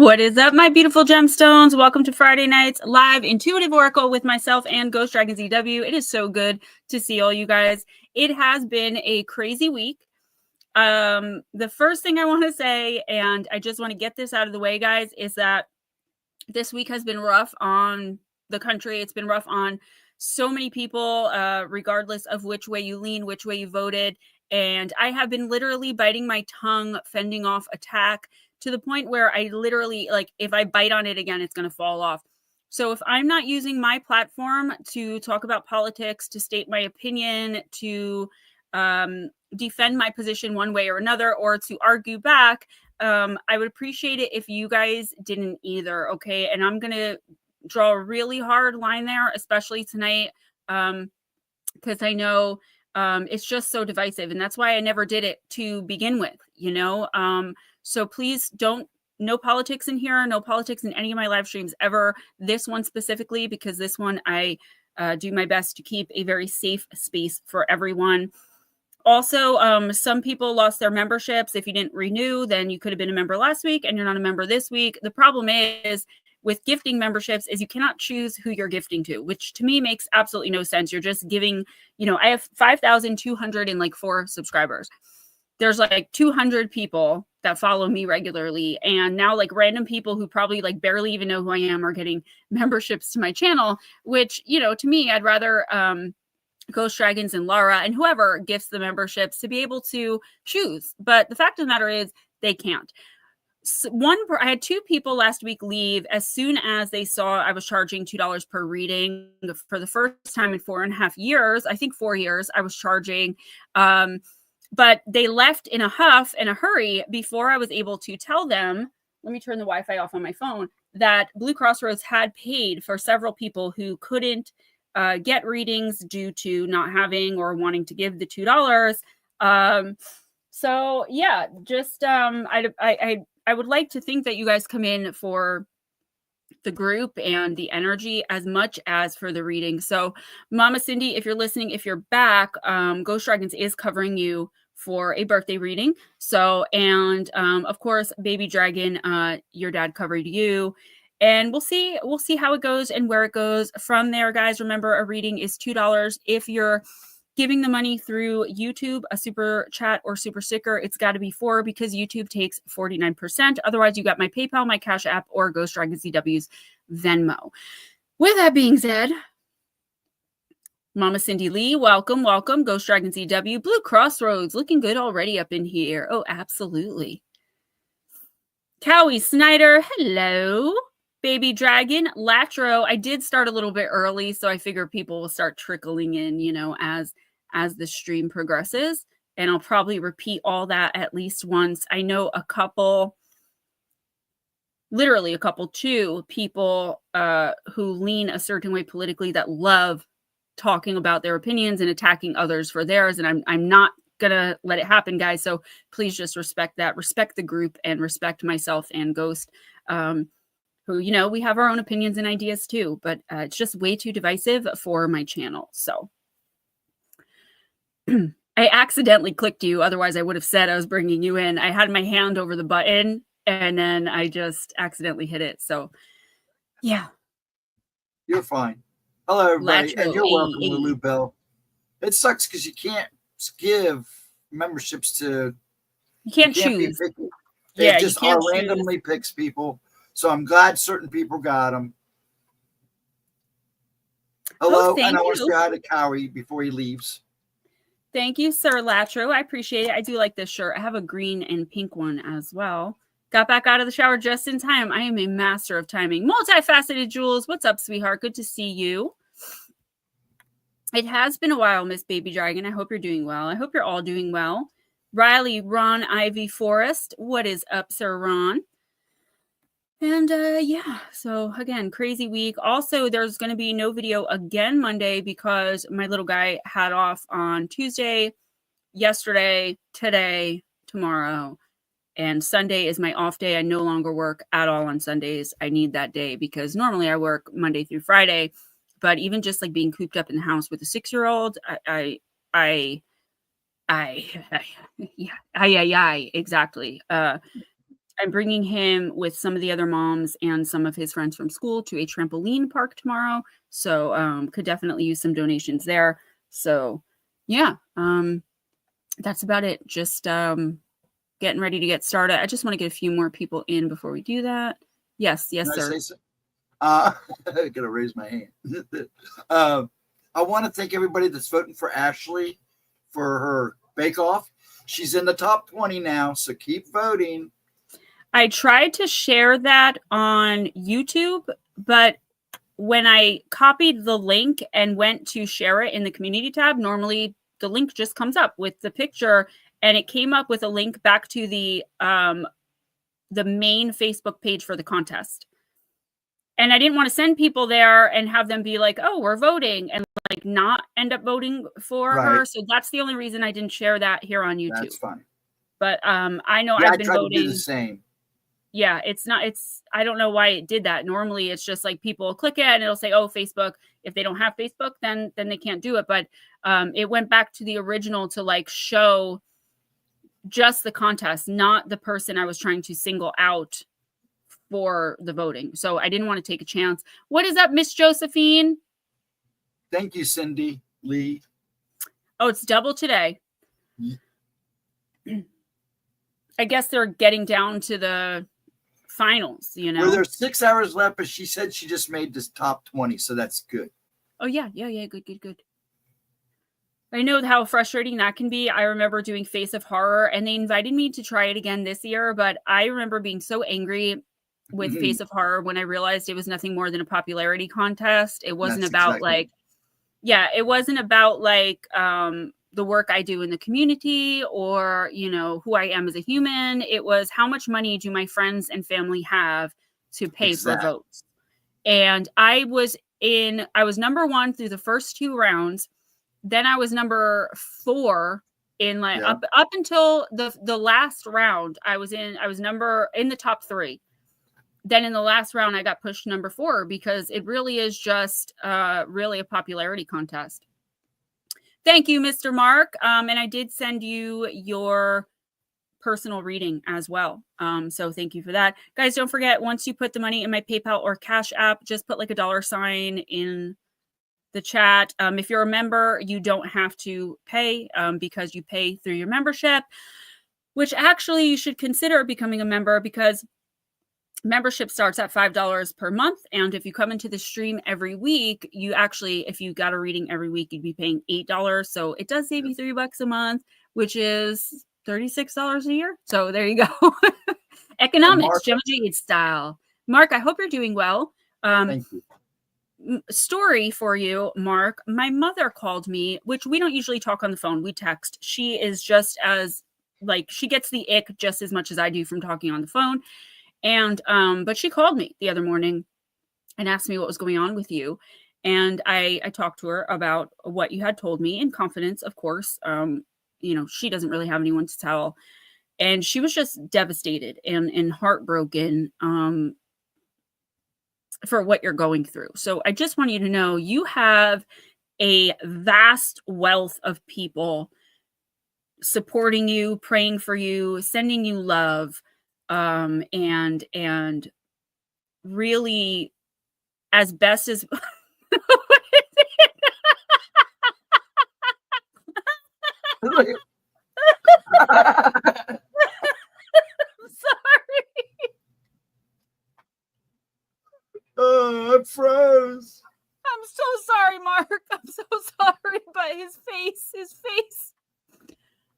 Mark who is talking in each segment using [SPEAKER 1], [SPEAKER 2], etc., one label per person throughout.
[SPEAKER 1] What is up, my beautiful gemstones? Welcome to Friday night's live intuitive oracle with myself and Ghostdragonzw. It is so good to see all you guys. It has been a crazy week. The first thing I want to say, and I just want to get this out of the way, guys, is that this week has been rough on the country. It's been rough on so many people, regardless of which way you lean, which way you voted. And I have been literally biting my tongue, fending off attack to the point where I literally, like, if I bite on it again, it's going to fall off. So if I'm not using my platform to talk about politics, to state my opinion, to defend my position one way or another, or to argue back, I would appreciate it if you guys didn't either, okay? And I'm going to draw a really hard line there, especially tonight, because I know it's just so divisive, and that's why I never did it to begin with, you know? So please don't, no politics in here, no politics in any of my live streams ever. This one specifically, because this one I do my best to keep a very safe space for everyone. Also, some people lost their memberships. If you didn't renew, then you could have been a member last week and you're not a member this week. The problem is with gifting memberships is you cannot choose who you're gifting to, which to me makes absolutely no sense. You're just giving, you know, I have 5,204 subscribers. There's like 200 people that follow me regularly. And now like random people who probably like barely even know who I am are getting memberships to my channel, which, you know, to me, I'd rather Ghost Dragons and Lara and whoever gifts the memberships to be able to choose. But the fact of the matter is they can't. So I had two people last week leave as soon as they saw I was charging $2 per reading for the first time in 4.5 years. I think 4 years I was charging. But they left in a huff and a hurry before I was able to tell them, let me turn the Wi-Fi off on my phone, that Blue Crossroads had paid for several people who couldn't get readings due to not having or wanting to give the $2. So yeah, just I would like to think that you guys come in for the group and the energy as much as for the reading. So Mama Cindy, if you're listening, if you're back, Ghost Dragons is covering you for a birthday reading. So, and of course, Baby Dragon, your dad covered you. And we'll see how it goes and where it goes from there, guys. Remember, a reading is $2. If you're giving the money through YouTube, a super chat or super sticker, it's got to be $4 because YouTube takes 49%. Otherwise, you got my PayPal, my Cash App, or Ghost Dragon ZW's Venmo. With that being said, Mama Cindy Lee, welcome, welcome. Ghost Dragon ZW, Blue Crossroads, looking good already up in here. Oh, absolutely. Cowie Snyder, hello. Baby Dragon, Latro. I did start a little bit early, so I figure people will start trickling in, you know, as the stream progresses. And I'll probably repeat all that at least once. I know a couple, literally a couple, two people who lean a certain way politically that love talking about their opinions and attacking others for theirs. And I'm not gonna let it happen, guys. So please just respect that, respect the group, and respect myself and Ghost, who, you know, we have our own opinions and ideas too, but it's just way too divisive for my channel. So I accidentally clicked you. Otherwise I would have said I was bringing you in. I had my hand over the button and then I just accidentally hit it. So yeah.
[SPEAKER 2] You're fine. Hello, everybody, and you're welcome, Lulu Bell. It sucks because you can't give memberships to.
[SPEAKER 1] You can't choose.
[SPEAKER 2] It just randomly picks people. So I'm glad certain people got them. Hello, and I want to say hi to Cowie before he leaves.
[SPEAKER 1] Thank you, Sir Latro. I appreciate it. I do like this shirt. I have a green and pink one as well. Got back out of the shower just in time. I am a master of timing. Multifaceted Jules. What's up, sweetheart? Good to see you. It has been a while, Miss Baby Dragon. I hope you're doing well. I hope you're all doing well. Riley, Ron, Ivy, Forrest. What is up, Sir Ron? And yeah, so again, crazy week. Also, there's going to be no video again Monday because my little guy had off on Tuesday, yesterday, today, tomorrow. And Sunday is my off day. I no longer work at all on Sundays. I need that day because normally I work Monday through Friday. But even just like being cooped up in the house with a 6-year-old, exactly. I'm bringing him with some of the other moms and some of his friends from school to a trampoline park tomorrow. So could definitely use some donations there. So yeah, that's about it. Just getting ready to get started. I just want to get a few more people in before we do that. Yes, sir.
[SPEAKER 2] I gotta raise my hand. I want to thank everybody that's voting for Ashley for her bake-off. She's in the top 20 now, so keep voting.
[SPEAKER 1] I tried to share that on YouTube, but when I copied the link and went to share it in the community tab, normally the link just comes up with the picture, and it came up with a link back to the main Facebook page for the contest. And I didn't want to send people there and have them be like, oh, we're voting, and like not end up voting for her. So that's the only reason I didn't share that here on YouTube.
[SPEAKER 2] That's fine.
[SPEAKER 1] But I know I've been voting.
[SPEAKER 2] To do the same.
[SPEAKER 1] Yeah, I don't know why it did that. Normally it's just like people click it and it'll say, oh, Facebook. If they don't have Facebook, then they can't do it. But it went back to the original to like show just the contest, not the person I was trying to single out for the voting. So I didn't want to take a chance. What is up, Miss Josephine?
[SPEAKER 2] Thank you, Cindy Lee.
[SPEAKER 1] Oh, it's double today. I guess they're getting down to the finals,
[SPEAKER 2] Well, there's 6 hours left, but she said she just made this top 20, so that's good.
[SPEAKER 1] Oh, yeah. Good. I know how frustrating that can be. I remember doing Face of Horror, and they invited me to try it again this year, but I remember being so angry with Face of Horror when I realized it was nothing more than a popularity contest. It wasn't about it wasn't about the work I do in the community or, who I am as a human. It was how much money do my friends and family have to pay for votes. And I was number 1 through the first 2 rounds. Then I was number 4 in up until the last round. I was in the top 3. Then in the last round, I got pushed to number 4 because it really is just really a popularity contest. Thank you, Mr. Mark. And I did send you your personal reading as well. So thank you for that. Guys, don't forget, once you put the money in my PayPal or Cash App, just put like a $sign in the chat. If you're a member, you don't have to pay because you pay through your membership, which actually you should consider becoming a member because membership starts at $5 per month. And if you come into the stream every week, if you got a reading every week, you'd be paying $8. So it does save you $3 a month, which is $36 a year. So there you go. Economics, Gemma Jade style. Mark, I hope you're doing well.
[SPEAKER 2] Thank you.
[SPEAKER 1] Story for you, Mark. My mother called me, which we don't usually talk on the phone. We text. She is just as she gets the ick just as much as I do from talking on the phone. And but she called me the other morning and asked me what was going on with you. And I talked to her about what you had told me in confidence, of course. She doesn't really have anyone to tell. And she was just devastated and heartbroken for what you're going through. So I just want you to know you have a vast wealth of people supporting you, praying for you, sending you love. And really as best as I'm sorry.
[SPEAKER 2] Oh, I froze.
[SPEAKER 1] I'm so sorry, Mark. I'm so sorry, but his face.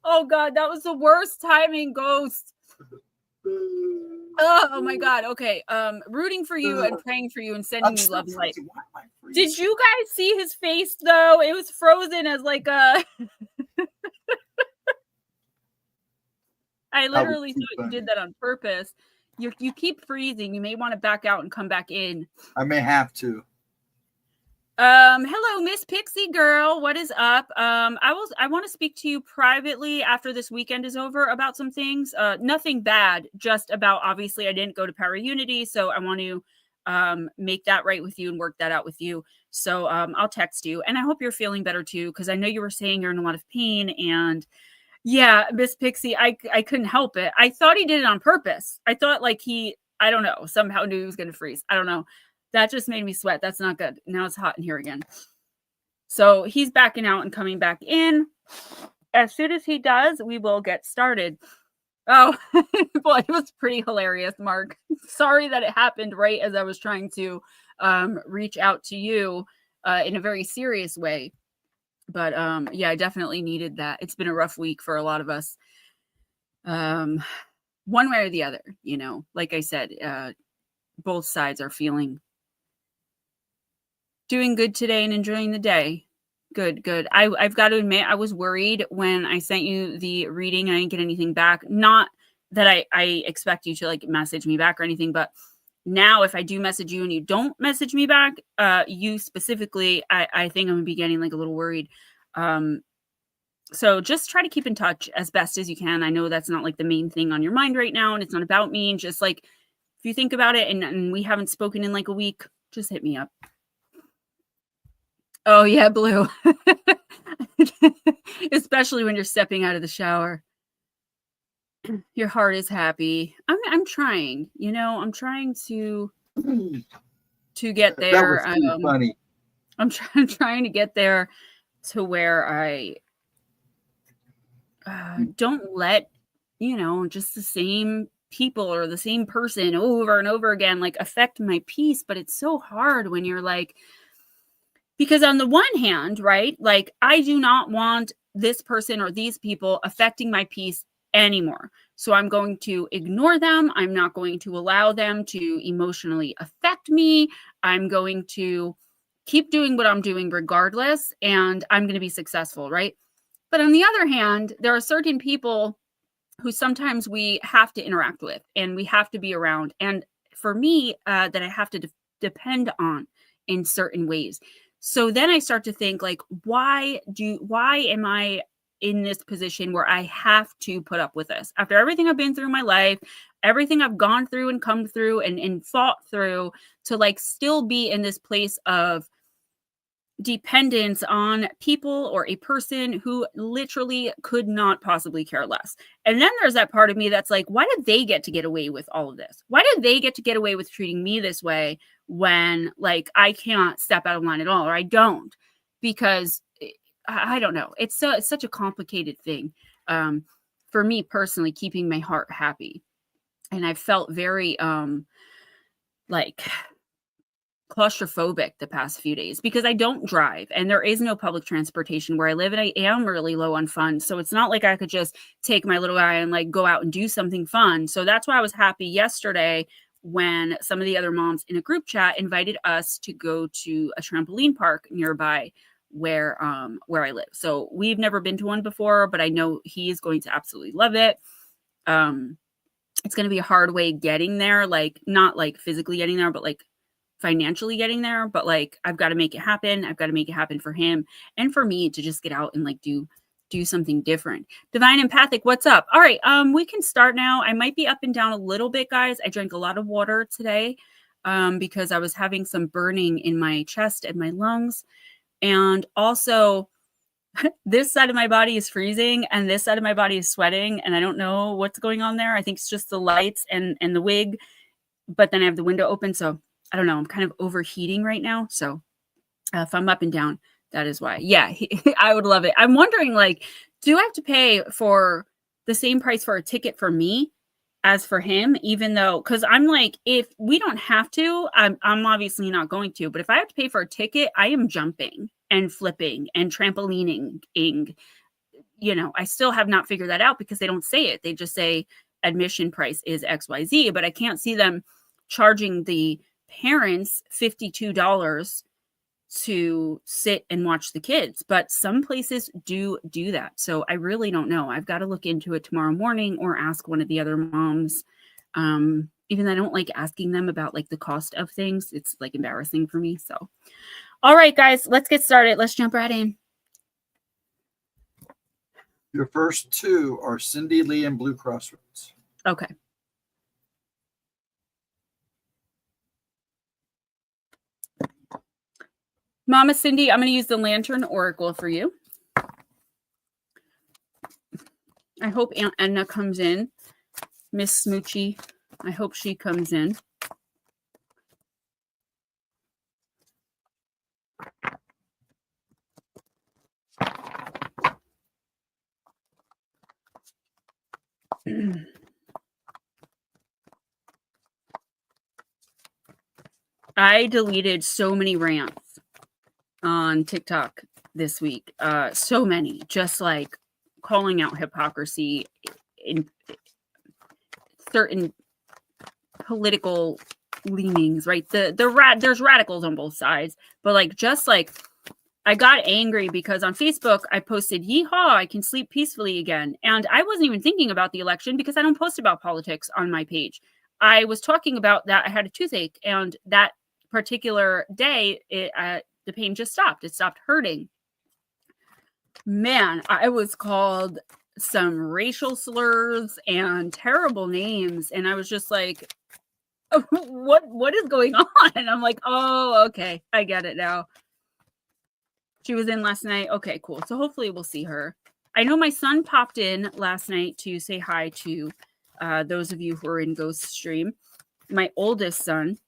[SPEAKER 1] Oh God, that was the worst timing, Ghost. Oh my God. Okay. Rooting for you and praying for you and sending you love and light. Did you guys see his face though? It was frozen as like a I literally thought you did that on purpose. You keep freezing. You may want to back out and come back in.
[SPEAKER 2] I may have to.
[SPEAKER 1] Hello, Miss Pixie Girl. What is up? I want to speak to you privately after this weekend is over about some things. Nothing bad, just about obviously I didn't go to Power Unity, so I want to make that right with you and work that out with you. So I'll text you, and I hope you're feeling better too, because I know you were saying you're in a lot of pain, and Yeah, Miss Pixie, I couldn't help it. I thought he did it on purpose. I thought like I don't know, somehow knew he was going to freeze. I don't know. That just made me sweat. That's not good. Now it's hot in here again. So he's backing out and coming back in. As soon as he does, we will get started. Oh, boy, it was pretty hilarious, Mark. Sorry that it happened right as I was trying to reach out to you in a very serious way. But yeah, I definitely needed that. It's been a rough week for a lot of us. One way or the other, you know, like I said, both sides are doing good today and enjoying the day. Good. I've got to admit, I was worried when I sent you the reading and I didn't get anything back. Not that I expect you to like message me back or anything, but now if I do message you and you don't message me back, you specifically, I think I'm gonna be getting like a little worried. So just try to keep in touch as best as you can. I know that's not like the main thing on your mind right now, and it's not about me. Just like if you think about it and we haven't spoken in like a week, just hit me up. Oh yeah, Blue. Especially when you're stepping out of the shower. Your heart is happy. I'm trying, you know, I'm trying to get there.
[SPEAKER 2] That was funny.
[SPEAKER 1] I'm trying to get there to where I don't let, you know, just the same people or the same person over and over again like affect my peace. But it's so hard when you're like, because on the one hand, right, like I do not want this person or these people affecting my peace anymore. So I'm going to ignore them. I'm not going to allow them to emotionally affect me. I'm going to keep doing what I'm doing regardless, and I'm going to be successful, right? But on the other hand, there are certain people who sometimes we have to interact with and we have to be around. And for me, that I have to depend on in certain ways. So then I start to think like, why am I in this position where I have to put up with this after everything I've been through in my life, everything I've gone through and come through and fought through, to like still be in this place of dependence on people or a person who literally could not possibly care less. And then there's that part of me that's like, why did they get to get away with all of this? Why did they get to get away with treating me this way when like I can't step out of line at all, or I don't? Because I don't know. It's such a complicated thing. For me personally, keeping my heart happy. And I felt very like claustrophobic the past few days because I don't drive and there is no public transportation where I live, and I am really low on funds. So it's not like I could just take my little guy and like go out and do something fun. So that's why I was happy yesterday when some of the other moms in a group chat invited us to go to a trampoline park nearby where I live. So we've never been to one before, but I know he is going to absolutely love it. It's going to be a hard way getting there, like not like physically getting there, but like financially getting there, but like I've got to make it happen. I've got to make it happen for him and for me to just get out and like do something different. Divine Empathic, what's up? All right, we can start now. I might be up and down a little bit, guys. I drank a lot of water today because I was having some burning in my chest and my lungs, and also this side of my body is freezing and this side of my body is sweating, and I don't know what's going on there. I think it's just the lights and the wig, but then I have the window open, so I don't know. I'm kind of overheating right now. So if I'm up and down, that is why. Yeah, I would love it. I'm wondering, like, do I have to pay for the same price for a ticket for me as for him? Even though, because I'm like, if we don't have to, I'm obviously not going to. But if I have to pay for a ticket, I am jumping and flipping and trampolining. You know, I still have not figured that out because they don't say it. They just say admission price is XYZ, but I can't see them charging the parents $52 to sit and watch the kids, but some places do that. So I really don't know. I've got to look into it tomorrow morning or ask one of the other moms. Even though I don't like asking them about like the cost of things, it's like embarrassing for me. So, all right, guys, let's get started. Let's jump right in.
[SPEAKER 2] Your first two are Cindy Lee and Blue Crossroads.
[SPEAKER 1] Okay. Mama Cindy, I'm going to use the Lantern Oracle for you. I hope Aunt Edna comes in. Miss Smoochie, I hope she comes in. I deleted so many rants on TikTok this week. So many, just like calling out hypocrisy in certain political leanings, right? There's radicals on both sides, but like just like I got angry because on Facebook I posted, "Yeehaw, I can sleep peacefully again." And I wasn't even thinking about the election because I don't post about politics on my page. I was talking about that I had a toothache, and that particular day, the pain just stopped. It stopped hurting. Man, I was called some racial slurs and terrible names, and I was just like, what is going on? And I'm like, oh, okay, I get it now. She was in last night. Okay, cool. So hopefully we'll see her. I know my son popped in last night to say hi to those of you who are in Ghost Stream. My oldest son,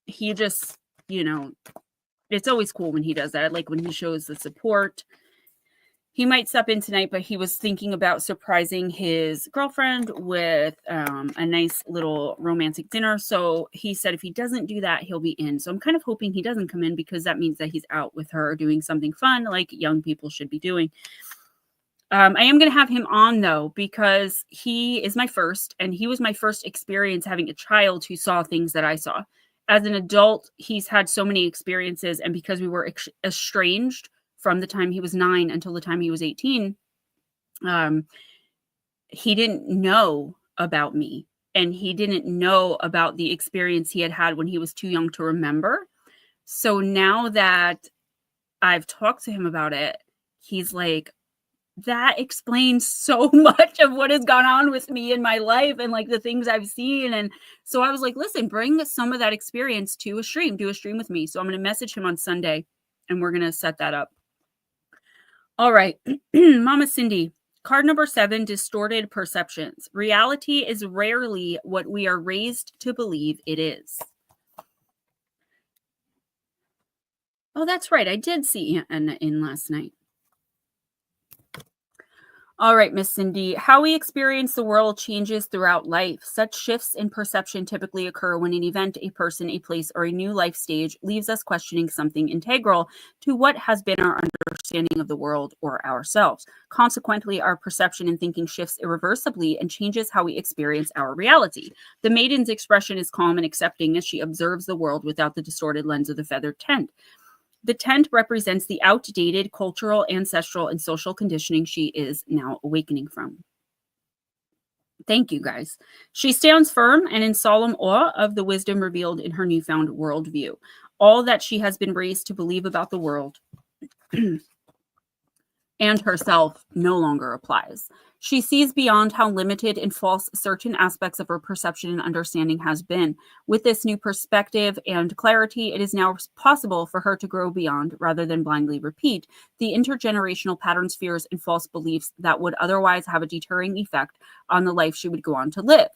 [SPEAKER 1] he just, it's always cool when he does that. Like when he shows the support. He might step in tonight, but he was thinking about surprising his girlfriend with a nice little romantic dinner. So he said if he doesn't do that, he'll be in. So I'm kind of hoping he doesn't come in because that means that he's out with her doing something fun like young people should be doing. I am going to have him on, though, because he is my first, and he was my first experience having a child who saw things that I saw. As an adult, he's had so many experiences, and because we were estranged from the time he was 9 until the time he was 18, he didn't know about me, and he didn't know about the experience he had when he was too young to remember. So now that I've talked to him about it, he's like, that explains so much of what has gone on with me in my life and like the things I've seen. And so I was like, listen, bring some of that experience to a stream, do a stream with me. So I'm going to message him on Sunday and we're going to set that up. All right. Mama Cindy, card number 7, distorted perceptions. Reality is rarely what we are raised to believe it is. Oh, that's right. I did see Aunt Anna in last night. All right, Miss Cindy, how we experience the world changes throughout life. Such shifts in perception typically occur when an event, a person, a place, or a new life stage leaves us questioning something integral to what has been our understanding of the world or ourselves. Consequently, our perception and thinking shifts irreversibly and changes how we experience our reality. The maiden's expression is calm and accepting as she observes the world without the distorted lens of the feathered tent. The tent represents the outdated cultural, ancestral, and social conditioning she is now awakening from. Thank you, guys. She stands firm and in solemn awe of the wisdom revealed in her newfound worldview. All that she has been raised to believe about the world and herself no longer applies. She sees beyond how limited and false certain aspects of her perception and understanding has been. With this new perspective and clarity, it is now possible for her to grow beyond, rather than blindly repeat, the intergenerational patterns, fears, and false beliefs that would otherwise have a deterring effect on the life she would go on to live.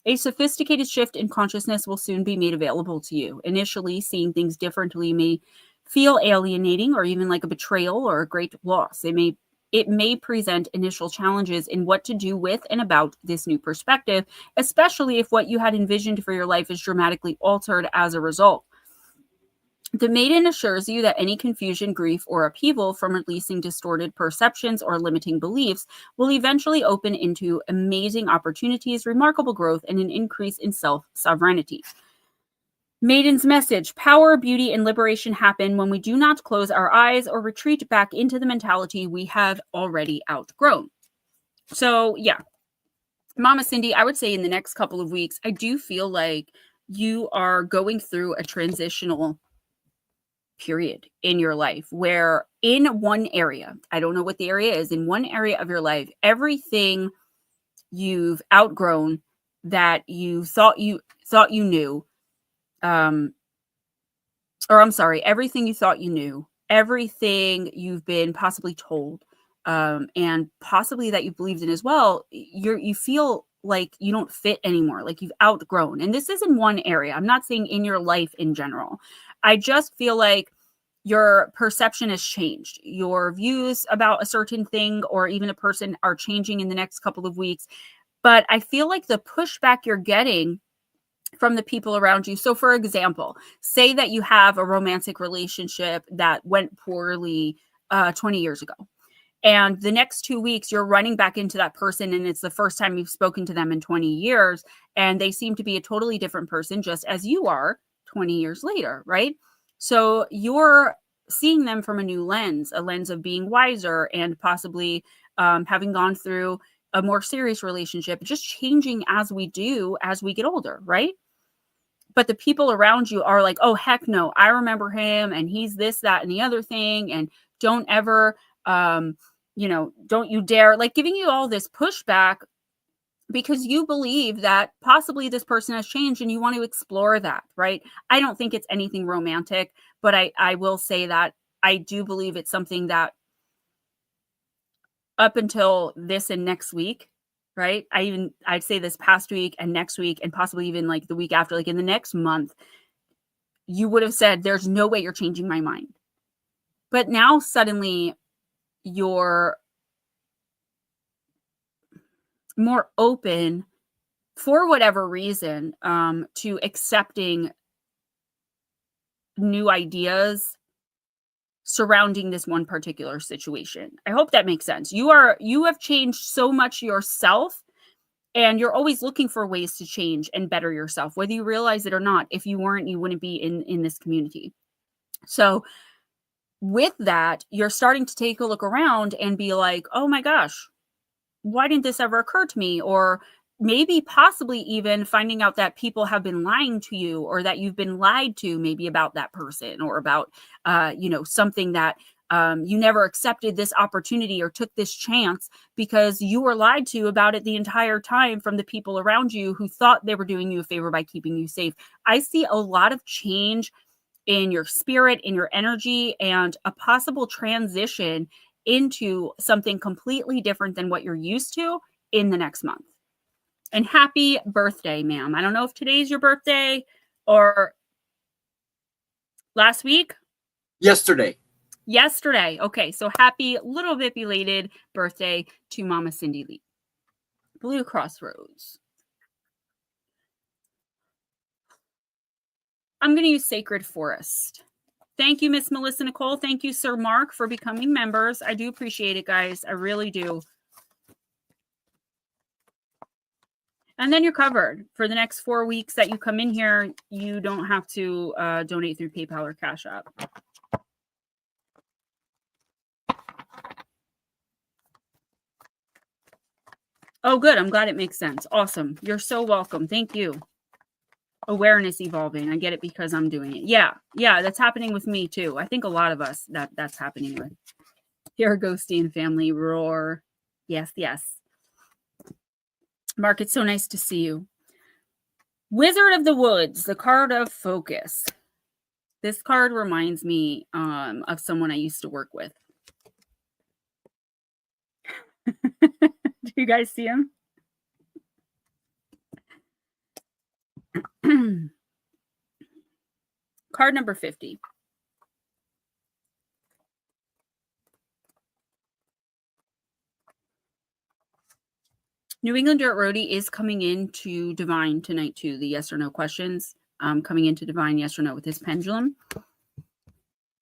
[SPEAKER 1] A sophisticated shift in consciousness will soon be made available to you. Initially, seeing things differently may feel alienating or even like a betrayal or a great loss. It may present initial challenges in what to do with and about this new perspective, especially if what you had envisioned for your life is dramatically altered as a result. The maiden assures you that any confusion, grief, or upheaval from releasing distorted perceptions or limiting beliefs will eventually open into amazing opportunities, remarkable growth, and an increase in self-sovereignty. Maiden's message: power, beauty, and liberation happen when we do not close our eyes or retreat back into the mentality we have already outgrown. So, yeah, Mama Cindy, I would say in the next couple of weeks, I do feel like you are going through a transitional period in your life where in one area, I don't know what the area is, in one area of your life, everything you've outgrown that you thought you knew, everything you thought you knew, everything you've been possibly told, and possibly that you believed in as well, you feel like you don't fit anymore, like you've outgrown. And this is in one area. I'm not saying in your life in general. I just feel like your perception has changed. Your views about a certain thing or even a person are changing in the next couple of weeks. But I feel like the pushback you're getting from the people around you. So for example, say that you have a romantic relationship that went poorly 20 years ago. And the next 2 weeks, you're running back into that person, and it's the first time you've spoken to them in 20 years, and they seem to be a totally different person, just as you are 20 years later, right? So you're seeing them from a new lens, a lens of being wiser and possibly having gone through a more serious relationship, just changing as we do as we get older, right? But the people around you are like, oh, heck no, I remember him, and he's this, that, and the other thing, and don't ever... don't you dare, like giving you all this pushback because you believe that possibly this person has changed and you want to explore that, right? I don't think it's anything romantic, but I will say that I do believe it's something that up until this and next week, right? I'd say this past week and next week and possibly even like the week after, like in the next month, you would have said, there's no way you're changing my mind. But now suddenly you're more open for whatever reason to accepting new ideas surrounding this one particular situation. I hope that makes sense. You have changed so much yourself, and you're always looking for ways to change and better yourself, whether you realize it or not. If you weren't, you wouldn't be in this community. So with that, you're starting to take a look around and be like, oh my gosh, why didn't this ever occur to me? Or maybe possibly even finding out that people have been lying to you, or that you've been lied to maybe about that person, or about, something that you never accepted this opportunity or took this chance because you were lied to about it the entire time from the people around you who thought they were doing you a favor by keeping you safe. I see a lot of change in your spirit, in your energy, and a possible transition into something completely different than what you're used to in the next month. And happy birthday, ma'am. I don't know if today's your birthday or last week.
[SPEAKER 2] Yesterday.
[SPEAKER 1] Okay, so happy, little bit belated birthday to Mama Cindy Lee. Blue Crossroads. I'm going to use Sacred Forest. Thank you, Miss Melissa Nicole. Thank you, Sir Mark, for becoming members. I do appreciate it, guys. I really do. And then you're covered. For the next 4 weeks that you come in here, you don't have to donate through PayPal or Cash App. Oh, good. I'm glad it makes sense. Awesome. You're so welcome. Thank you. Awareness evolving. I get it because I'm doing it. Yeah, that's happening with me too. I think a lot of us that's happening with. Here, Ghosty and family roar. Yes. Mark, it's so nice to see you. Wizard of the Woods, the card of focus. This card reminds me of someone I used to work with. Do you guys see him? Card number 50. New England Dirt Roadie is coming into Divine tonight too. The yes or no questions coming into Divine yes or no with his pendulum.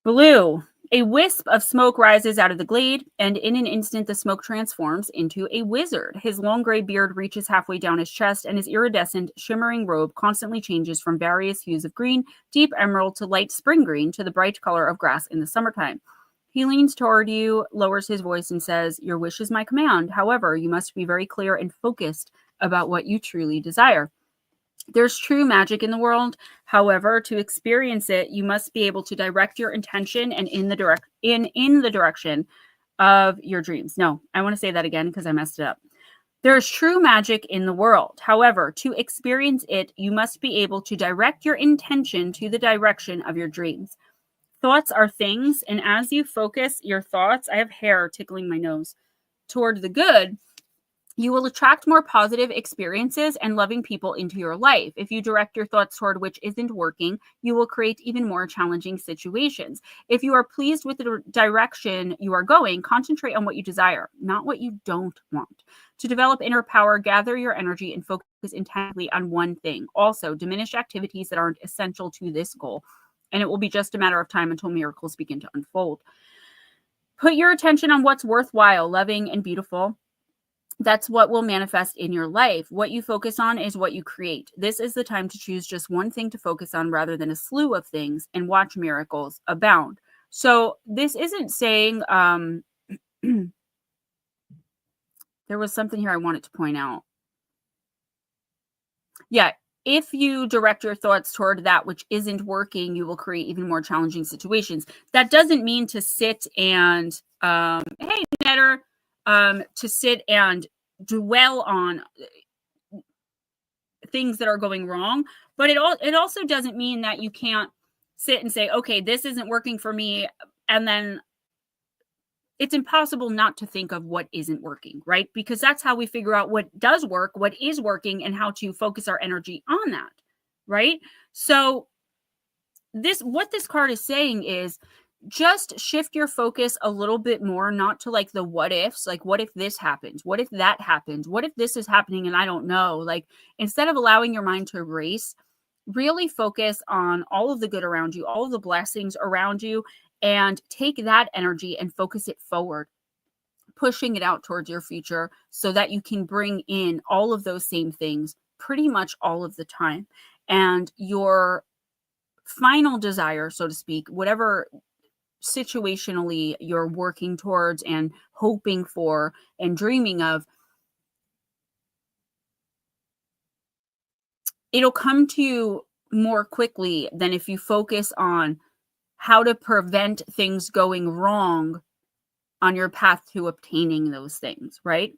[SPEAKER 1] Blue. A wisp of smoke rises out of the glade, and in an instant the smoke transforms into a wizard. His long gray beard reaches halfway down his chest, and his iridescent, shimmering robe constantly changes from various hues of green, deep emerald to light spring green to the bright color of grass in the summertime. He leans toward you, lowers his voice, and says, "Your wish is my command. However, you must be very clear and focused about what you truly desire. There's true magic in the world. However, to experience it, you must be able to direct your intention and in the direction of your dreams." No, I want to say that again because I messed it up. There's true magic in the world. However, to experience it, you must be able to direct your intention to the direction of your dreams. Thoughts are things, and as you focus your thoughts, I have hair tickling my nose, toward the good, you will attract more positive experiences and loving people into your life. If you direct your thoughts toward which isn't working, you will create even more challenging situations. If you are pleased with the direction you are going, concentrate on what you desire, not what you don't want. To develop inner power, gather your energy and focus intently on one thing. Also, diminish activities that aren't essential to this goal, and it will be just a matter of time until miracles begin to unfold. Put your attention on what's worthwhile, loving, and beautiful. That's what will manifest in your life. What you focus on is what you create. This is the time to choose just one thing to focus on rather than a slew of things, and watch miracles abound. So this isn't saying, there was something here I wanted to point out. Yeah. If you direct your thoughts toward that which isn't working, you will create even more challenging situations. That doesn't mean to sit and, hey, NEDR, to sit and dwell on things that are going wrong, but it also doesn't mean that you can't sit and say, okay, this isn't working for me, and then it's impossible not to think of what isn't working, right? Because that's how we figure out what does work, what is working, and how to focus our energy on that, right? So what this card is saying is just shift your focus a little bit more, not to like the what ifs, like what if this happens? What if that happens? What if this is happening and I don't know? Like, instead of allowing your mind to race, really focus on all of the good around you, all of the blessings around you, and take that energy and focus it forward, pushing it out towards your future so that you can bring in all of those same things pretty much all of the time. And your final desire, so to speak, whatever situationally you're working towards and hoping for and dreaming of, it'll come to you more quickly than if you focus on how to prevent things going wrong on your path to obtaining those things, right?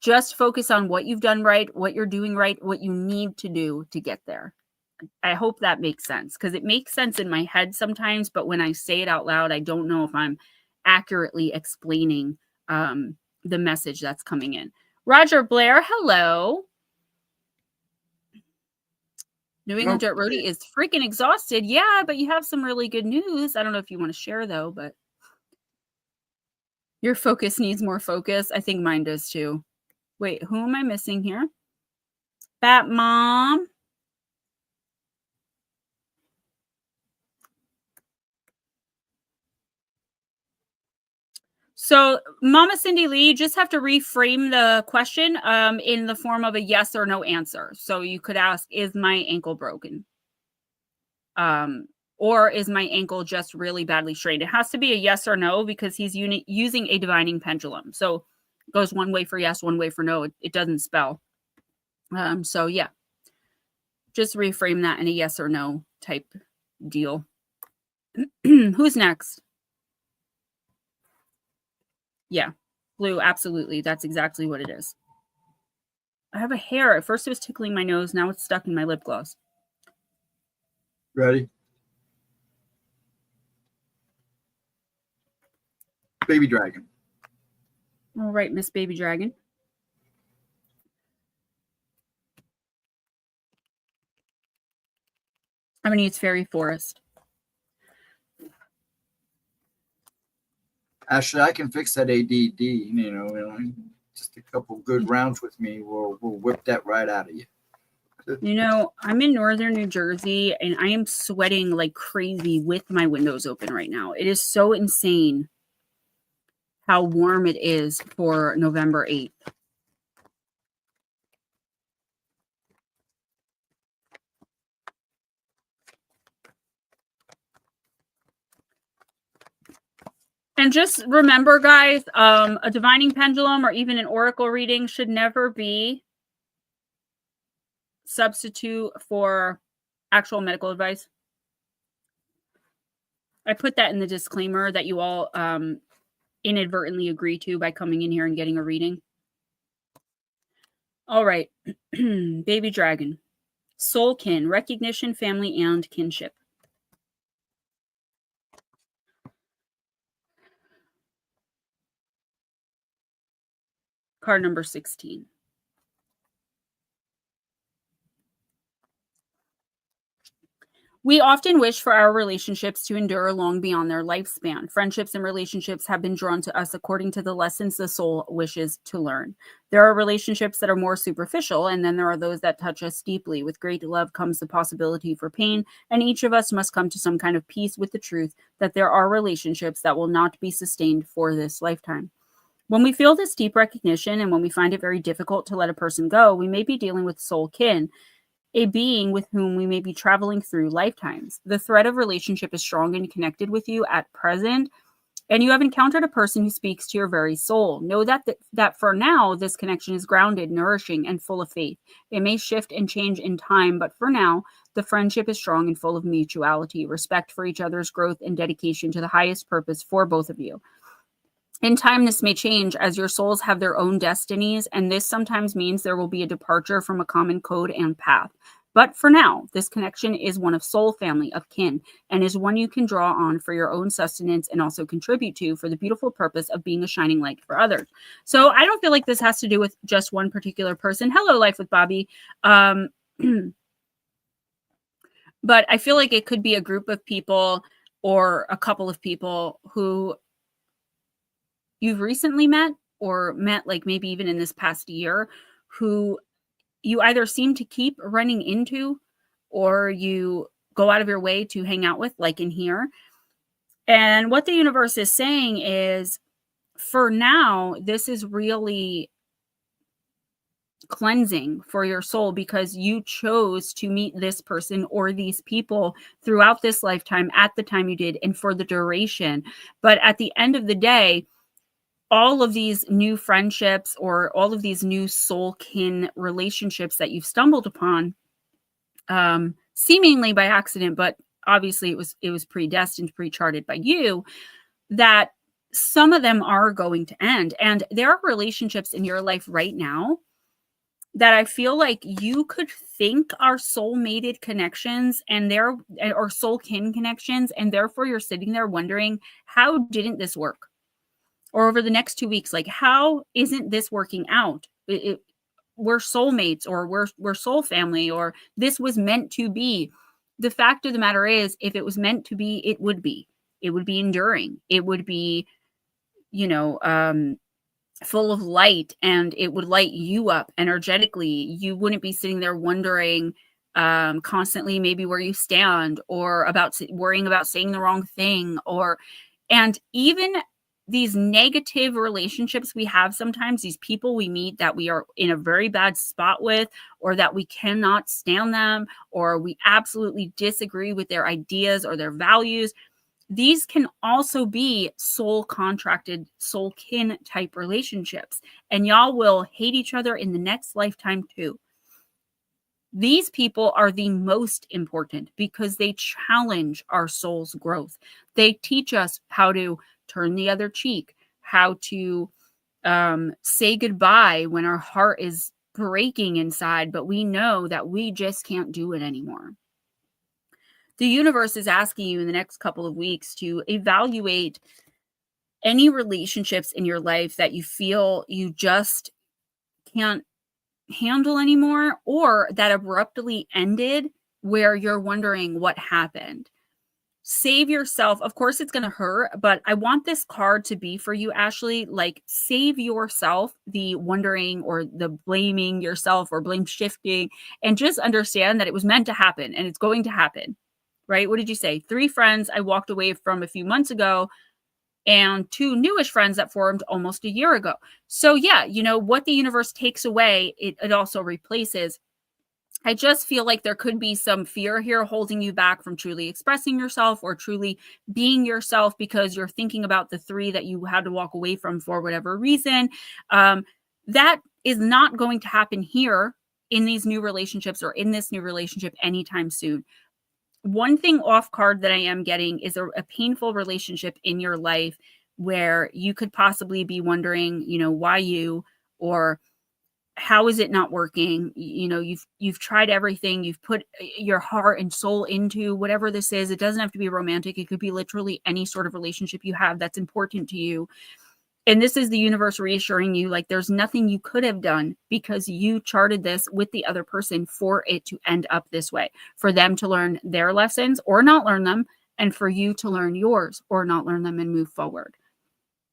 [SPEAKER 1] Just focus on what you've done right, what you're doing right, what you need to do to get there. I hope that makes sense, because it makes sense in my head sometimes, but when I say it out loud, I don't know if I'm accurately explaining the message that's coming in. Roger Blair, hello. New England Dirt Roadie is freaking exhausted. Yeah, but you have some really good news. I don't know if you want to share, though, but your focus needs more focus. I think mine does, too. Wait, who am I missing here? Bat Mom. So, Mama Cindy Lee, you just have to reframe the question in the form of a yes or no answer. So you could ask, is my ankle broken? Or is my ankle just really badly strained? It has to be a yes or no, because he's using a divining pendulum. So it goes one way for yes, one way for no. It doesn't spell. So yeah, just reframe that in a yes or no type deal. Who's next? Yeah, blue. Absolutely. That's exactly what it is. I have a hair. At first it was tickling my nose. Now it's stuck in my lip gloss.
[SPEAKER 2] Ready? Baby dragon.
[SPEAKER 1] All right, Miss Baby Dragon. I'm going to use Fairy Forest.
[SPEAKER 2] Ashley, I can fix that ADD. You know, just a couple good rounds with me. We'll whip that right out of you.
[SPEAKER 1] You know, I'm in northern New Jersey, and I am sweating like crazy with my windows open right now. It is so insane how warm it is for November 8th. And just remember, guys, a divining pendulum or even an oracle reading should never be substitute for actual medical advice. I put that in the disclaimer that you all inadvertently agree to by coming in here and getting a reading. All right. Baby Dragon. Soul kin, recognition, family, and kinship. Card number 16. We often wish for our relationships to endure long beyond their lifespan. Friendships and relationships have been drawn to us according to the lessons the soul wishes to learn. There are relationships that are more superficial, and then there are those that touch us deeply. With great love comes the possibility for pain, and each of us must come to some kind of peace with the truth that there are relationships that will not be sustained for this lifetime. When we feel this deep recognition, and when we find it very difficult to let a person go, we may be dealing with soul kin, a being with whom we may be traveling through lifetimes. The thread of relationship is strong and connected with you at present, and you have encountered a person who speaks to your very soul. Know that for now, this connection is grounded, nourishing, and full of faith. It may shift and change in time, but for now, the friendship is strong and full of mutuality, respect for each other's growth, and dedication to the highest purpose for both of you. In time, this may change as your souls have their own destinies, and this sometimes means there will be a departure from a common code and path. But for now, this connection is one of soul family, of kin, and is one you can draw on for your own sustenance and also contribute to for the beautiful purpose of being a shining light for others. So I don't feel like this has to do with just one particular person. Hello, Life with Bobby. But I feel like it could be a group of people or a couple of people who you've recently met or met like maybe even in this past year, who you either seem to keep running into or you go out of your way to hang out with, like in here. And what the universe is saying is, for now, this is really cleansing for your soul because you chose to meet this person or these people throughout this lifetime at the time you did and for the duration. But at the end of the day, all of these new friendships or all of these new soul kin relationships that you've stumbled upon, seemingly by accident, but obviously it was predestined, pre-charted by you, that some of them are going to end. And there are relationships in your life right now that I feel like you could think are soul-mated connections and or soul kin connections, and therefore you're sitting there wondering, how didn't this work? Or over the next 2 weeks, like, how isn't this working out? We're soulmates, or we're soul family, or this was meant to be. The fact of the matter is, if it was meant to be, it would be. It would be enduring. It would be, full of light, and it would light you up energetically. You wouldn't be sitting there wondering constantly maybe where you stand, or worrying about saying the wrong thing, and even these negative relationships we have sometimes, these people we meet that we are in a very bad spot with, or that we cannot stand them, or we absolutely disagree with their ideas or their values. These can also be soul contracted, soul kin type relationships, and y'all will hate each other in the next lifetime too. These people are the most important because they challenge our soul's growth. They teach us how to turn the other cheek, how to say goodbye when our heart is breaking inside, but we know that we just can't do it anymore. The universe is asking you in the next couple of weeks to evaluate any relationships in your life that you feel you just can't handle anymore, or that abruptly ended where you're wondering what happened. Save yourself. Of course, it's going to hurt, but I want this card to be for you, Ashley. Like, save yourself the wondering or the blaming yourself or blame shifting, and just understand that it was meant to happen and it's going to happen, right? What did you say? 3 friends I walked away from a few months ago, and 2 newish friends that formed almost a year ago. So yeah, what the universe takes away, it also replaces. I just feel like there could be some fear here holding you back from truly expressing yourself or truly being yourself because you're thinking about the 3 that you had to walk away from for whatever reason. That is not going to happen here in these new relationships or in this new relationship anytime soon. One thing off card that I am getting is a painful relationship in your life where you could possibly be wondering, why you, or how is it not working? You've tried everything. You've put your heart and soul into whatever this is. It doesn't have to be romantic. It could be literally any sort of relationship you have that's important to you. And this is the universe reassuring you, like, there's nothing you could have done because you charted this with the other person for it to end up this way, for them to learn their lessons or not learn them, and for you to learn yours or not learn them and move forward.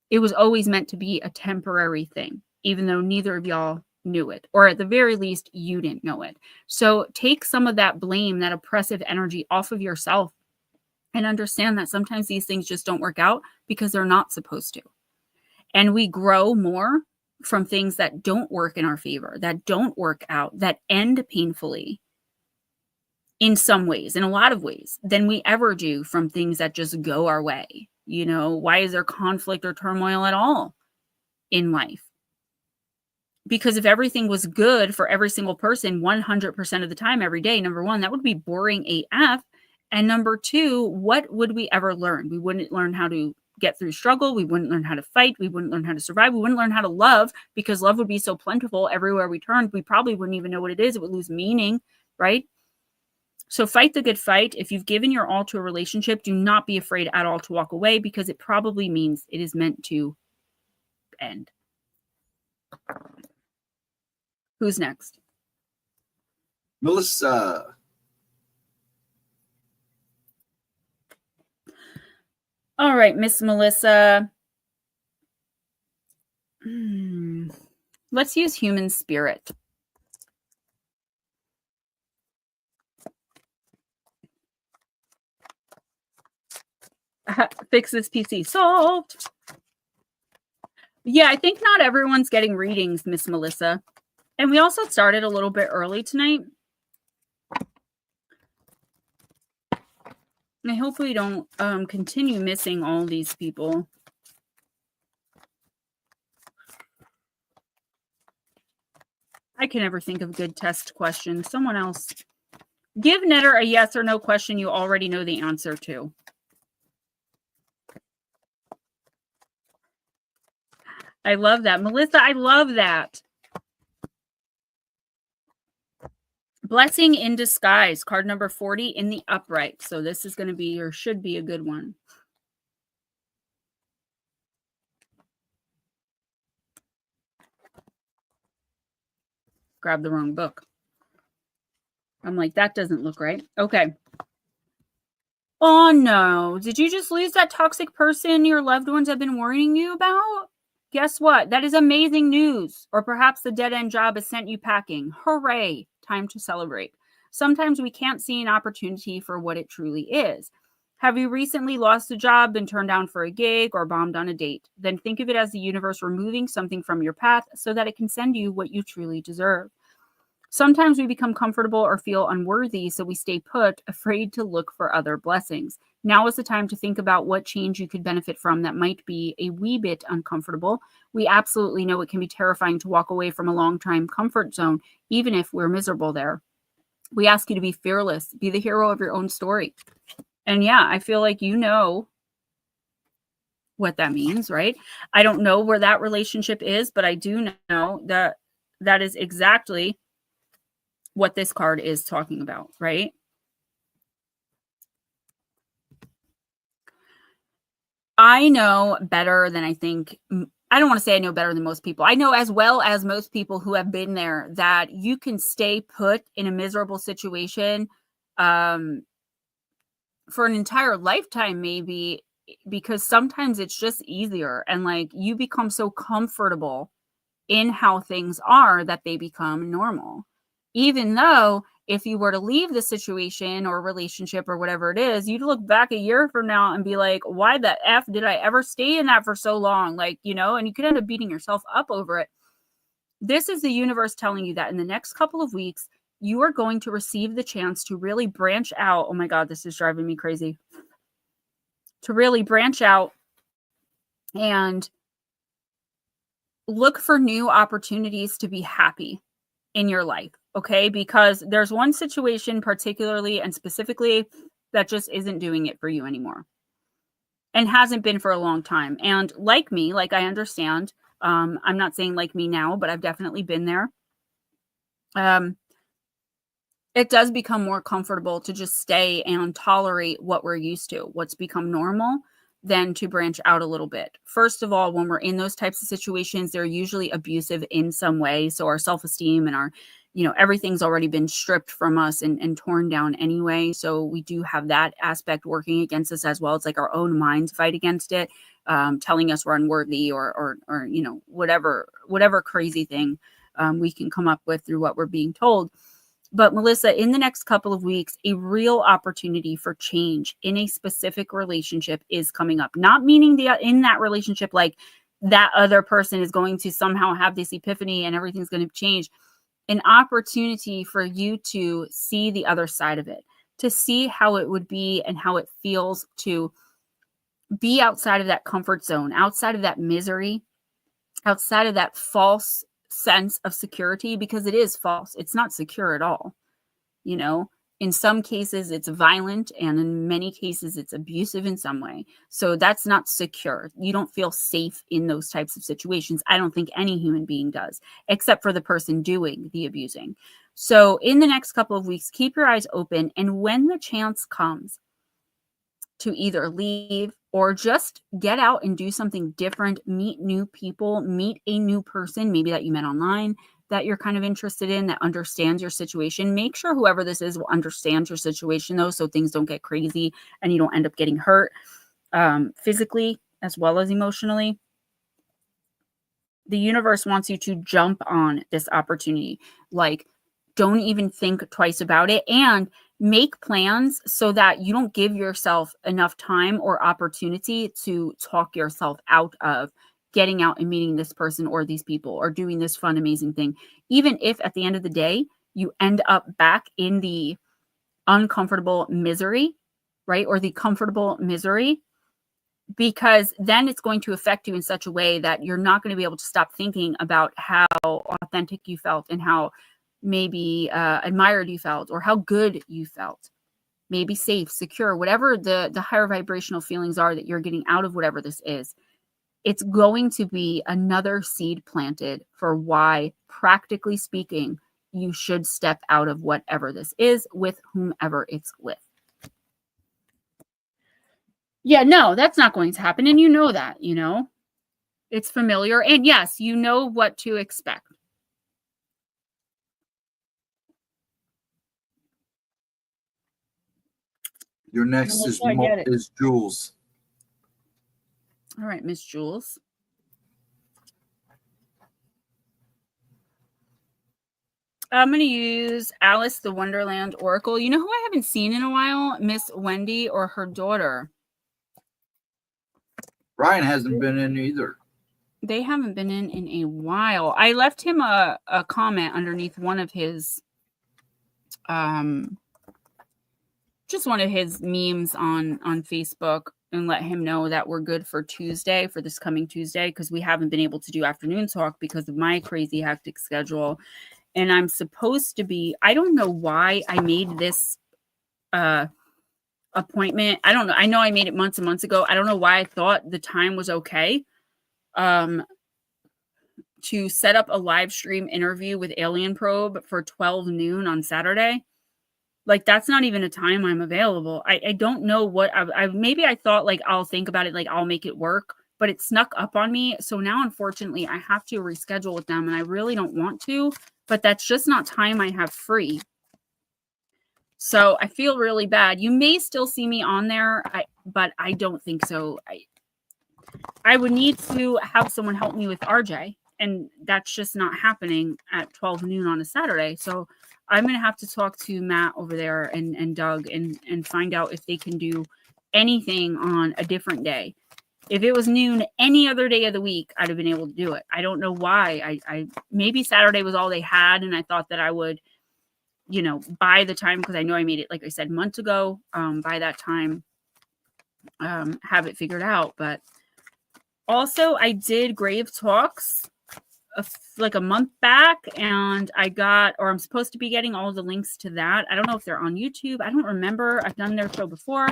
[SPEAKER 1] It was always meant to be a temporary thing, even though neither of y'all knew it, or at the very least, you didn't know it. So take some of that blame, that oppressive energy off of yourself, and understand that sometimes these things just don't work out because they're not supposed to. And we grow more from things that don't work in our favor, that don't work out, that end painfully in some ways, in a lot of ways, than we ever do from things that just go our way. You know, why is there conflict or turmoil at all in life? Because if everything was good for every single person 100% of the time, every day, number one, that would be boring AF. And number two, what would we ever learn? We wouldn't learn how to get through struggle. We wouldn't learn how to fight. We wouldn't learn how to survive. We wouldn't learn how to love, because love would be so plentiful everywhere we turned. We probably wouldn't even know what it is. It would lose meaning, right? So fight the good fight. If you've given your all to a relationship, do not be afraid at all to walk away, because it probably means it is meant to end. Who's next?
[SPEAKER 2] Melissa.
[SPEAKER 1] All right, Miss Melissa. Let's use human spirit. Fix this PC. Solved. Yeah, I think not everyone's getting readings, Miss Melissa. And we also started a little bit early tonight. I hope we don't continue missing all these people. I can never think of good test questions. Someone else. Give NEDR a yes or no question you already know the answer to. I love that. Melissa, I love that. Blessing in disguise, card number 40 in the upright. So this is going to be, or should be, a good one. Grab the wrong book. I'm like, that doesn't look right. Okay. Oh no. Did you just lose that toxic person your loved ones have been warning you about? Guess what? That is amazing news. Or perhaps the dead-end job has sent you packing. Hooray. Time to celebrate. Sometimes we can't see an opportunity for what it truly is. Have you recently lost a job, been turned down for a gig, or bombed on a date? Then think of it as the universe removing something from your path so that it can send you what you truly deserve. Sometimes we become comfortable or feel unworthy, so we stay put, afraid to look for other blessings. Now is the time to think about what change you could benefit from that might be a wee bit uncomfortable. We absolutely know it can be terrifying to walk away from a long-time comfort zone, even if we're miserable there. We ask you to be fearless, be the hero of your own story. And yeah, I feel like you know what that means, right? I don't know where that relationship is, but I do know that that is exactly what this card is talking about, right? I know better than I think. I don't want to say I know better than most people. I know as well as most people who have been there that you can stay put in a miserable situation for an entire lifetime, maybe, because sometimes it's just easier. And like you become so comfortable in how things are that they become normal. Even though if you were to leave the situation or relationship or whatever it is, you'd look back a year from now and be like, why the F did I ever stay in that for so long? Like, you know, and you could end up beating yourself up over it. This is the universe telling you that in the next couple of weeks, you are going to receive the chance to really branch out. Oh my God, this is driving me crazy. To really branch out and look for new opportunities to be happy in your life. Okay, because there's one situation particularly and specifically that just isn't doing it for you anymore and hasn't been for a long time. And like me, like I understand, I'm not saying like me now, but I've definitely been there. It does become more comfortable to just stay and tolerate what we're used to, what's become normal. then to branch out a little bit. First of all, when we're in those types of situations, they're usually abusive in some way. So our self-esteem and our, everything's already been stripped from us and torn down anyway. So we do have that aspect working against us as well. It's like our own minds fight against it, telling us we're unworthy or whatever crazy thing we can come up with through what we're being told. But Melissa, in the next couple of weeks, a real opportunity for change in a specific relationship is coming up. Not meaning in that relationship, like that other person is going to somehow have this epiphany and everything's going to change. An opportunity for you to see the other side of it, to see how it would be and how it feels to be outside of that comfort zone, outside of that misery, outside of that false sense of security, because it is false. It's not secure at all. In some cases it's violent, and in many cases it's abusive in some way. So that's not secure. You don't feel safe in those types of situations. I don't think any human being does, except for the person doing the abusing. So in the next couple of weeks, keep your eyes open. And when the chance comes to either leave or just get out and do something different, meet new people, meet a new person, maybe that you met online that you're kind of interested in, that understands your situation. Make sure whoever this is will understand your situation, though, so things don't get crazy and you don't end up getting hurt physically as well as emotionally. The universe wants you to jump on this opportunity. Like, don't even think twice about it, and make plans so that you don't give yourself enough time or opportunity to talk yourself out of getting out and meeting this person or these people or doing this fun, amazing thing. Even if at the end of the day, you end up back in the uncomfortable misery, right? Or the comfortable misery, because then it's going to affect you in such a way that you're not going to be able to stop thinking about how authentic you felt and how maybe admired you felt, or how good you felt, maybe safe, secure, whatever the higher vibrational feelings are that you're getting out of whatever this is. It's going to be another seed planted for why, practically speaking, you should step out of whatever this is with whomever it's with. Yeah, no, that's not going to happen. And you know that, it's familiar. And yes, you know what to expect.
[SPEAKER 2] Your next is Jules.
[SPEAKER 1] All right, Miss Jules. I'm going to use Alice the Wonderland Oracle. You know who I haven't seen in a while? Miss Wendy or her daughter.
[SPEAKER 2] Ryan hasn't been in either.
[SPEAKER 1] They haven't been in a while. I left him a comment underneath one of his just one of his memes on Facebook, and let him know that we're good for Tuesday, for this coming Tuesday, because we haven't been able to do afternoon talk because of my crazy hectic schedule. And I'm supposed to be, I don't know why I made this appointment. I don't know. I know I made it months and months ago. I don't know why I thought the time was okay to set up a live stream interview with Alien Probe for 12 noon on Saturday. Like, that's not even a time I'm available. I don't know what maybe I thought, like, I'll think about it, like I'll make it work, but it snuck up on me. So now, unfortunately, I have to reschedule with them, and I really don't want to, but that's just not time I have free. So I feel really bad. You may still see me on there, but I don't think so. I would need to have someone help me with RJ, and that's just not happening at 12 noon on a Saturday. So I'm going to have to talk to Matt over there and Doug and find out if they can do anything on a different day. If it was noon any other day of the week, I'd have been able to do it. I don't know why. I maybe Saturday was all they had, and I thought that I would, by the time, because I know I made it, like I said, months ago, by that time, have it figured out. But also, I did Grave Talks like a month back, and I'm supposed to be getting all the links to that. I don't know if they're on YouTube. I don't remember. I've done their show before.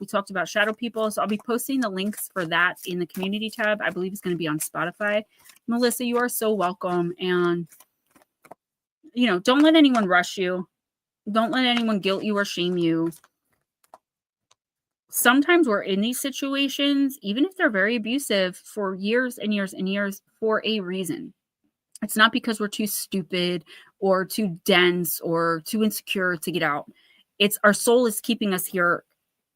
[SPEAKER 1] We talked about shadow people, so I'll be posting the links for that in the community tab. I believe it's going to be on Spotify. Melissa, you are so welcome. And, don't let anyone rush you. Don't let anyone guilt you or shame you. sometimes we're in these situations, even if they're very abusive, for years and years and years for a reason. It's not because we're too stupid or too dense or too insecure to get out. It's our soul is keeping us here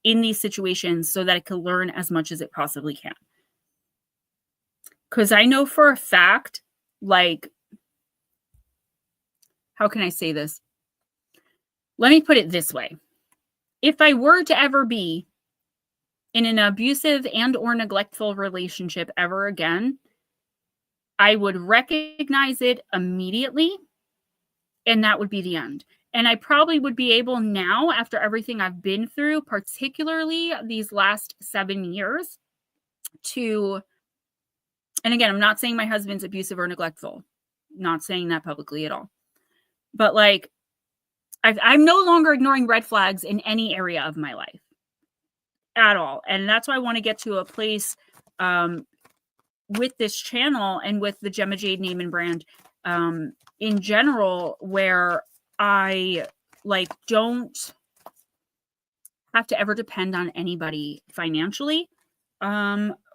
[SPEAKER 1] in these situations so that it can learn as much as it possibly can. Because I know for a fact, like, how can I say this? Let me put it this way. If I were to ever be in an abusive and or neglectful relationship ever again, I would recognize it immediately, and that would be the end. And I probably would be able now, after everything I've been through, particularly these last 7 years, to, and again, I'm not saying my husband's abusive or neglectful, not saying that publicly at all, but like, I'm no longer ignoring red flags in any area of my life at all. And that's why I want to get to a place with this channel and with the Gemma Jade name and brand in general, where I like don't have to ever depend on anybody financially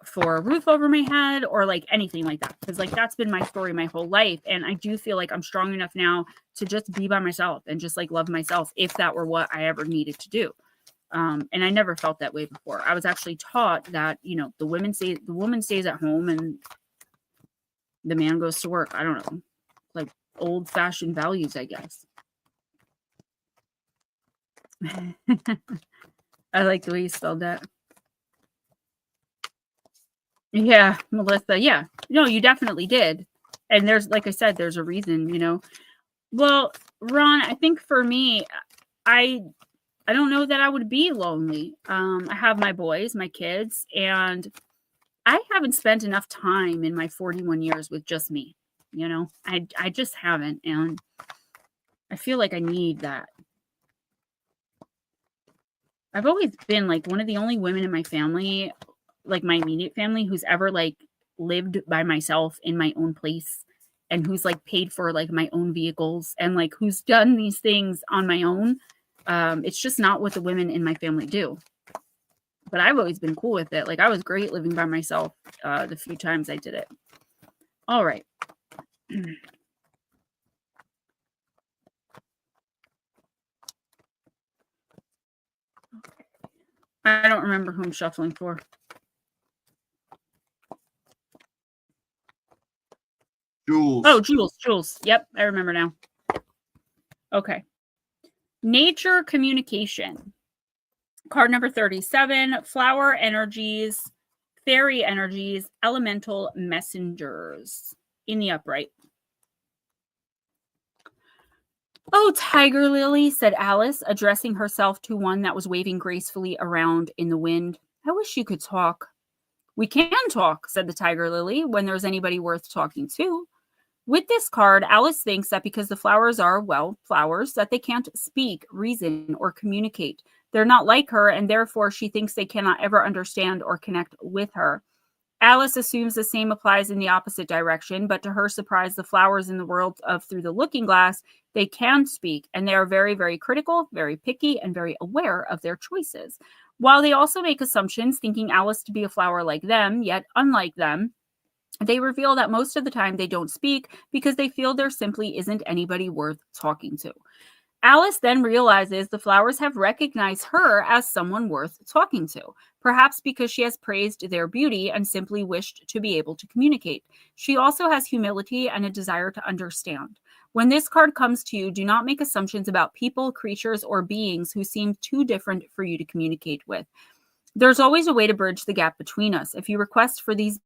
[SPEAKER 1] for a roof over my head or like anything like that. Because like that's been my story my whole life. And I do feel like I'm strong enough now to just be by myself and just like love myself if that were what I ever needed to do. And I never felt that way before. I was actually taught that, you know, the woman stays at home and the man goes to work. I don't know, like old fashioned values, I guess. I like the way you spelled that. Yeah, Melissa. Yeah. No, you definitely did. And there's, like I said, there's a reason, you know. Well, Ron, I think for me, I don't know that I would be lonely. I have my boys, my kids, and I haven't spent enough time in my 41 years with just me. You know, I just haven't. And I feel like I need that. I've always been like one of the only women in my family, like my immediate family, who's ever like lived by myself in my own place and who's like paid for like my own vehicles and like who's done these things on my own. It's just not what the women in my family do. But I've always been cool with it. Like I was great living by myself the few times I did it. All right. I don't remember who I'm shuffling for.
[SPEAKER 2] Jules.
[SPEAKER 1] Oh, Jules. Yep, I remember now. Okay. Nature communication. Card number 37, flower energies, fairy energies, elemental messengers in the upright. Oh, tiger lily, said Alice, addressing herself to one that was waving gracefully around in the wind. I wish you could talk. We can talk, said the tiger lily, when there's anybody worth talking to. With this card, Alice thinks that because the flowers are, well, flowers, that they can't speak, reason, or communicate. They're not like her, and therefore she thinks they cannot ever understand or connect with her. Alice assumes the same applies in the opposite direction, but to her surprise, the flowers in the world of Through the Looking Glass, they can speak, and they are very, very critical, very picky, and very aware of their choices. While they also make assumptions, thinking Alice to be a flower like them, yet unlike them, they reveal that most of the time they don't speak because they feel there simply isn't anybody worth talking to. Alice then realizes the flowers have recognized her as someone worth talking to, perhaps because she has praised their beauty and simply wished to be able to communicate. She also has humility and a desire to understand. When this card comes to you, do not make assumptions about people, creatures, or beings who seem too different for you to communicate with. There's always a way to bridge the gap between us. If you request for these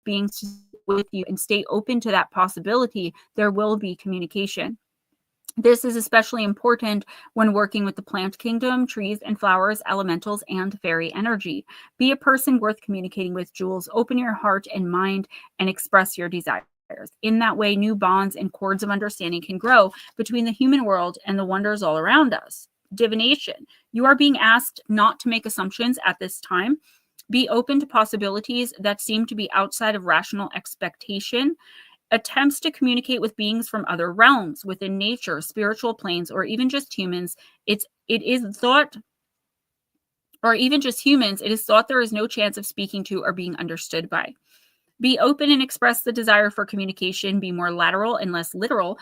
[SPEAKER 1] beings to with you and stay open to that possibility, there will be communication. This is especially important when working with the plant kingdom, trees and flowers, elementals, and fairy energy. Be a person worth communicating with, Jules. Open your heart and mind and express your desires. In that way, new bonds and cords of understanding can grow between the human world and the wonders all around us. Divination. You are being asked not to make assumptions at this time. Be open to possibilities that seem to be outside of rational expectation. Attempts to communicate with beings from other realms, within nature, spiritual planes, or even just humans, it is thought or even just humans, it is thought there is no chance of speaking to or being understood by. Be open and express the desire for communication. Be more lateral and less literal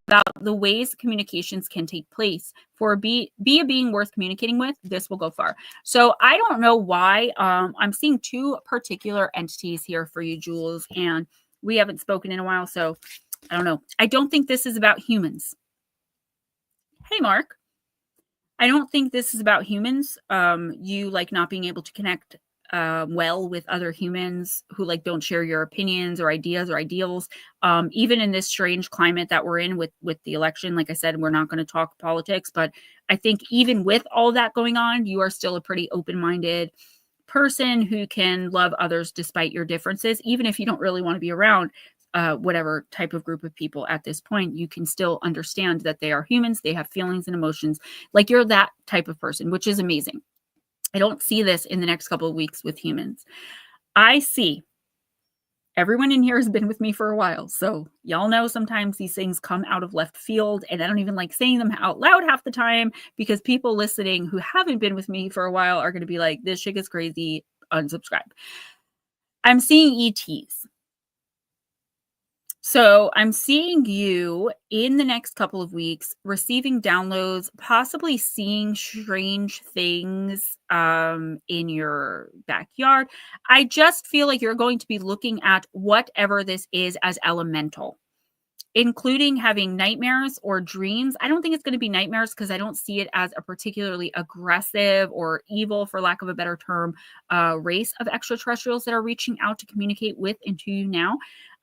[SPEAKER 1] about the ways communications can take place. For be a being worth communicating with, this will go far. So I don't know why. I'm seeing two particular entities here for you, Jules, and we haven't spoken in a while, so I don't know. I don't think this is about humans. Hey, Mark. I don't think this is about humans. You like not being able to connect well with other humans who like don't share your opinions or ideas or ideals. Even in this strange climate that we're in with the election, like I said, we're not going to talk politics, but I think even with all that going on, you are still a pretty open-minded person who can love others despite your differences, even if you don't really want to be around whatever type of group of people at this point. You can still understand that they are humans, they have feelings and emotions. Like, you're that type of person, which is amazing. I don't see this in the next couple of weeks with humans. I see everyone in here has been with me for a while, so y'all know sometimes these things come out of left field, and I don't even like saying them out loud half the time, because people listening who haven't been with me for a while are going to be like, this shit is crazy, unsubscribe. I'm seeing ETs. So I'm seeing you in the next couple of weeks receiving downloads, possibly seeing strange things in your backyard. I just feel like you're going to be looking at whatever this is as elemental, including having nightmares or dreams. I don't think it's going to be nightmares because I don't see it as a particularly aggressive or evil, for lack of a better term, race of extraterrestrials that are reaching out to communicate with and to you now.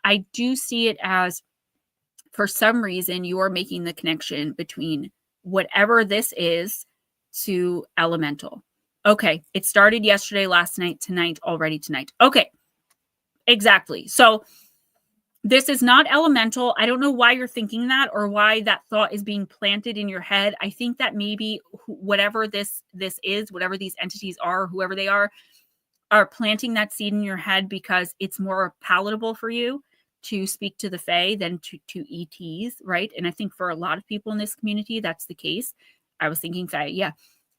[SPEAKER 1] I do see it as, for some reason, you are making the connection between whatever this is to elemental. Okay, it started yesterday, last night, tonight, already tonight. Okay, exactly. So this is not elemental. I don't know why you're thinking that or why that thought is being planted in your head. I think that maybe whatever this is, whatever these entities are, whoever they are planting that seed in your head because it's more palatable for you to speak to the Fae than to ETs, right? And I think for a lot of people in this community, that's the case. I was thinking Fae. Yeah,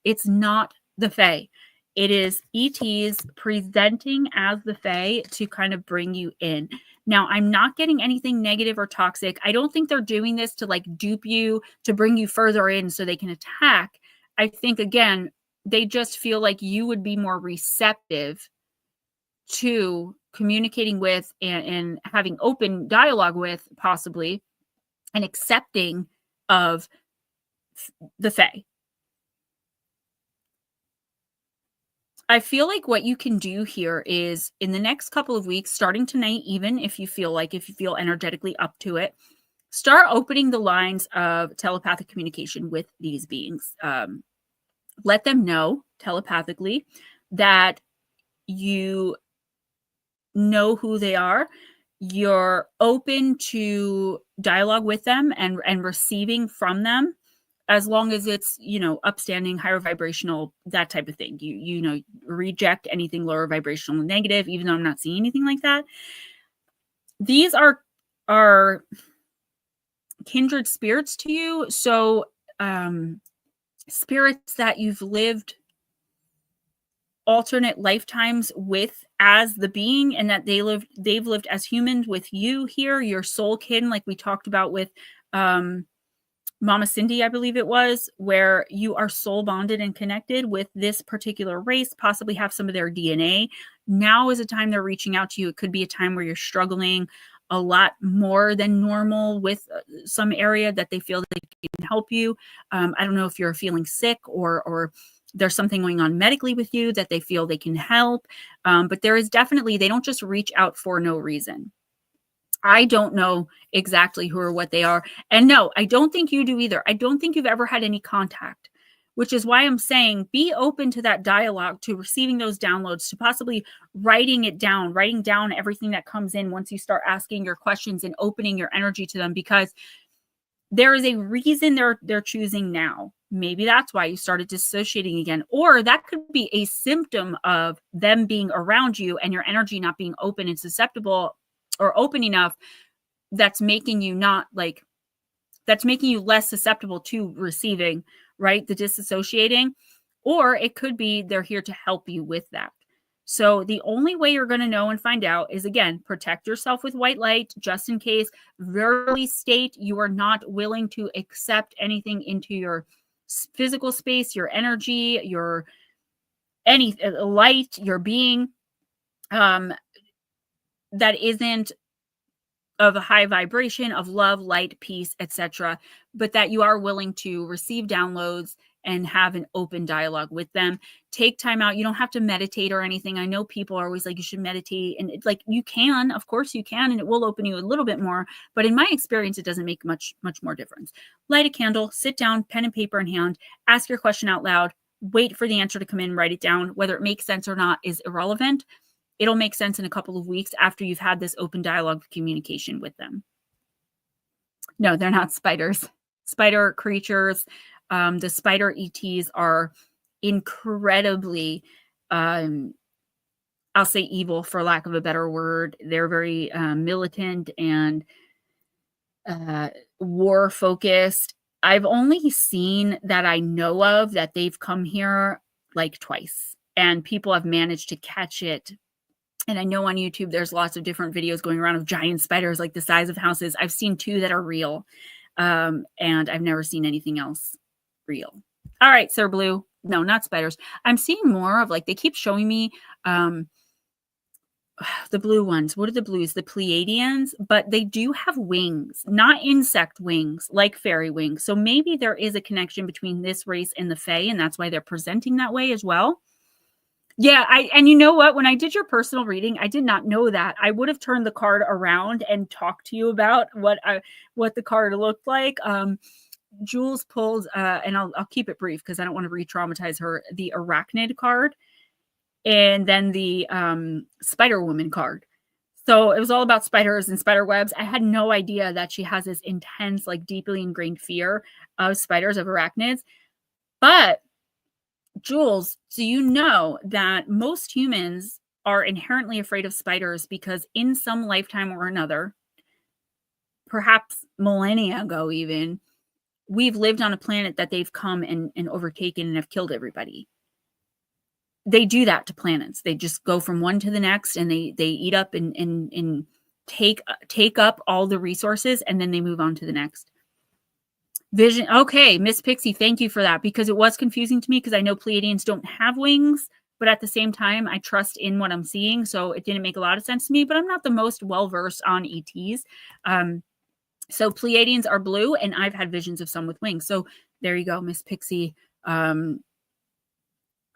[SPEAKER 1] it's not the Fae. It is ETs presenting as the Fae to kind of bring you in. Now, I'm not getting anything negative or toxic. I don't think they're doing this to like dupe you, to bring you further in so they can attack. I think, again, they just feel like you would be more receptive to communicating with and having open dialogue with, possibly, and accepting of the Fae. I feel like what you can do here is, in the next couple of weeks, starting tonight, even if you feel energetically up to it, start opening the lines of telepathic communication with these beings. Let them know telepathically that you know who they are. You're open to dialogue with them and receiving from them, as long as it's, upstanding, higher vibrational, that type of thing. You reject anything lower vibrational and negative, even though I'm not seeing anything like that. These are kindred spirits to you. So spirits that you've lived alternate lifetimes with as the being, and that they've lived as humans with you here, your soul kin, like we talked about with Mama Cindy, I believe it was, where you are soul bonded and connected with this particular race, possibly have some of their DNA. Now is a time they're reaching out to you. It could be a time where you're struggling a lot more than normal with some area that they feel they can help you. I don't know if you're feeling sick or there's something going on medically with you that they feel they can help. But there is definitely, they don't just reach out for no reason. I don't know exactly who or what they are. And no, I don't think you do either. I don't think you've ever had any contact, which is why I'm saying be open to that dialogue, to receiving those downloads, to possibly writing down everything that comes in once you start asking your questions and opening your energy to them, because there is a reason they're choosing now. Maybe that's why you started dissociating again, or that could be a symptom of them being around you and your energy not being open and susceptible or open enough. That's making you less susceptible to receiving, right? The disassociating. Or it could be they're here to help you with that. So the only way you're going to know and find out is, again, protect yourself with white light, just in case. Verbally state you are not willing to accept anything into your physical space, your energy, your any light, your being, that isn't of a high vibration of love, light, peace, etc., but that you are willing to receive downloads and have an open dialogue with them. Take time out. You don't have to meditate or anything. I know people are always like, you should meditate. And it's like, you can, of course you can, and it will open you a little bit more. But in my experience, it doesn't make much more difference. Light a candle, sit down, pen and paper in hand, ask your question out loud, wait for the answer to come in, write it down. Whether it makes sense or not is irrelevant. It'll make sense in a couple of weeks after you've had this open dialogue communication with them. No, they're not spiders. Spider creatures. The spider ETs are incredibly, I'll say evil for lack of a better word. They're very militant and war focused. I've only seen that I know of that they've come here like twice, and people have managed to catch it. And I know on YouTube, there's lots of different videos going around of giant spiders, like the size of houses. I've seen 2 that are real. And I've never seen anything else real. All right, Sir Blue. No, not spiders. I'm seeing more of, like, they keep showing me the blue ones. What are the blues? The Pleiadians, but they do have wings, not insect wings, like fairy wings. So maybe there is a connection between this race and the Fae, and that's why they're presenting that way as well. Yeah, and you know what? When I did your personal reading, I did not know that. I would have turned the card around and talked to you about what the card looked like. Jules pulled, and I'll keep it brief because I don't want to re-traumatize her, the Arachnid card, and then the Spider Woman card. So it was all about spiders and spider webs. I had no idea that she has this intense, like, deeply ingrained fear of spiders, of arachnids. But Jules, do you know that most humans are inherently afraid of spiders because in some lifetime or another, perhaps millennia ago even, we've lived on a planet that they've come and overtaken and have killed everybody. They do that to planets. They just go from one to the next, and they eat up and take up all the resources, and then they move on to the next. Vision. Okay, Miss Pixie, thank you for that, because it was confusing to me because I know Pleiadians don't have wings, but at the same time, I trust in what I'm seeing, so it didn't make a lot of sense to me, but I'm not the most well-versed on ETs. So Pleiadians are blue, and I've had visions of some with wings. So there you go, Miss Pixie.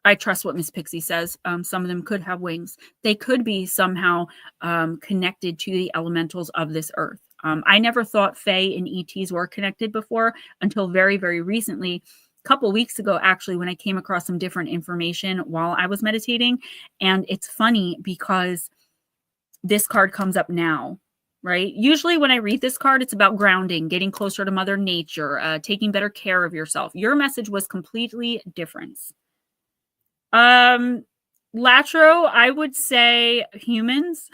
[SPEAKER 1] I trust what Miss Pixie says. Some of them could have wings. They could be somehow connected to the elementals of this earth. I never thought Fae and ETs were connected before until very, very recently. A couple weeks ago, actually, when I came across some different information while I was meditating. And it's funny because this card comes up now, right? Usually when I read this card, it's about grounding, getting closer to Mother Nature, taking better care of yourself. Your message was completely different. Latro, I would say humans.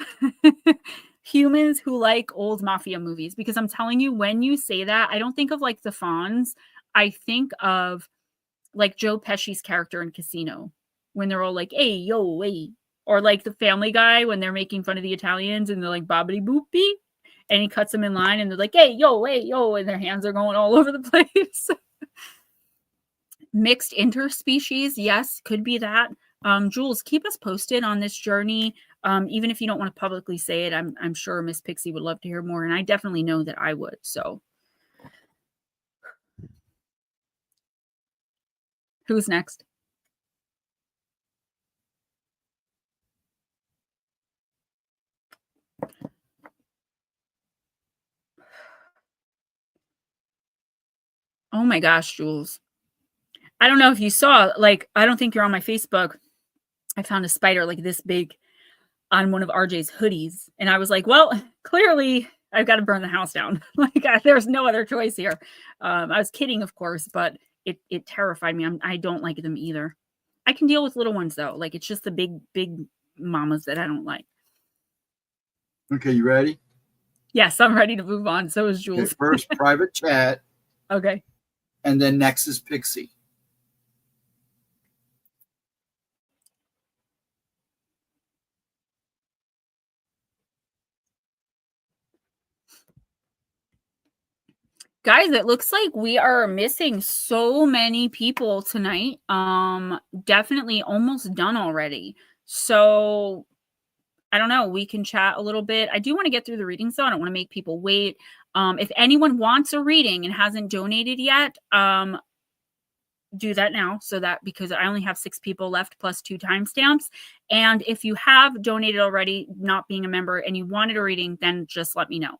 [SPEAKER 1] Humans who like old mafia movies, because I'm telling you, when you say that, I don't think of like the Fonz. I think of like Joe Pesci's character in Casino when they're all like, hey, yo, hey. Or like the Family Guy when they're making fun of the Italians and they're like, bobbity boopy. And he cuts them in line and they're like, hey, yo, and their hands are going all over the place. Mixed interspecies, yes, could be that. Jules, keep us posted on this journey. Even if you don't want to publicly say it, I'm sure Miss Pixie would love to hear more, and I definitely know that I would. So, who's next? Oh my gosh, Jules. I don't know if you saw, like, I don't think you're on my Facebook. I found a spider like this big on one of RJ's hoodies. And I was like, well, clearly I've got to burn the house down. Like, there's no other choice here. I was kidding, of course, but it terrified me. I don't like them either. I can deal with little ones, though. Like, it's just the big mamas that I don't like.
[SPEAKER 2] Okay, you ready?
[SPEAKER 1] Yes, I'm ready to move on. So is Jules.
[SPEAKER 2] Okay, first, private chat.
[SPEAKER 1] Okay.
[SPEAKER 2] And then next is Pixie.
[SPEAKER 1] Guys, it looks like we are missing so many people tonight. Definitely almost done already. So I don't know. We can chat a little bit. I do want to get through the readings though. I don't want to make people wait. If anyone wants a reading and hasn't donated yet, do that now, so that, because I only have 6 people left plus 2 timestamps. And if you have donated already, not being a member, and you wanted a reading, then just let me know.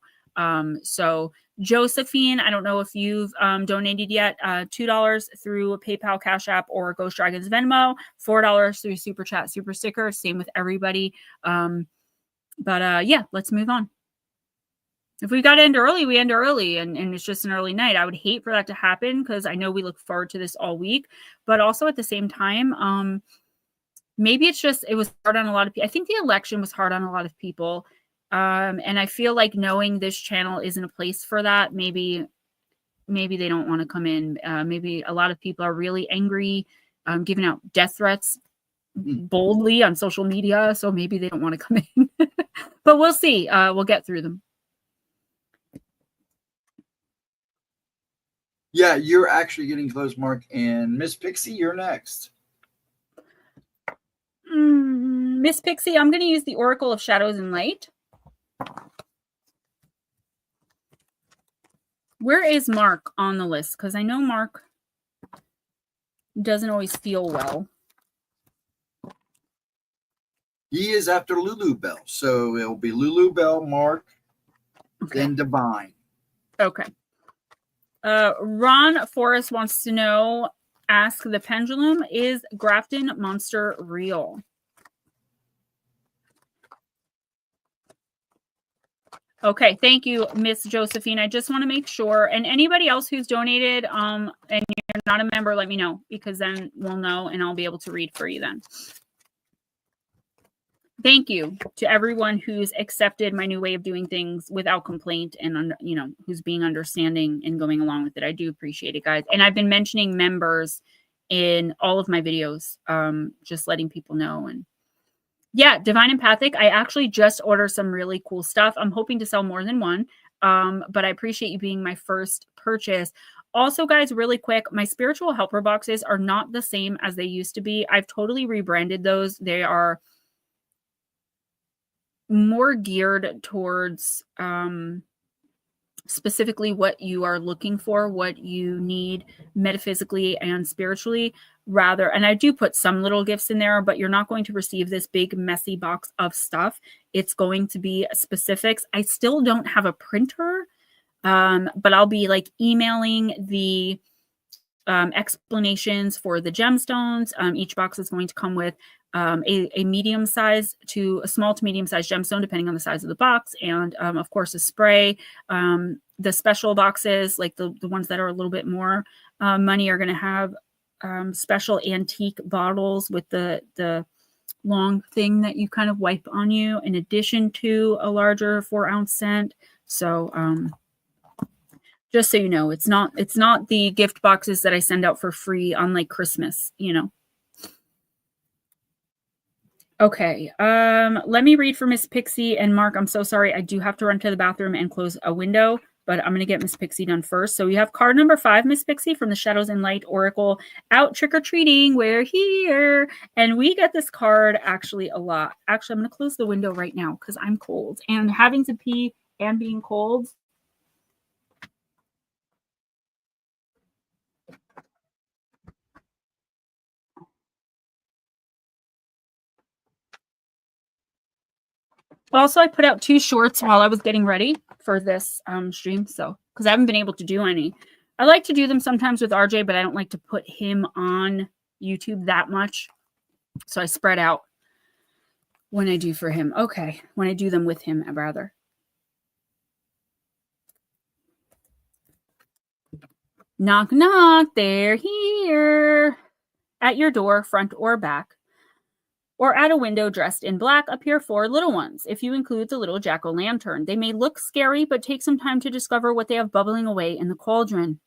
[SPEAKER 1] So Josephine, I don't know if you've donated yet. $2 through PayPal, Cash App, or Ghost Dragons Venmo. $4 through Super Chat, Super Sticker. Same with everybody. But yeah, let's move on. If we got to end early, we end early, and it's just an early night. I would hate for that to happen because I know we look forward to this all week. But also at the same time, maybe it's just, it was hard on a lot of people. I think the election was hard on a lot of people. And I feel like knowing this channel isn't a place for that. Maybe they don't want to come in. Maybe a lot of people are really angry, giving out death threats boldly on social media. So maybe they don't want to come in. But we'll see. We'll get through them.
[SPEAKER 2] Yeah, you're actually getting close, Mark. And Miss Pixie, you're next.
[SPEAKER 1] Miss Pixie, I'm going to use the Oracle of Shadows and Light. Where is Mark on the list? Because I know Mark doesn't always feel well.
[SPEAKER 2] He is after Lulu Bell. So it'll be Lulu Bell, Mark, then Divine.
[SPEAKER 1] Okay. Ron Forrest wants to know, ask the pendulum, is Grafton Monster real? Okay, thank you, Miss Josephine. I just want to make sure. And anybody else who's donated and you're not a member, let me know, because then we'll know and I'll be able to read for you then. Thank you to everyone who's accepted my new way of doing things without complaint and, you know, who's being understanding and going along with it. I do appreciate it, guys. And I've been mentioning members in all of my videos, just letting people know. And yeah, Divine Empathic, I actually just ordered some really cool stuff. I'm hoping to sell more than one, but I appreciate you being my first purchase. Also, guys, really quick, my spiritual helper boxes are not the same as they used to be. I've totally rebranded those. They are more geared towards specifically what you are looking for, what you need metaphysically and spiritually, rather. And I do put some little gifts in there, but you're not going to receive this big messy box of stuff. It's going to be specifics. I still don't have a printer, but I'll be like emailing the explanations for the gemstones. Each box is going to come with a medium size to a small to medium size gemstone, depending on the size of the box. And of course, a spray. The special boxes, like the ones that are a little bit more money, are going to have special antique bottles with the long thing that you kind of wipe on you, in addition to a larger 4-ounce scent. So just so you know, it's not the gift boxes that I send out for free on like Christmas, you know. Okay, let me read for Miss Pixie and Mark. I'm so sorry. I do have to run to the bathroom and close a window, but I'm going to get Miss Pixie done first. So we have card number 5, Miss Pixie, from the Shadows and Light Oracle. Out trick-or-treating, we're here. And we get this card actually a lot. Actually, I'm going to close the window right now because I'm cold. And having to pee and being cold, also, I put out 2 shorts while I was getting ready for this stream, so because I haven't been able to do any. I like to do them sometimes with RJ, but I don't like to put him on YouTube that much, so I spread out when I do for him. Okay, when I do them with him, rather. Knock, knock, they're here. At your door, front or back, or at a window dressed in black, appear 4 little ones, if you include the little jack-o'-lantern. They may look scary, but take some time to discover what they have bubbling away in the cauldron.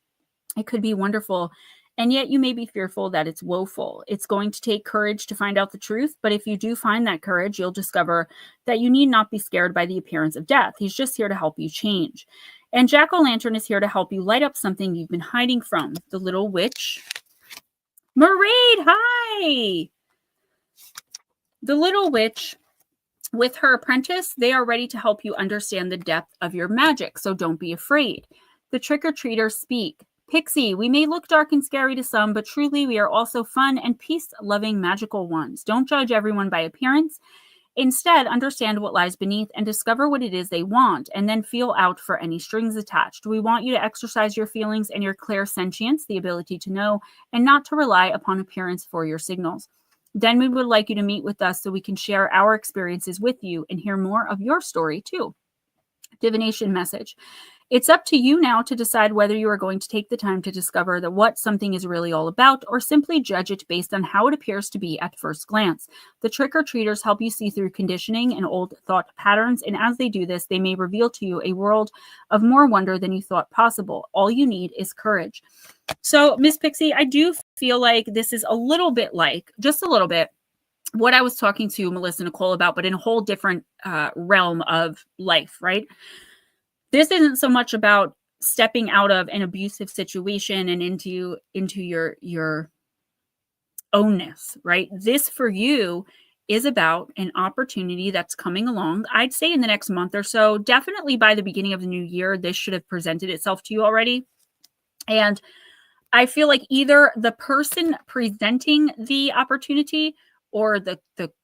[SPEAKER 1] It could be wonderful, and yet you may be fearful that it's woeful. It's going to take courage to find out the truth, but if you do find that courage, you'll discover that you need not be scared by the appearance of death. He's just here to help you change. And Jack-o'-lantern is here to help you light up something you've been hiding from. The little witch. Mairead, hi! The little witch, with her apprentice, they are ready to help you understand the depth of your magic, so don't be afraid. The trick-or-treaters speak. Pixie, we may look dark and scary to some, but truly we are also fun and peace-loving magical ones. Don't judge everyone by appearance. Instead, understand what lies beneath and discover what it is they want, and then feel out for any strings attached. We want you to exercise your feelings and your clairsentience, the ability to know, and not to rely upon appearance for your signals. Then we would like you to meet with us so we can share our experiences with you and hear more of your story too. Divination message. It's up to you now to decide whether you are going to take the time to discover that what something is really all about, or simply judge it based on how it appears to be at first glance. The trick-or-treaters help you see through conditioning and old thought patterns, and as they do this, they may reveal to you a world of more wonder than you thought possible. All you need is courage. So, Miss Pixie, I do feel like this is a little bit like, just a little bit, what I was talking to Melissa Nicole about, but in a whole different realm of life, right? This isn't so much about stepping out of an abusive situation and into your ownness, right? This for you is about an opportunity that's coming along. I'd say in the next month or so, definitely by the beginning of the new year, this should have presented itself to you already. And I feel like either the person presenting the opportunity or the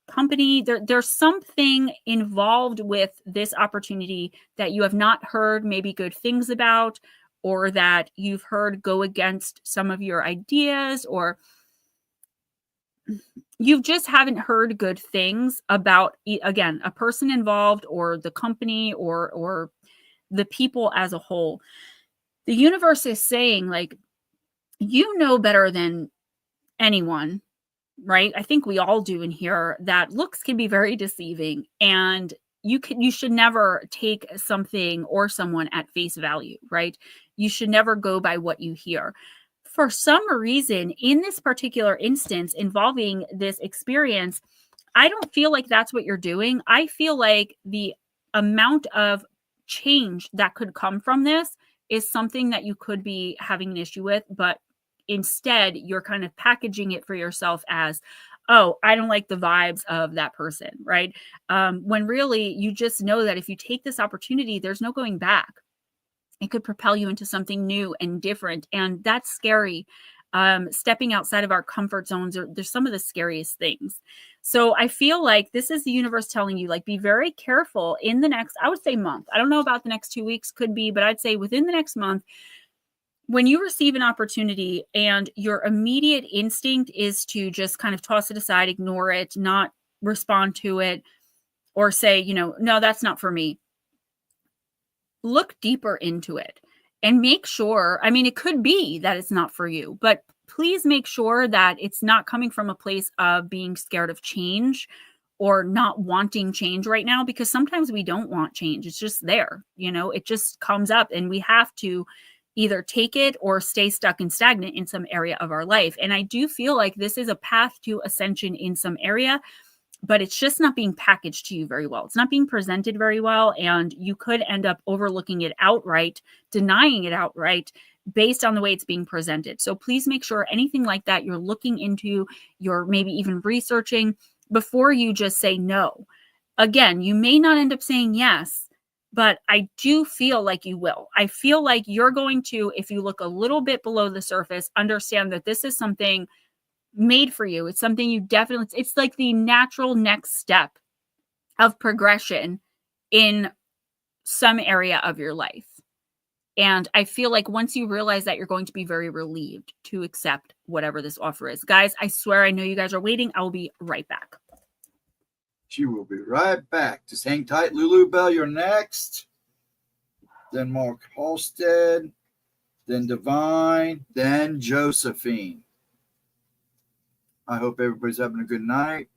[SPEAKER 1] company, there's something involved with this opportunity that you have not heard maybe good things about, or that you've heard go against some of your ideas, or you just haven't heard good things about, again, a person involved or the company or the people as a whole. The universe is saying, like, you know better than anyone, right? I think we all do in here, that looks can be very deceiving, and you should never take something or someone at face value, right? You should never go by what you hear. For some reason, in this particular instance involving this experience, I don't feel like that's what you're doing. I feel like the amount of change that could come from this is something that you could be having an issue with, but instead you're kind of packaging it for yourself as, oh, I don't like the vibes of that person, right? When really you just know that if you take this opportunity, there's no going back. It could propel you into something new and different, and that's scary. Stepping outside of our comfort zones there's some of the scariest things. So I feel like this is the universe telling you, like, be very careful in the next, I would say, month. I don't know about the next 2 weeks, could be, but I'd say within the next month, when you receive an opportunity and your immediate instinct is to just kind of toss it aside, ignore it, not respond to it, or say, no, that's not for me. Look deeper into it and make sure, I mean, it could be that it's not for you, but please make sure that it's not coming from a place of being scared of change or not wanting change right now, because sometimes we don't want change. It's just there, it just comes up, and we have to either take it or stay stuck and stagnant in some area of our life. And I do feel like this is a path to ascension in some area, but it's just not being packaged to you very well. It's not being presented very well, and you could end up overlooking it outright, denying it outright based on the way it's being presented. So please make sure anything like that you're looking into, you're maybe even researching before you just say no. Again, you may not end up saying yes, but I do feel like you will. I feel like you're going to, if you look a little bit below the surface, understand that this is something made for you. It's something you definitely, it's like the natural next step of progression in some area of your life. And I feel like once you realize that, you're going to be very relieved to accept whatever this offer is. Guys, I swear, I know you guys are waiting. I will be right back.
[SPEAKER 2] She will be right back. Just hang tight. Lulu Bell, you're next. Then Mark Halstead. Then Divine. Then Josephine. I hope everybody's having a good night.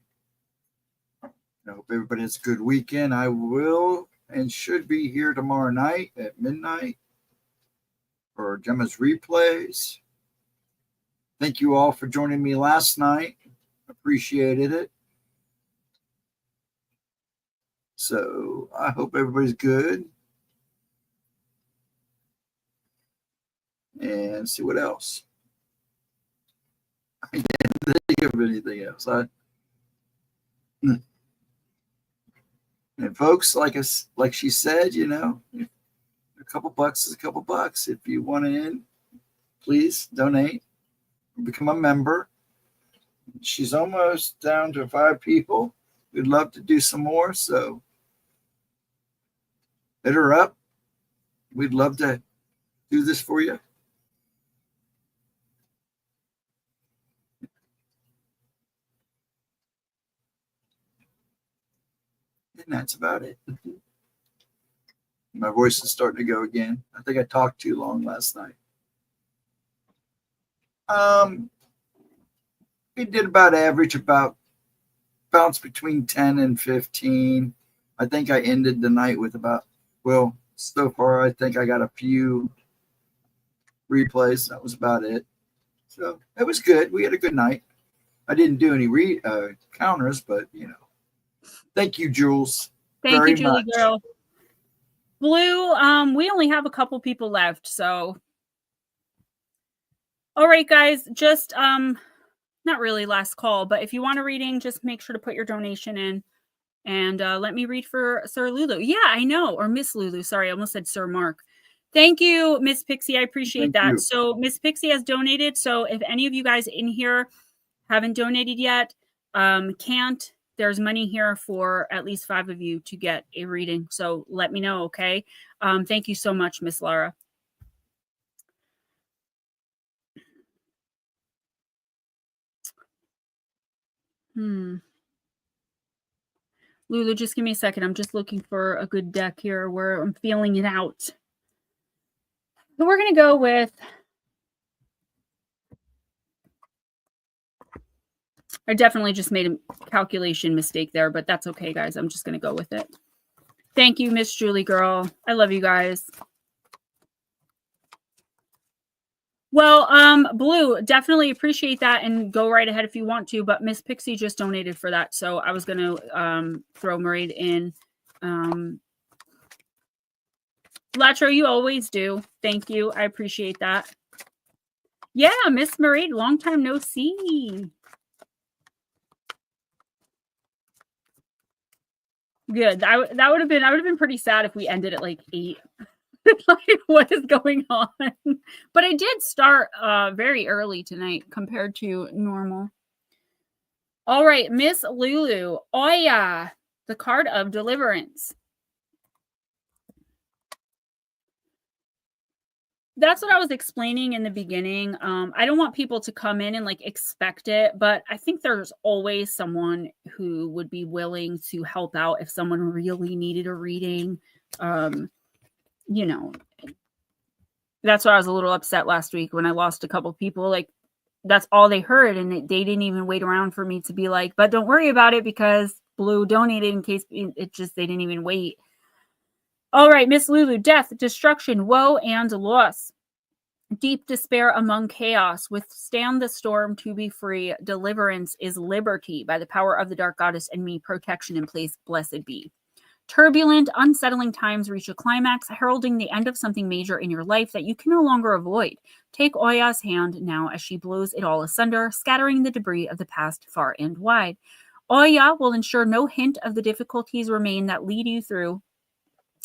[SPEAKER 2] I hope everybody has a good weekend. I will and should be here tomorrow night at midnight for Gemma's replays. Thank you all for joining me last night. Appreciated it. So I hope everybody's good. And see what else. I can't think of anything else. And folks, like she said, you know, a couple bucks is a couple bucks. If you want in, please donate, become a member. She's almost down to 5 people. We'd love to do some more, so hit her up. We'd love to do this for you. And that's about it. My voice is starting to go again. I think I talked too long last night. We did about average, about bounce between 10 and 15. I think I ended the night with about, well, so far I think I got a few replays. That was about it. So it was good. We had a good night. I didn't do any counters, but you know. Thank you, Jules.
[SPEAKER 1] Thank you, Julie girl. Blue, we only have a couple people left, so. All right, guys, just not really last call, but if you want a reading, just make sure to put your donation in and let me read for Sir Lulu. Yeah, I know, or Miss Lulu. Sorry, I almost said Sir Mark. Thank you, Miss Pixie. I appreciate that. So Miss Pixie has donated. So if any of you guys in here haven't donated yet, can't, there's money here for at least 5 of you to get a reading. So let me know, okay? Thank you so much, Miss Lara. Lulu, just give me a second. I'm just looking for a good deck here where I'm feeling it out. So we're going to go with... I definitely just made a calculation mistake there, but that's okay, guys. I'm just going to go with it. Thank you, Miss Julie girl. I love you guys. Well, Blue, definitely appreciate that and go right ahead if you want to, but Miss Pixie just donated for that, so I was going to throw Mairead in. Latro, you always do. Thank you. I appreciate that. Yeah, Miss Mairead, long time no see. Good. I would have been pretty sad if we ended at like 8. Like, what is going on? But I did start very early tonight compared to normal. All right, Miss Lulu. Oya, the card of deliverance. That's what I was explaining in the beginning. I don't want people to come in and like expect it, but I think there's always someone who would be willing to help out if someone really needed a reading. You know, that's why I was a little upset last week when I lost a couple people. Like, that's all they heard, and they didn't even wait around for me to be like, but don't worry about it because Blue donated in case it just, they didn't even wait. All right, Miss Lulu, death, destruction, woe, and loss. Deep despair among chaos. Withstand the storm to be free. Deliverance is liberty. By the power of the dark goddess and me, protection in place, blessed be. Turbulent, unsettling times reach a climax, heralding the end of something major in your life that you can no longer avoid. Take Oya's hand now as she blows it all asunder, scattering the debris of the past far and wide. Oya will ensure no hint of the difficulties remain that lead you through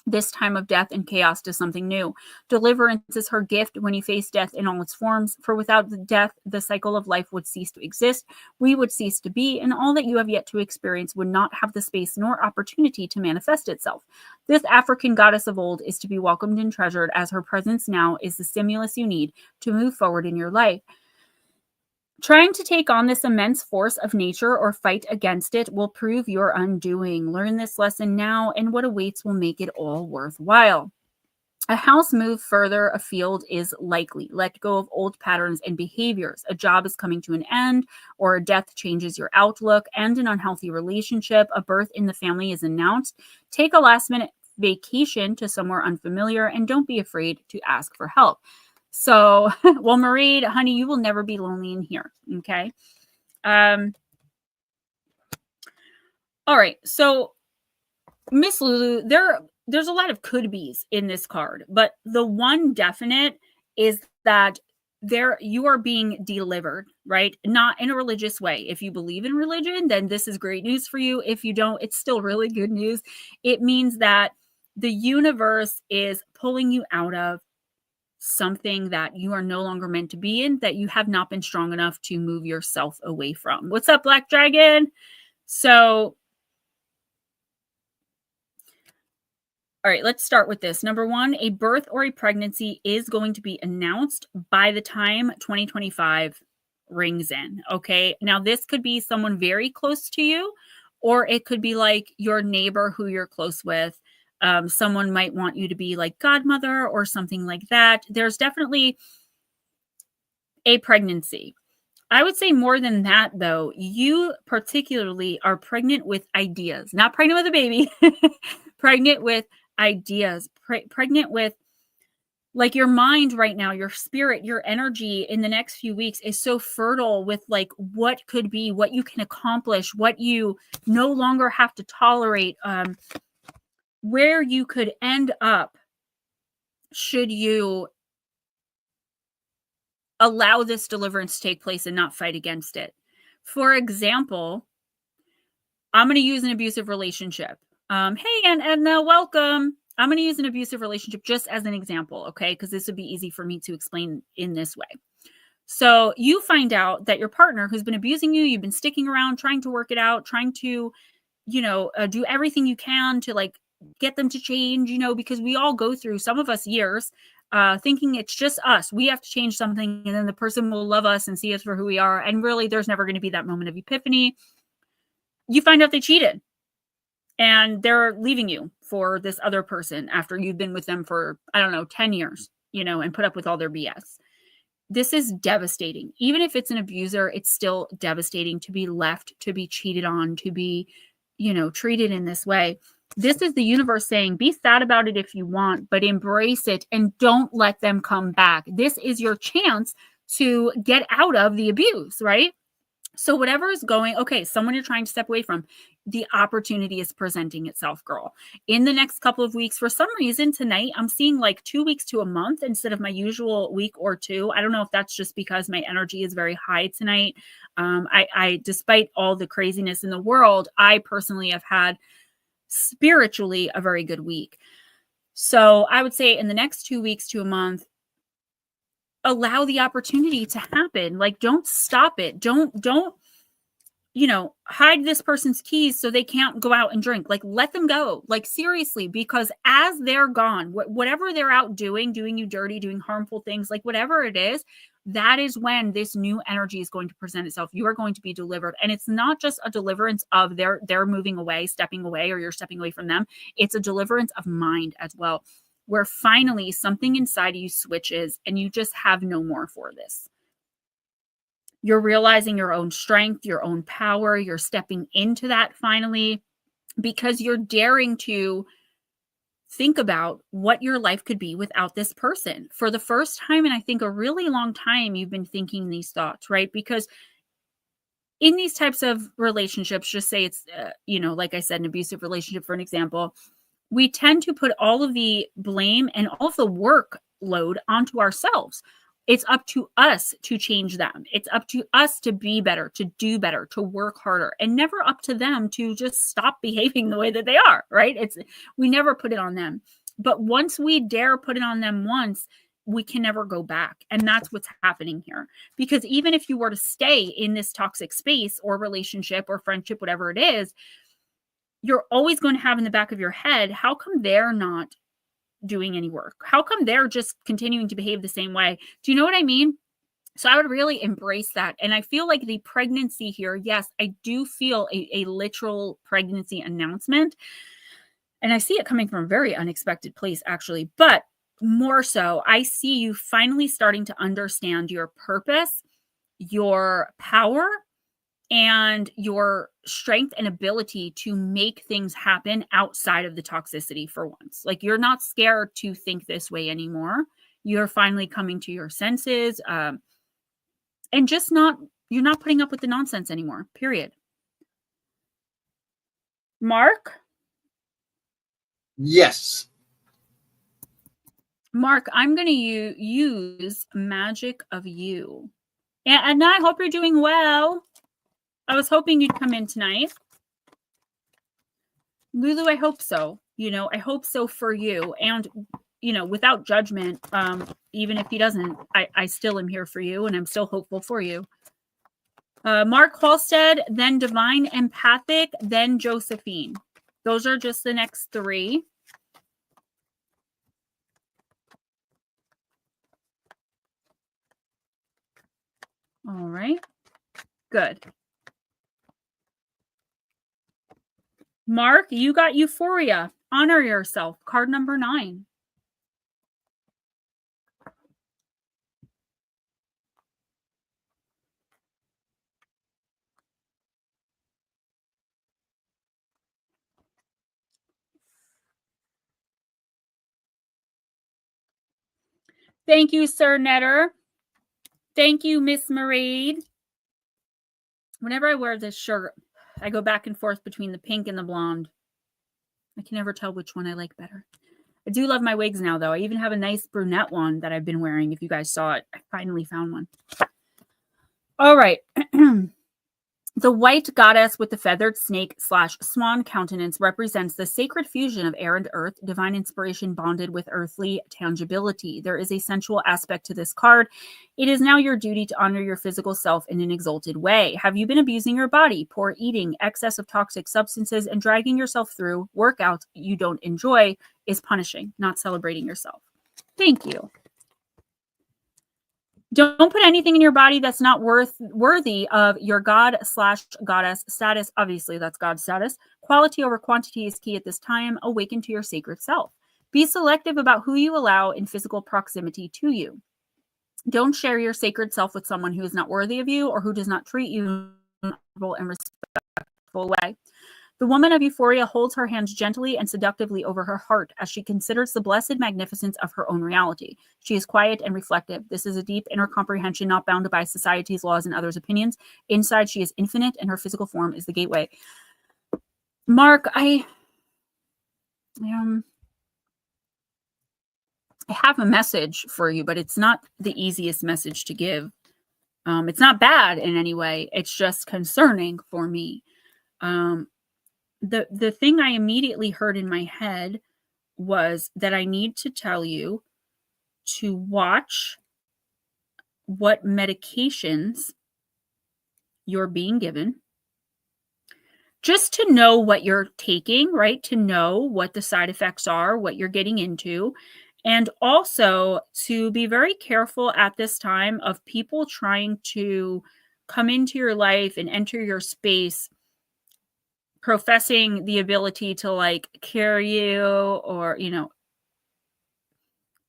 [SPEAKER 1] this time of death and chaos to something new. Deliverance is her gift when you face death in all its forms, for without the death, the cycle of life would cease to exist, we would cease to be, and all that you have yet to experience would not have the space nor opportunity to manifest itself. This African goddess of old is to be welcomed and treasured, as her presence now is the stimulus you need to move forward in your life. Trying to take on this immense force of nature or fight against it will prove your undoing. Learn this lesson now, and what awaits will make it all worthwhile. A house move further afield is likely. Let go of old patterns and behaviors. A job is coming to an end, or a death changes your outlook. End an unhealthy relationship. A birth in the family is announced. Take a last-minute vacation to somewhere unfamiliar, and don't be afraid to ask for help. So, well, Mairead, honey, you will never be lonely in here, okay? All right, so Miss Lulu, there's a lot of could-be's in this card, but the one definite is that you are being delivered, right? Not in a religious way. If you believe in religion, then this is great news for you. If you don't, it's still really good news. It means that the universe is pulling you out of something that you are no longer meant to be in, that you have not been strong enough to move yourself away from. What's up, Black Dragon? So, all right, let's start with this. Number one, a birth or a pregnancy is going to be announced by the time 2025 rings in. Okay. Now, this could be someone very close to you, or it could be like your neighbor who you're close with. Someone might want you to be like godmother or something like that. There's definitely a pregnancy. I would say more than that, though. You particularly are pregnant with ideas, not pregnant with a baby, pregnant with ideas, pregnant with, like, your mind right now, your spirit, your energy in the next few weeks is so fertile with like what could be, what you can accomplish, what you no longer have to tolerate, where you could end up should you allow this deliverance to take place and not fight against it. For example, I'm going to use an abusive relationship. Hey, and Edna, welcome. I'm going to use an abusive relationship just as an example, okay? Because this would be easy for me to explain in this way. So you find out that your partner who's been abusing you, you've been sticking around, trying to work it out, trying to, do everything you can to like get them to change, because we all go through, some of us, years thinking it's just us. We have to change something, and then the person will love us and see us for who we are. And really, there's never going to be that moment of epiphany. You find out they cheated and they're leaving you for this other person after you've been with them for, 10 years, and put up with all their BS. This is devastating. Even if it's an abuser, it's still devastating to be left, to be cheated on, to be, treated in this way. This is the universe saying, be sad about it if you want, but embrace it and don't let them come back. This is your chance to get out of the abuse, right? So whatever is going, okay, someone you're trying to step away from, the opportunity is presenting itself, girl. In the next couple of weeks, for some reason tonight, I'm seeing like 2 weeks to a month instead of my usual week or two. I don't know if that's just because my energy is very high tonight. I despite all the craziness in the world, I personally have had spiritually a very good week. So I would say in the next 2 weeks to a month, allow the opportunity to happen. Like, don't stop it. Don't, hide this person's keys so they can't go out and drink. Like, let them go. Like, seriously, because as they're gone, whatever they're out doing you dirty, doing harmful things, like whatever it is, that is when this new energy is going to present itself. You are going to be delivered. And it's not just a deliverance of they're moving away, stepping away, or you're stepping away from them. It's a deliverance of mind as well, where finally something inside of you switches and you just have no more for this. You're realizing your own strength, your own power. You're stepping into that finally, because you're daring to think about what your life could be without this person. For the first time in, I think, a really long time, you've been thinking these thoughts, right? Because in these types of relationships, just say it's, like I said, an abusive relationship, for an example, we tend to put all of the blame and all of the workload onto ourselves. It's up to us to change them. It's up to us to be better, to do better, to work harder, and never up to them to just stop behaving the way that they are, right? We never put it on them. But once we dare put it on them once, we can never go back. And that's what's happening here. Because even if you were to stay in this toxic space or relationship or friendship, whatever it is, you're always going to have in the back of your head, how come they're not doing any work? How come they're just continuing to behave the same way? Do you know what I mean? So I would really embrace that. And I feel like the pregnancy here, yes, I do feel a literal pregnancy announcement. And I see it coming from a very unexpected place, actually. But more so, I see you finally starting to understand your purpose, your power, and your strength and ability to make things happen outside of the toxicity for once. Like, you're not scared to think this way anymore. You're finally coming to your senses, and you're not putting up with the nonsense anymore, period. Mark?
[SPEAKER 2] Yes.
[SPEAKER 1] Mark, I'm going to use Magic of You. And I hope you're doing well. I was hoping you'd come in tonight. Lulu, I hope so. I hope so for you. And, without judgment, even if he doesn't, I still am here for you and I'm still hopeful for you. Mark Halstead, then Divine Empathic, then Josephine. Those are just the next three. All right. Good. Mark, you got Euphoria. Honor yourself. Card number 9. Thank you, Sir NEDR. Thank you, Miss Marie. Whenever I wear this shirt, I go back and forth between the pink and the blonde. I can never tell which one I like better. I do love my wigs now, though. I even have a nice brunette one that I've been wearing. If you guys saw it, I finally found one. All right. The white goddess with the feathered snake / swan countenance represents the sacred fusion of air and earth, divine inspiration bonded with earthly tangibility. There is a sensual aspect to this card. It is now your duty to honor your physical self in an exalted way. Have you been abusing your body, poor eating, excess of toxic substances, and dragging yourself through workouts you don't enjoy is punishing, not celebrating yourself. Thank you. Don't put anything in your body that's not worthy of your God / goddess status. Obviously, that's God's status. Quality over quantity is key at this time. Awaken to your sacred self. Be selective about who you allow in physical proximity to you. Don't share your sacred self with someone who is not worthy of you or who does not treat you in an honorable and respectful way. The woman of Euphoria holds her hands gently and seductively over her heart as she considers the blessed magnificence of her own reality. She is quiet and reflective. This is a deep inner comprehension, not bound by society's laws and others' opinions. Inside, she is infinite, and her physical form is the gateway. Mark, I have a message for you, but it's not the easiest message to give. It's not bad in any way. It's just concerning for me. The thing I immediately heard in my head was that I need to tell you to watch what medications you're being given, just to know what you're taking, right? To know what the side effects are, what you're getting into, and also to be very careful at this time of people trying to come into your life and enter your space professing the ability to like cure you, or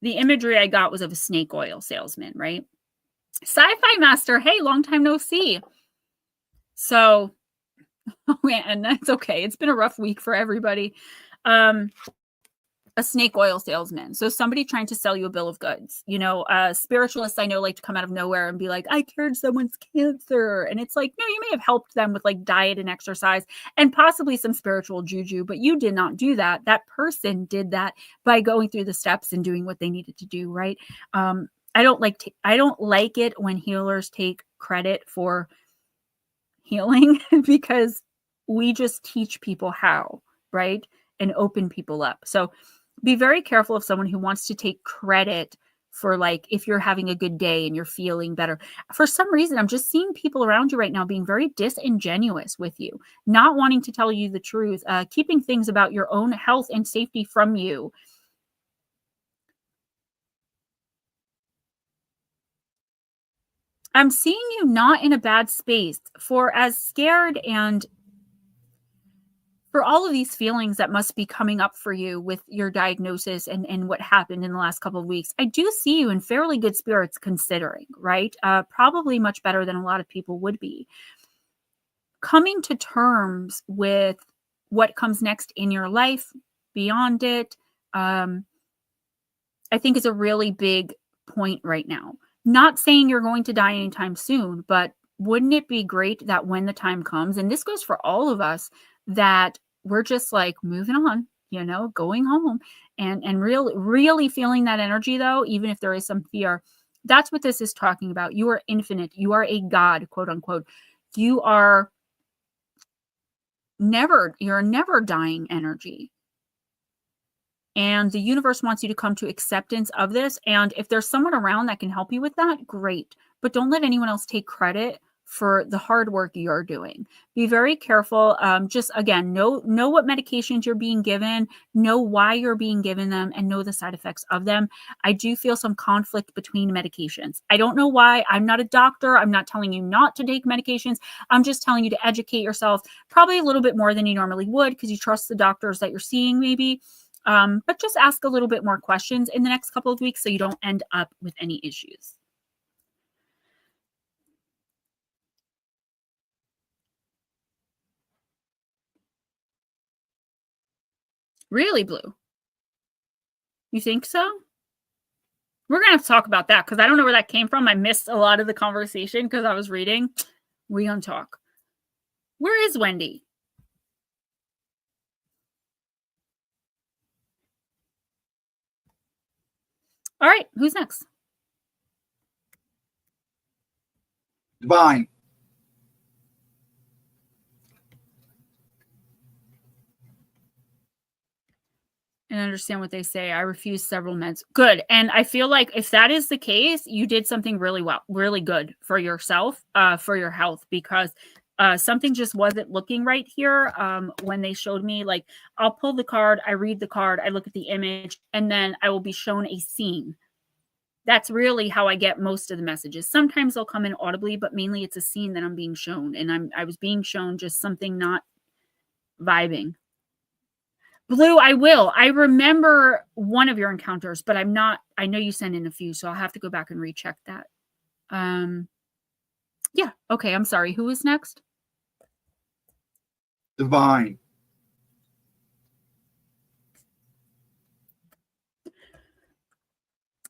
[SPEAKER 1] the imagery I got was of a snake oil salesman, right? Sci-fi master, hey, long time no see. So and that's okay, it's been a rough week for everybody. A snake oil salesman, so somebody trying to sell you a bill of goods. Spiritualists I know like to come out of nowhere and be like, I cured someone's cancer, and it's like, no, you may have helped them with like diet and exercise and possibly some spiritual juju, but you did not do that. That person did that by going through the steps and doing what they needed to do, right? I don't like it when healers take credit for healing because we just teach people how, right? And open people up. So be very careful of someone who wants to take credit for like, if you're having a good day and you're feeling better. For some reason, I'm just seeing people around you right now being very disingenuous with you, not wanting to tell you the truth, keeping things about your own health and safety from you. I'm seeing you not in a bad space. For as scared and for all of these feelings that must be coming up for you with your diagnosis and what happened in the last couple of weeks, I do see you in fairly good spirits considering, right? Probably much better than a lot of people would be. Coming to terms with what comes next in your life, beyond it, I think is a really big point right now. Not saying you're going to die anytime soon, but wouldn't it be great that when the time comes, and this goes for all of us, that we're just like moving on, you know, going home and really feeling that energy though, even if there is some fear. That's what this is talking about. You are infinite. You are a God, quote unquote. You are you're a never dying energy. And the universe wants you to come to acceptance of this. And if there's someone around that can help you with that, great. But don't let anyone else take credit for the hard work you're doing. Be very careful. Just again, know what medications you're being given, know why you're being given them, and know the side effects of them. I do feel some conflict between medications. I don't know why. I'm not a doctor. I'm not telling you not to take medications. I'm just telling you to educate yourself probably a little bit more than you normally would because you trust the doctors that you're seeing maybe. But just ask a little bit more questions in the next couple of weeks so you don't end up with any issues. Really, Blue? You think so? We're going to have to talk about that because I don't know where that came from. I missed a lot of the conversation because I was reading. We're going to talk. Where is Wendy? All right. Who's next?
[SPEAKER 2] Divine.
[SPEAKER 1] And understand what they say. I refuse several meds. Good. And I feel like if that is the case, you did something really well, really good for yourself, for your health, because something just wasn't looking right here. When they showed me, like, I'll pull the card, I read the card, I look at the image, and then I will be shown a scene. That's really how I get most of the messages. Sometimes they'll come in audibly, but mainly it's a scene that I'm being shown. And I was being shown just something not vibing. Blue, I will. I remember one of your encounters, but I'm not. I know you sent in a few, so I'll have to go back and recheck that. Yeah. Okay. I'm sorry. Who is next?
[SPEAKER 2] Divine.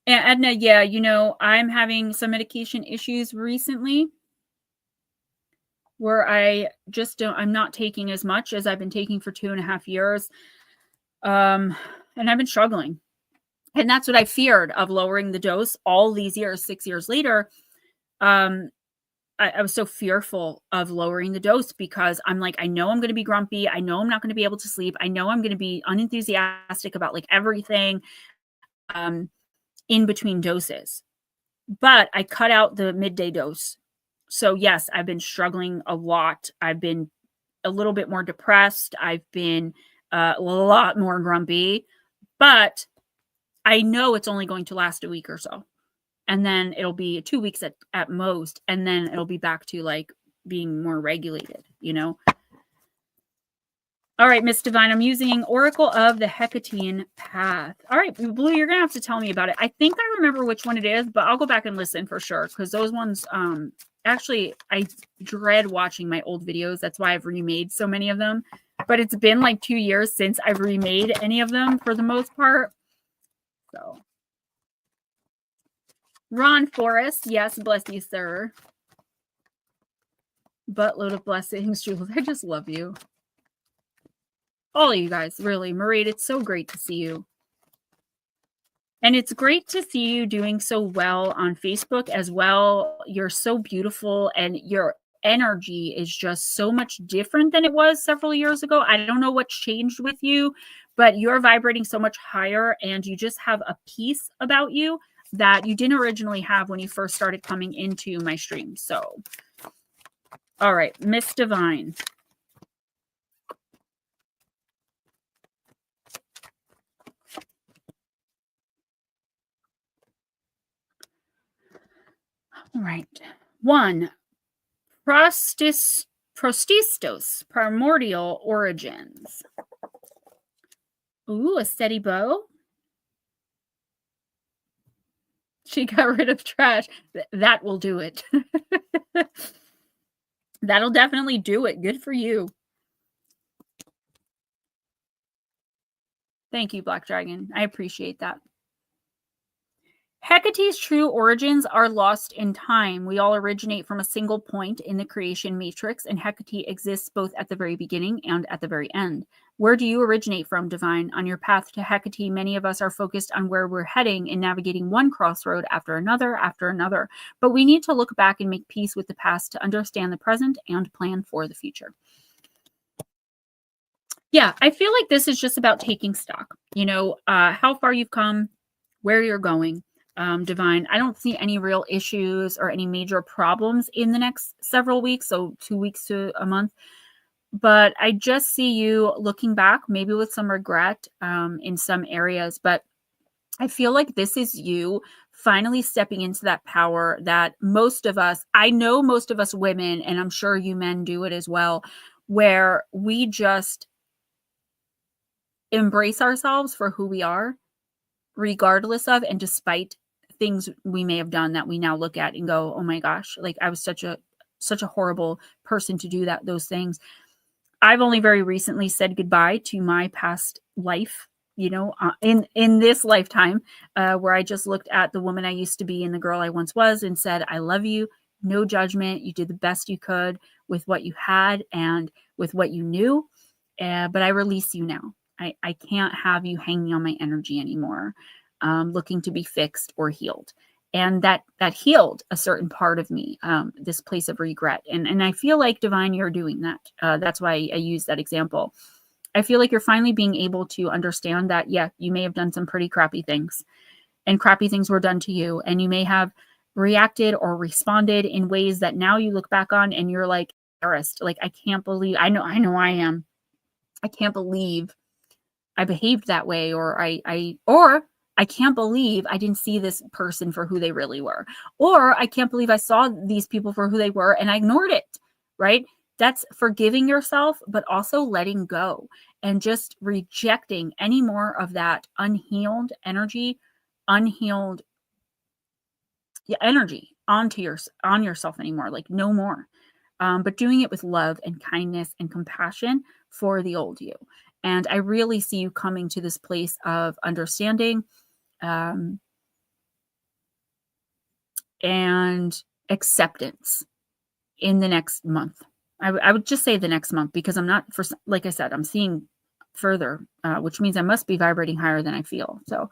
[SPEAKER 1] And Edna, yeah, you know, I'm having some medication issues recently where I just don't, I'm not taking as much as I've been taking for 2.5 years. And I've been struggling. And that's what I feared of lowering the dose all these years, 6 years later. I was so fearful of lowering the dose because I'm like, I know I'm going to be grumpy. I know I'm not going to be able to sleep. I know I'm going to be unenthusiastic about like everything in between doses. But I cut out the midday dose. So yes, I've been struggling a lot. I've been a little bit more depressed. I've been a lot more grumpy, but I know it's only going to last a week or so. And then it'll be 2 weeks at most. And then it'll be back to like being more regulated, you know? All right, Miss Divine, I'm using Oracle of the Hecatine Path. All right, Blue, you're going to have to tell me about it. I think I remember which one it is, but I'll go back and listen for sure. Because those ones, actually, I dread watching my old videos. That's why I've remade so many of them. But it's been like 2 years since I've remade any of them for the most part. So, Ron Forrest, yes, bless you, sir. Buttload of blessings, Jules. I just love you. All of you guys, really. Marie, it's so great to see you. And it's great to see you doing so well on Facebook as well. You're so beautiful and your energy is just so much different than it was several years ago. I don't know what's changed with you, but you're vibrating so much higher and you just have a peace about you that you didn't originally have when you first started coming into my stream. So, all right, Miss Divine. All right. 1, prostistos, primordial origins. Ooh, a steady bow. She got rid of trash. That will do it. That'll definitely do it. Good for you. Thank you, Black Dragon. I appreciate that. Hecate's true origins are lost in time. We all originate from a single point in the creation matrix, and Hecate exists both at the very beginning and at the very end. Where do you originate from, Divine? On your path to Hecate, many of us are focused on where we're heading and navigating one crossroad after another. But we need to look back and make peace with the past to understand the present and plan for the future. Yeah, I feel like this is just about taking stock. You know, how far you've come, where you're going. Divine, I don't see any real issues or any major problems in the next several weeks, so 2 weeks to a month. But I just see you looking back, maybe with some regret in some areas. But I feel like this is you finally stepping into that power that most of us, I know most of us women, and I'm sure you men do it as well, where we just embrace ourselves for who we are, regardless of and despite things we may have done that we now look at and go, oh my gosh, like I was such a horrible person to do those things. I've only very recently said goodbye to my past life, you know, in this lifetime, where I just looked at the woman I used to be and the girl I once was and said, I love you, no judgment. You did the best you could with what you had and with what you knew, but I release you now. I can't have you hanging on my energy anymore, looking to be fixed or healed. And that healed a certain part of me, this place of regret. And I feel like, Divine, you're doing that. That's why I use that example. I feel like you're finally being able to understand that, yeah, you may have done some pretty crappy things, and crappy things were done to you. And you may have reacted or responded in ways that now you look back on and you're like, embarrassed. Like, I can't believe, I know I am. I can't believe I behaved that way, or I can't believe I didn't see this person for who they really were, or I can't believe I saw these people for who they were and I ignored it, right? That's forgiving yourself, but also letting go and just rejecting any more of that unhealed energy, energy on yourself anymore, like no more. But doing it with love and kindness and compassion for the old you. And I really see you coming to this place of understanding and acceptance in the next month. I would just say the next month, because I'm not, like I said, I'm seeing further, which means I must be vibrating higher than I feel. So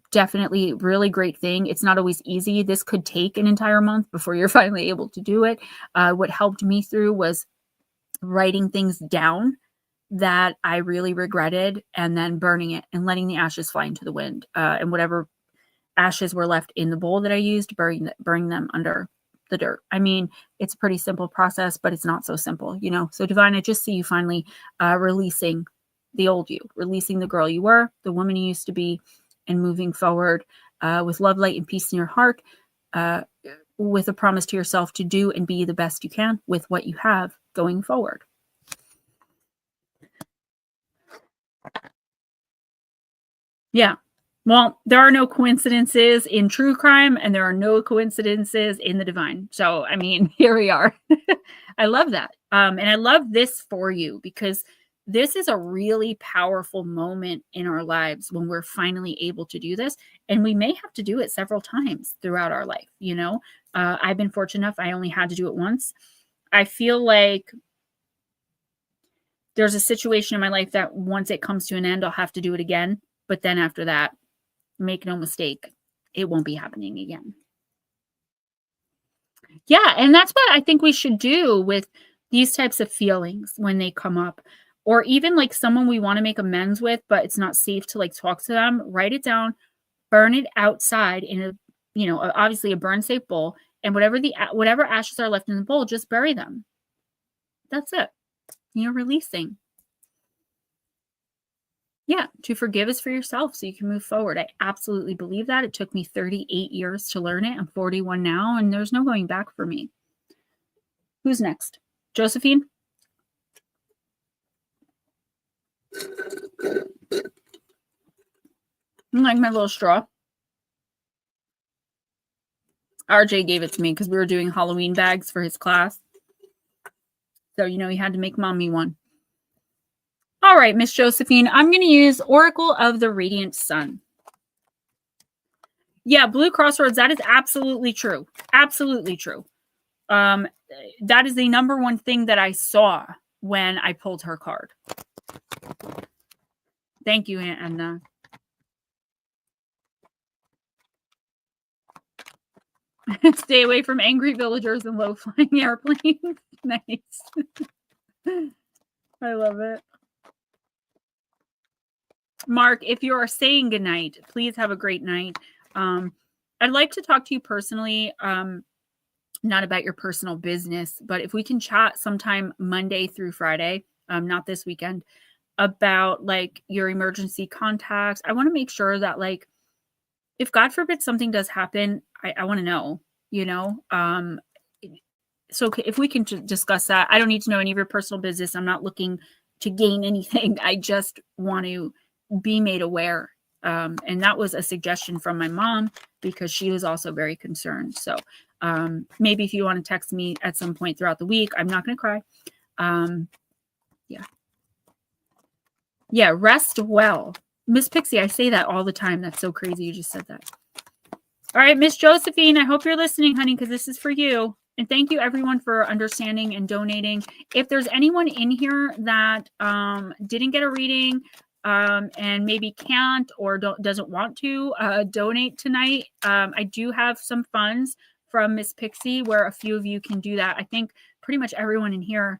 [SPEAKER 1] definitely really great thing. It's not always easy. This could take an entire month before you're finally able to do it. What helped me through was writing things down that I really regretted and then burning it and letting the ashes fly into the wind. And whatever ashes were left in the bowl that I used, burying them under the dirt. I mean, it's a pretty simple process, but it's not so simple, you know? So Divine, I just see you finally releasing the old you, releasing the girl you were, the woman you used to be, and moving forward with love, light, and peace in your heart, with a promise to yourself to do and be the best you can with what you have going forward. Yeah. Well, there are no coincidences in true crime, and there are no coincidences in the divine. So, I mean, here we are. I love that. And I love this for you, because this is a really powerful moment in our lives when we're finally able to do this. And we may have to do it several times throughout our life. You know, I've been fortunate enough. I only had to do it once. I feel like there's a situation in my life that once it comes to an end, I'll have to do it again. But then after that, make no mistake, it won't be happening again. Yeah, and that's what I think we should do with these types of feelings when they come up, or even like someone we want to make amends with, but it's not safe to like talk to them. Write it down, burn it outside in a, you know, obviously a burn safe bowl, and whatever ashes are left in the bowl, just bury them. That's it. You're releasing. Yeah, to forgive is for yourself so you can move forward. I absolutely believe that. It took me 38 years to learn it. I'm 41 now, and there's no going back for me. Who's next? Josephine? I like my little straw. RJ gave it to me because we were doing Halloween bags for his class. So, you know, he had to make mommy one. All right, Miss Josephine, I'm going to use Oracle of the Radiant Sun. Yeah, Blue Crossroads, that is absolutely true. Absolutely true. That is the number one thing that I saw when I pulled her card. Thank you, Aunt Edna. Stay away from angry villagers and low-flying airplanes. Nice. I love it. Mark, if you are saying goodnight, please have a great night. I'd like to talk to you personally, not about your personal business, but if we can chat sometime Monday through Friday, not this weekend, about like your emergency contacts. I want to make sure that like, if God forbid something does happen, I want to know, you know? So if we can discuss that, I don't need to know any of your personal business. I'm not looking to gain anything. I just want to be made aware. And that was a suggestion from my mom because she was also very concerned. So maybe if you want to text me at some point throughout the week, I'm not going to cry. Yeah. Yeah, rest well. Miss Pixie, I say that all the time. That's so crazy you just said that. All right, Miss Josephine, I hope you're listening, honey, because this is for you. And thank you, everyone, for understanding and donating. If there's anyone in here that didn't get a reading and maybe can't or doesn't want to donate tonight, I do have some funds from Miss Pixie where a few of you can do that. I think pretty much everyone in here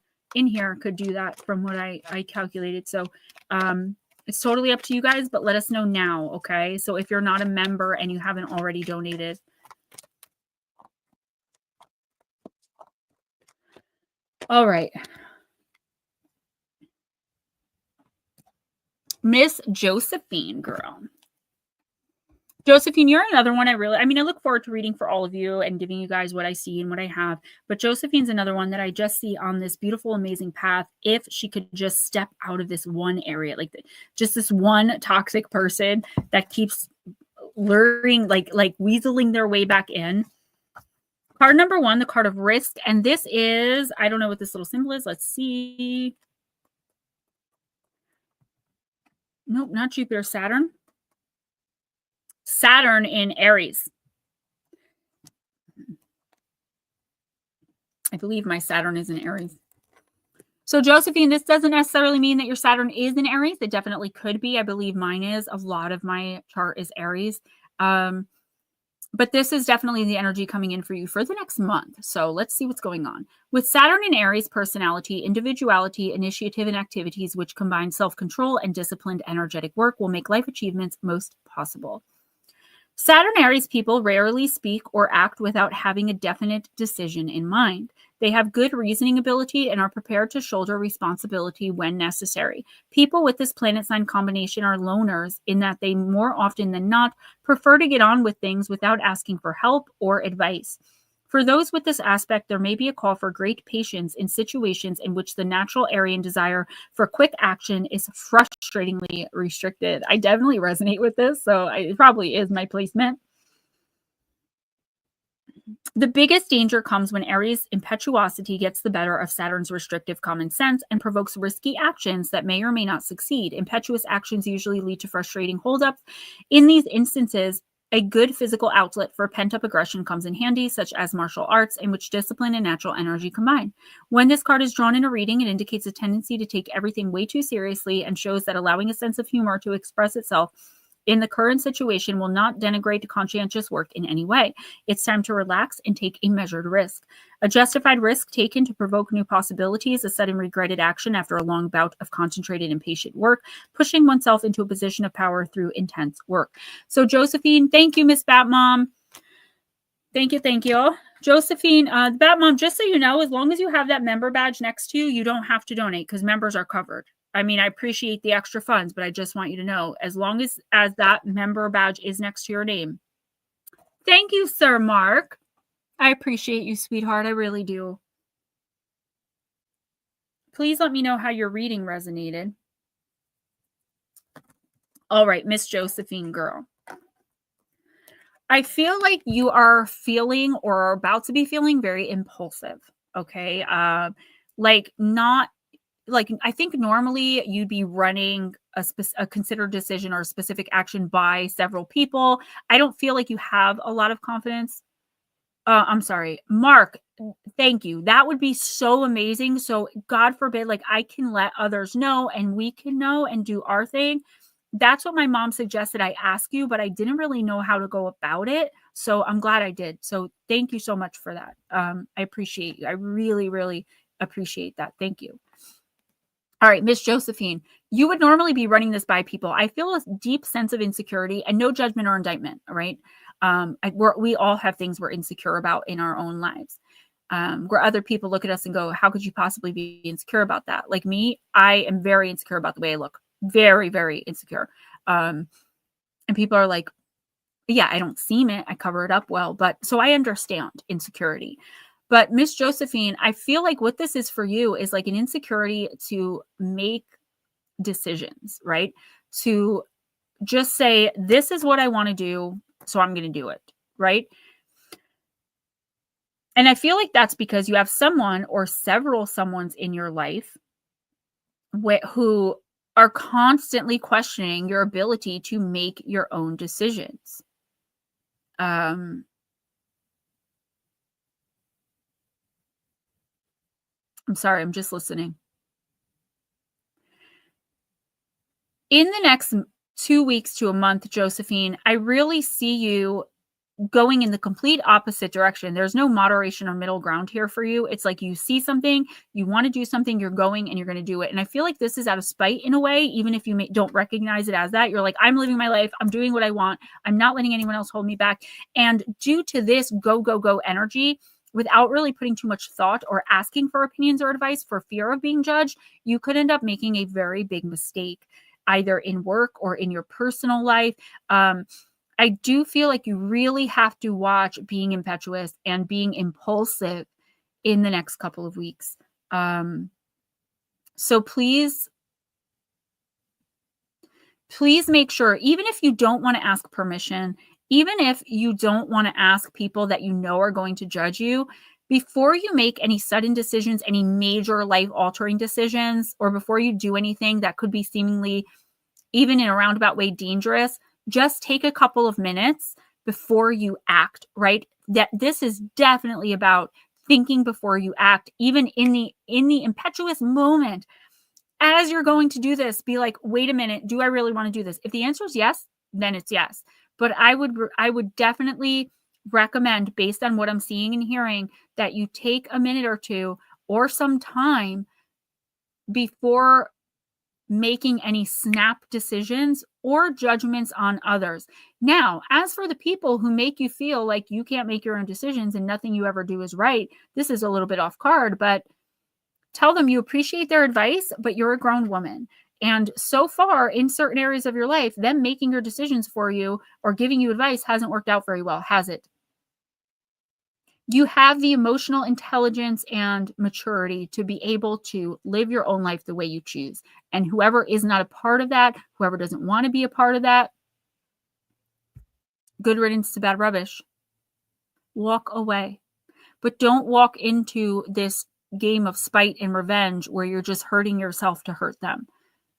[SPEAKER 1] could do that from what I calculated. So it's totally up to you guys, but let us know now, okay? So if you're not a member and you haven't already donated. All right. Miss Josephine, girl. Josephine, you're another one I look forward to reading for all of you and giving you guys what I see and what I have. But Josephine's another one that I just see on this beautiful, amazing path. If she could just step out of this one area, like just this one toxic person that keeps luring, like weaseling their way back in. Card number one, the card of risk. And this is, I don't know what this little symbol is. Let's see. Nope, not Jupiter, Saturn. Saturn in Aries. I believe my Saturn is in Aries. So Josephine, this doesn't necessarily mean that your Saturn is in Aries. It definitely could be. I believe mine is. A lot of my chart is Aries. But this is definitely the energy coming in for you for the next month. So let's see what's going on. With Saturn in Aries, personality, individuality, initiative, and activities which combine self-control and disciplined energetic work will make life achievements most possible. Saturn Aries people rarely speak or act without having a definite decision in mind. They have good reasoning ability and are prepared to shoulder responsibility when necessary. People with this planet sign combination are loners in that they more often than not prefer to get on with things without asking for help or advice. For those with this aspect, there may be a call for great patience in situations in which the natural Aryan desire for quick action is frustratingly restricted. I definitely resonate with this, so it probably is my placement. The biggest danger comes when Aries' impetuosity gets the better of Saturn's restrictive common sense and provokes risky actions that may or may not succeed. Impetuous actions usually lead to frustrating holdups. In these instances, a good physical outlet for pent-up aggression comes in handy, such as martial arts, in which discipline and natural energy combine. When this card is drawn in a reading, it indicates a tendency to take everything way too seriously and shows that allowing a sense of humor to express itself in the current situation will not denigrate conscientious work in any way. It's time to relax and take a measured risk. A justified risk taken to provoke new possibilities, a sudden regretted action after a long bout of concentrated and patient work, pushing oneself into a position of power through intense work. So Josephine, thank you, Miss Batmom. Thank you. Josephine, the Batmom, just so you know, as long as you have that member badge next to you, you don't have to donate because members are covered. I mean, I appreciate the extra funds, but I just want you to know, as long as that member badge is next to your name. Thank you, Sir Mark. I appreciate you, sweetheart. I really do. Please let me know how your reading resonated. All right, Miss Josephine, girl. I feel like you are feeling or are about to be feeling very impulsive, okay? I think normally you'd be running a considered decision or a specific action by several people. I don't feel like you have a lot of confidence. I'm sorry, Mark, thank you. That would be so amazing. So God forbid, like I can let others know and we can know and do our thing. That's what my mom suggested I ask you, but I didn't really know how to go about it. So I'm glad I did. So thank you so much for that. I appreciate you. I really, really appreciate that. Thank you. All right, Miss Josephine, you would normally be running this by people. I feel a deep sense of insecurity and no judgment or indictment, all right? We all have things we're insecure about in our own lives, where other people look at us and go, how could you possibly be insecure about that? Like me, I am very insecure about the way I look. Very, very insecure. And people are like, yeah, I don't seem it. I cover it up well. But so I understand insecurity. But Miss Josephine, I feel like what this is for you is like an insecurity to make decisions, right? To just say, this is what I want to do, so I'm going to do it, right? And I feel like that's because you have someone or several someones in your life who are constantly questioning your ability to make your own decisions. I'm sorry, I'm just listening. In the next 2 weeks to a month, Josephine, I really see you going in the complete opposite direction. There's no moderation or middle ground here for you. It's like you see something, you want to do something, you're going and you're going to do it. And I feel like this is out of spite in a way, even if you don't recognize it as that. You're like, I'm living my life. I'm doing what I want. I'm not letting anyone else hold me back. And due to this go, go, go energy, without really putting too much thought or asking for opinions or advice for fear of being judged, you could end up making a very big mistake, either in work or in your personal life. I do feel like you really have to watch being impetuous and being impulsive in the next couple of weeks. So please make sure, even if you don't want to ask permission, even if you don't want to ask people that you know are going to judge you, before you make any sudden decisions, any major life-altering decisions, or before you do anything that could be seemingly, even in a roundabout way, dangerous, just take a couple of minutes before you act, right? That this is definitely about thinking before you act, even in the impetuous moment. As you're going to do this, be like, wait a minute, do I really want to do this? If the answer is yes, then it's yes. But I would definitely recommend, based on what I'm seeing and hearing, that you take a minute or two or some time before making any snap decisions or judgments on others. Now, as for the people who make you feel like you can't make your own decisions and nothing you ever do is right, this is a little bit off card, but tell them you appreciate their advice, but you're a grown woman. And so far, in certain areas of your life, them making your decisions for you or giving you advice hasn't worked out very well, has it? You have the emotional intelligence and maturity to be able to live your own life the way you choose. And whoever is not a part of that, whoever doesn't want to be a part of that, good riddance to bad rubbish. Walk away. But don't walk into this game of spite and revenge where you're just hurting yourself to hurt them.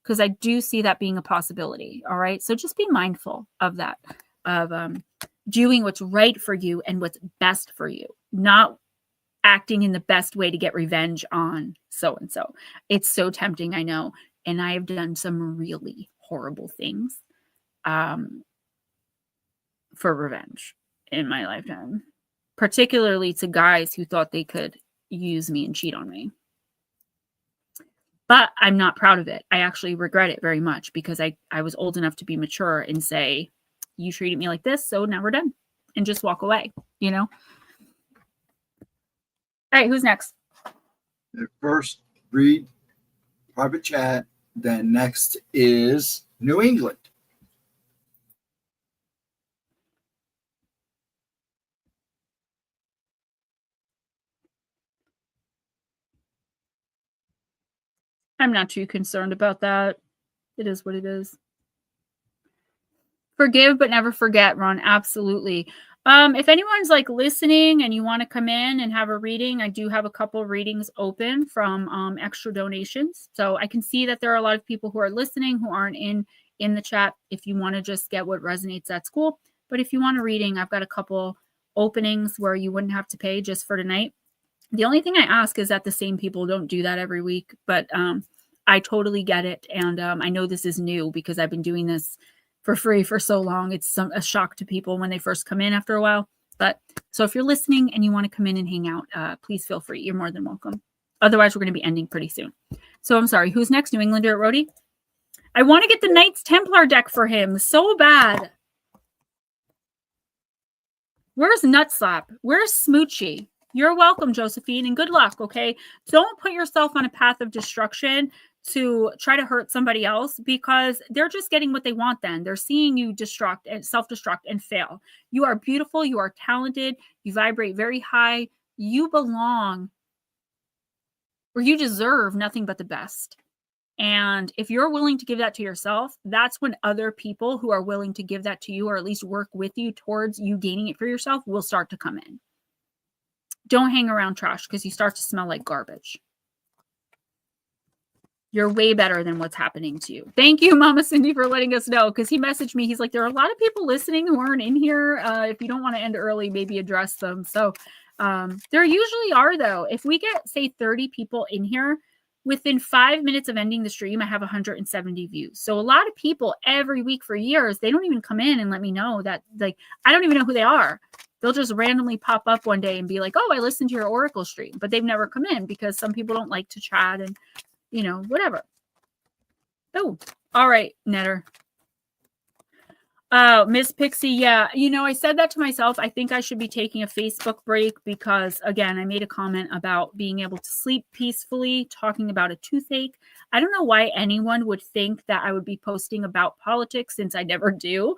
[SPEAKER 1] Because I do see that being a possibility. All right. So just be mindful of that, of doing what's right for you and what's best for you, not acting in the best way to get revenge on so-and-so. It's so tempting, I know. And I have done some really horrible things for revenge in my lifetime, particularly to guys who thought they could use me and cheat on me. But I'm not proud of it. I actually regret it very much because I was old enough to be mature and say, you treated me like this, so now we're done. And just walk away, you know? All right, who's next?
[SPEAKER 2] First, read private chat. Then next is New England.
[SPEAKER 1] I'm not too concerned about that. It is what it is. Forgive but never forget, Ron. Absolutely. If anyone's like listening and you want to come in and have a reading, I do have a couple readings open from extra donations. So I can see that there are a lot of people who are listening who aren't in the chat. If you want to just get what resonates, that's cool. But if you want a reading, I've got a couple openings where you wouldn't have to pay just for tonight. The only thing I ask is that the same people don't do that every week, but I totally get it. And I know this is new because I've been doing this for free for so long. It's a shock to people when they first come in after a while. But so if you're listening and you want to come in and hang out, please feel free. You're more than welcome. Otherwise, we're going to be ending pretty soon. So I'm sorry. Who's next? New Englander at Rhodey? I want to get the Knights Templar deck for him so bad. Where's Nutslap? Where's Smoochie? You're welcome, Josephine, and good luck, okay? Don't put yourself on a path of destruction to try to hurt somebody else because they're just getting what they want then. They're seeing you destruct and self-destruct and fail. You are beautiful. You are talented. You vibrate very high. You belong or you deserve nothing but the best. And if you're willing to give that to yourself, that's when other people who are willing to give that to you or at least work with you towards you gaining it for yourself will start to come in. Don't hang around trash because you start to smell like garbage. You're way better than what's happening to you. Thank you, Mama Cindy, for letting us know because he messaged me. He's like, there are a lot of people listening who aren't in here. If you don't want to end early, maybe address them. So there usually are, though. If we get, say, 30 people in here, within 5 minutes of ending the stream, I have 170 views. So a lot of people every week for years, they don't even come in and let me know that, like, I don't even know who they are. They'll just randomly pop up one day and be like, oh, I listened to your Oracle stream, but they've never come in because some people don't like to chat and, you know, whatever. Oh, all right, Netter. Miss Pixie, yeah, you know, I said that to myself. I think I should be taking a Facebook break because, again, I made a comment about being able to sleep peacefully, talking about a toothache. I don't know why anyone would think that I would be posting about politics since I never do.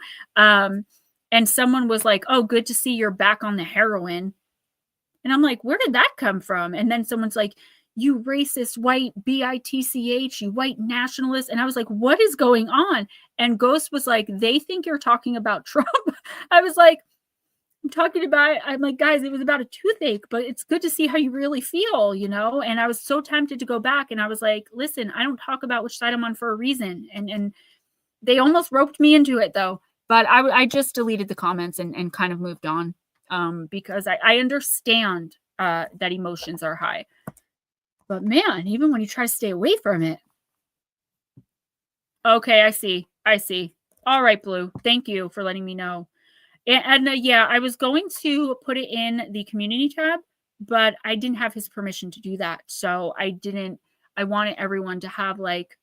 [SPEAKER 1] And someone was like, oh, good to see you're back on the heroin. And I'm like, where did that come from? And then someone's like, you racist white bitch, you white nationalist. And I was like, what is going on? And Ghost was like, they think you're talking about Trump. I was like, I'm like, guys, it was about a toothache, but it's good to see how you really feel, you know? And I was so tempted to go back. And I was like, listen, I don't talk about which side I'm on for a reason. And they almost roped me into it, though. But I just deleted the comments and kind of moved on because I understand that emotions are high. But man, even when you try to stay away from it. Okay, I see. All right, Blue. Thank you for letting me know. And yeah, I was going to put it in the community tab, but I didn't have his permission to do that. So I wanted everyone to have, like,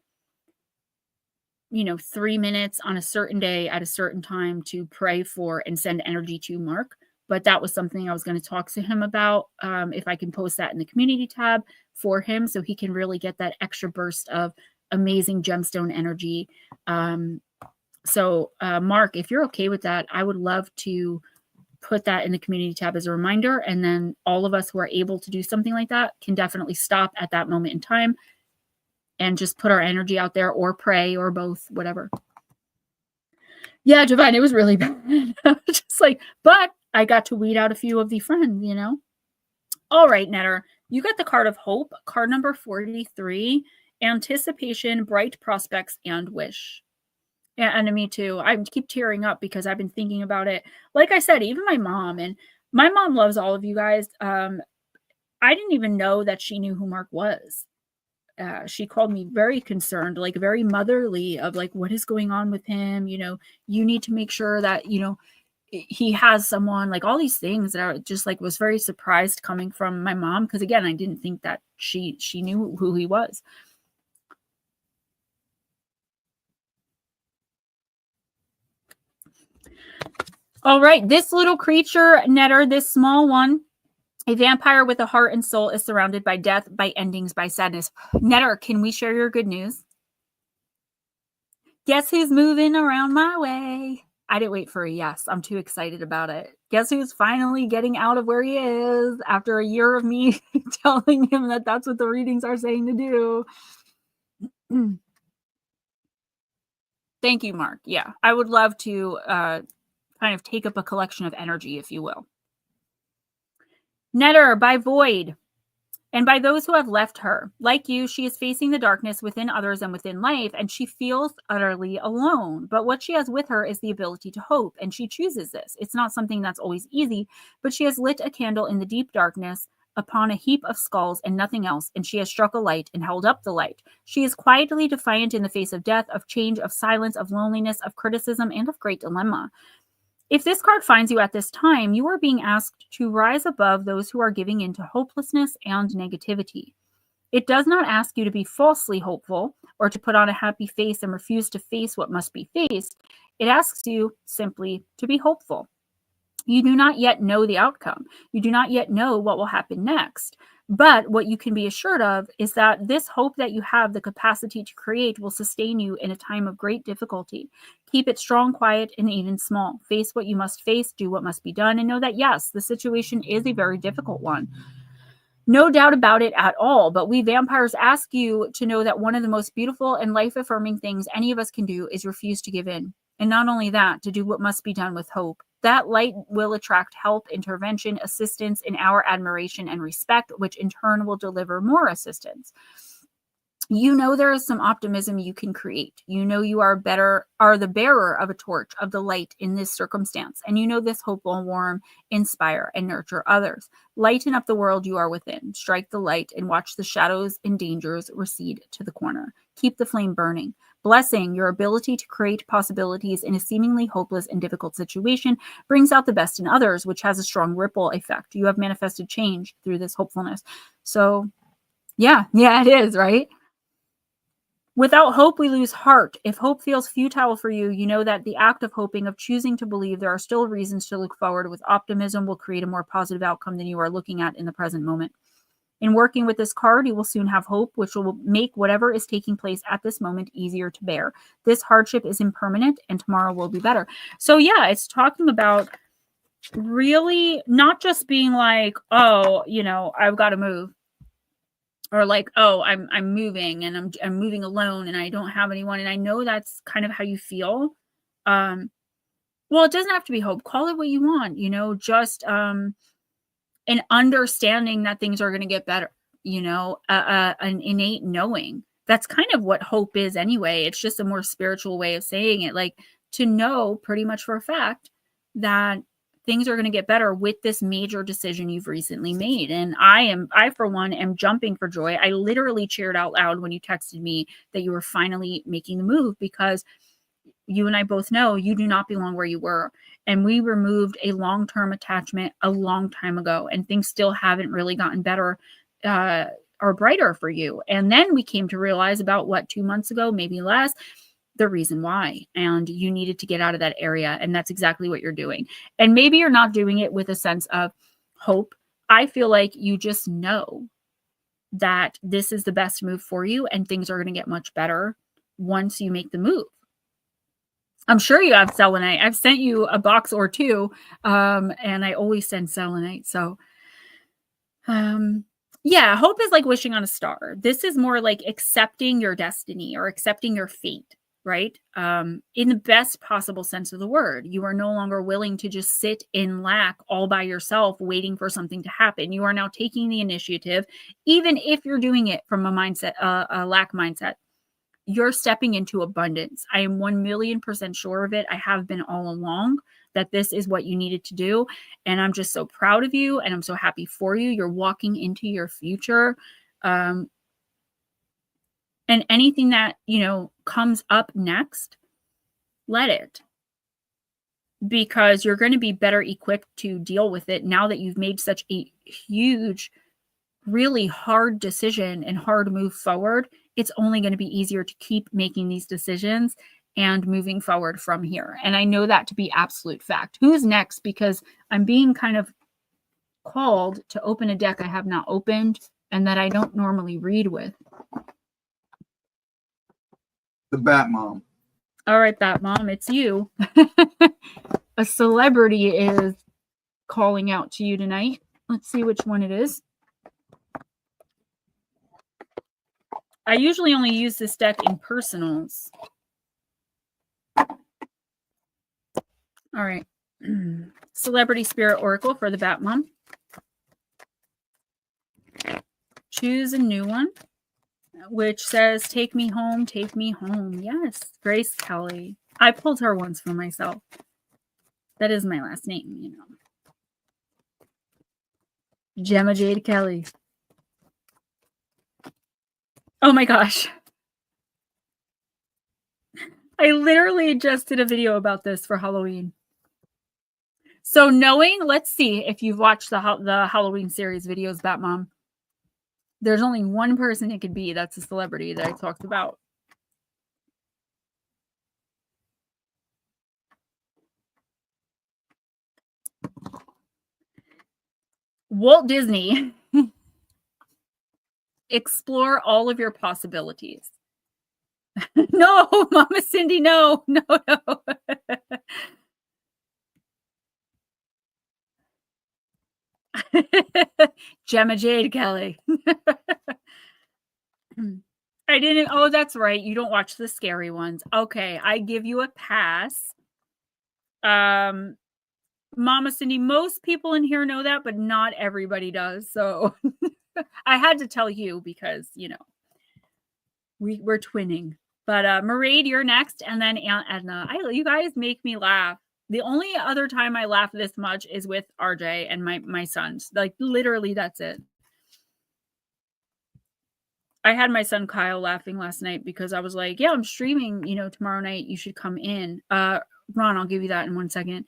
[SPEAKER 1] you know, 3 minutes on a certain day at a certain time to pray for and send energy to Mark. But that was something I was going to talk to him about. If I can post that in the community tab for him so he can really get that extra burst of amazing gemstone energy. So Mark, if you're okay with that, I would love to put that in the community tab as a reminder. And then all of us who are able to do something like that can definitely stop at that moment in time and just put our energy out there or pray or both, whatever. Yeah, Divine, it was really bad. Just like, but I got to weed out a few of the friends, you know? All right, Netter, you got the card of hope, card number 43, anticipation, bright prospects, and wish. Yeah, and me too. I keep tearing up because I've been thinking about it. Like I said, even my mom loves all of you guys. I didn't even know that she knew who Mark was. She called me very concerned, like very motherly of like, what is going on with him? You know, you need to make sure that, you know, he has someone, like all these things that are just like, was very surprised coming from my mom. Cause again, I didn't think that she knew who he was. All right. This little creature, Netter, this small one, a vampire with a heart and soul, is surrounded by death, by endings, by sadness. Netter, can we share your good news? Guess who's moving around my way? I didn't wait for a yes. I'm too excited about it. Guess who's finally getting out of where he is after a year of me telling him that that's what the readings are saying to do. Thank you, Mark. Yeah, I would love to kind of take up a collection of energy, if you will. NEDR by void. And by those who have left her. Like you, she is facing the darkness within others and within life, and she feels utterly alone. But what she has with her is the ability to hope, and she chooses this. It's not something that's always easy, but she has lit a candle in the deep darkness upon a heap of skulls and nothing else, and she has struck a light and held up the light. She is quietly defiant in the face of death, of change, of silence, of loneliness, of criticism, and of great dilemma. If this card finds you at this time, you are being asked to rise above those who are giving in to hopelessness and negativity. It does not ask you to be falsely hopeful or to put on a happy face and refuse to face what must be faced. It asks you simply to be hopeful. You do not yet know the outcome. You do not yet know what will happen next. But what you can be assured of is that this hope that you have the capacity to create will sustain you in a time of great difficulty. Keep it strong, quiet, and even small. Face what you must face, do what must be done, and know that, yes, the situation is a very difficult one. No doubt about it at all, but we vampires ask you to know that one of the most beautiful and life-affirming things any of us can do is refuse to give in. And not only that, to do what must be done with hope. That light will attract help, intervention, assistance, in our admiration and respect, which in turn will deliver more assistance. You know there is some optimism you can create. You know you are the bearer of a torch of the light in this circumstance. And you know this hope will warm, inspire, and nurture others. Lighten up the world you are within. Strike the light and watch the shadows and dangers recede to the corner. Keep the flame burning. Blessing, your ability to create possibilities in a seemingly hopeless and difficult situation, brings out the best in others, which has a strong ripple effect. You have manifested change through this hopefulness. So, yeah, it is, right? Without hope, we lose heart. If hope feels futile for you, you know that the act of hoping, of choosing to believe there are still reasons to look forward with optimism, will create a more positive outcome than you are looking at in the present moment. In working with this card, you will soon have hope, which will make whatever is taking place at this moment easier to bear. This hardship is impermanent, and tomorrow will be better. So yeah, it's talking about really not just being like, oh, I've got to move. Or like, oh, I'm moving and I'm moving alone and I don't have anyone. And I know that's kind of how you feel. Well, it doesn't have to be hope. Call it what you want, just an understanding that things are going to get better, an innate knowing. That's kind of what hope is anyway. It's just a more spiritual way of saying it, like to know pretty much for a fact that things are going to get better with this major decision you've recently made. And I for one am jumping for joy. I literally cheered out loud when you texted me that you were finally making the move, because you and I both know you do not belong where you were. And we removed a long-term attachment a long time ago, and things still haven't really gotten better or brighter for you. And then we came to realize about 2 months ago, maybe less, the reason why. And you needed to get out of that area. And that's exactly what you're doing. And maybe you're not doing it with a sense of hope. I feel like you just know that this is the best move for you and things are going to get much better once you make the move. I'm sure you have selenite. I've sent you a box or two, and I always send selenite. So, yeah, hope is like wishing on a star. This is more like accepting your destiny or accepting your fate, right? In the best possible sense of the word. You are no longer willing to just sit in lack all by yourself, waiting for something to happen. You are now taking the initiative, even if you're doing it from a mindset, a lack mindset. You're stepping into abundance. I am 1,000,000% sure of it. I have been all along that this is what you needed to do. And I'm just so proud of you. And I'm so happy for you. You're walking into your future. And anything that, comes up next, let it. Because you're going to be better equipped to deal with it now that you've made such a huge, really hard decision and hard move forward. It's only going to be easier to keep making these decisions and moving forward from here. And I know that to be absolute fact. Who's next? Because I'm being kind of called to open a deck I have not opened and that I don't normally read with.
[SPEAKER 2] The Bat Mom.
[SPEAKER 1] All right, Bat Mom, it's you. A celebrity is calling out to you tonight. Let's see which one it is. I usually only use this deck in personals. All right. Celebrity Spirit Oracle for the Bat Mom. Choose a new one, which says, take me home, take me home. Yes, Grace Kelly. I pulled her once for myself. That is my last name, you know. Gemma Jade Kelly. Oh my gosh. I literally just did a video about this for Halloween. So knowing, let's see if you've watched the Halloween series videos, Bat Mom. There's only one person it could be that's a celebrity that I talked about. Walt Disney. Explore all of your possibilities. No, Mama Cindy, no. Gemma Jade Kelly. I didn't. Oh, that's right. You don't watch the scary ones. Okay, I give you a pass. Mama Cindy, most people in here know that, but not everybody does. So I had to tell you because, you know, we're twinning. But Mairead, you're next, and then Aunt Edna. You guys make me laugh. The only other time I laugh this much is with RJ and my sons. Like, literally, that's it. I had my son Kyle laughing last night because I was like, yeah, I'm streaming, you know, tomorrow night. You should come in. Ron, I'll give you that in 1 second.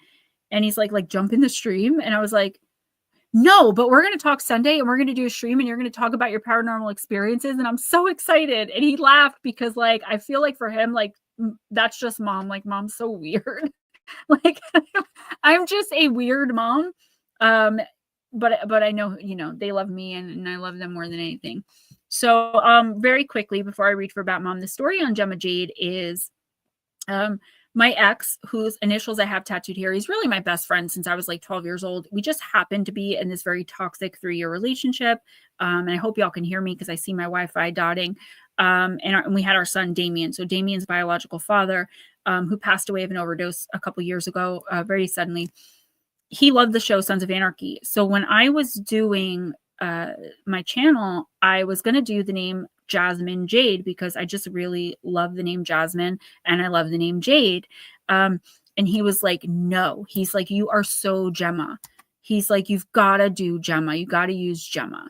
[SPEAKER 1] And he's like, jump in the stream. And I was like, no, but we're going to talk Sunday and we're going to do a stream and you're going to talk about your paranormal experiences. And I'm so excited. And he laughed because, like, I feel like for him, like, that's just mom. Like, mom's so weird. Like, I'm just a weird mom. But I know, you know, they love me and I love them more than anything. So very quickly before I read for Bat Mom, the story on Gemma Jade is my ex, whose initials I have tattooed here. He's really my best friend since I was like 12 years old. We just happened to be in this very toxic 3-year relationship. And I hope y'all can hear me because I see my Wi-Fi dotting. And we had our son, Damien. So Damien's biological father, who passed away of an overdose a couple years ago, very suddenly. He loved the show Sons of Anarchy. So when I was doing my channel, I was going to do the name Jasmine Jade because I just really love the name Jasmine and I love the name Jade. And he was like, no, he's like, you are so Gemma. He's like, you've got to do Gemma. You got to use Gemma.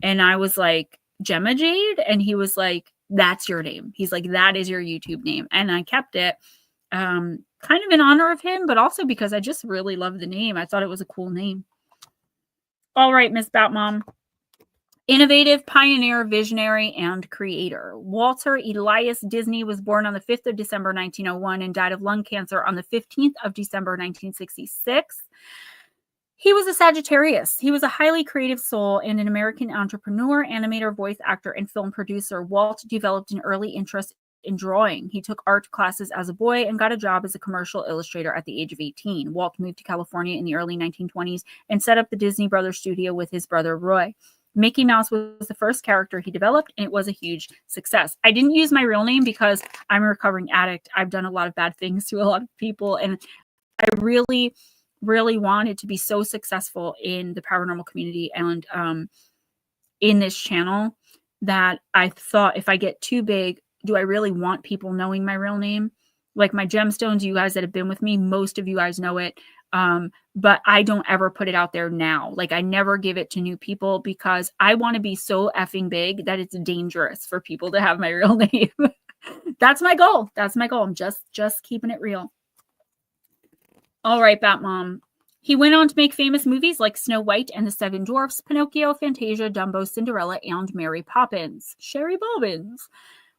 [SPEAKER 1] And I was like, Gemma Jade? And he was like, that's your name. He's like, that is your YouTube name. And I kept it kind of in honor of him, but also because I just really love the name. I thought it was a cool name. All right, Miss Bat Mom. Innovative, pioneer, visionary, and creator. Walter Elias Disney was born on the 5th of December, 1901 and died of lung cancer on the 15th of December, 1966. He was a Sagittarius. He was a highly creative soul and an American entrepreneur, animator, voice actor, and film producer. Walt developed an early interest in drawing. He took art classes as a boy and got a job as a commercial illustrator at the age of 18. Walt moved to California in the early 1920s and set up the Disney Brothers studio with his brother Roy. Mickey Mouse was the first character he developed, and it was a huge success. I didn't use my real name because I'm a recovering addict. I've done a lot of bad things to a lot of people, and I really, really wanted to be so successful in the paranormal community and in this channel that I thought if I get too big, do I really want people knowing my real name? Like my gemstones, you guys that have been with me, most of you guys know it. But I don't ever put it out there now. Like I never give it to new people because I want to be so effing big that it's dangerous for people to have my real name. That's my goal. That's my goal. I'm just keeping it real. All right, Bat Mom. He went on to make famous movies like Snow White and the Seven Dwarfs, Pinocchio, Fantasia, Dumbo, Cinderella, and Mary Poppins. Sherry Bobbins.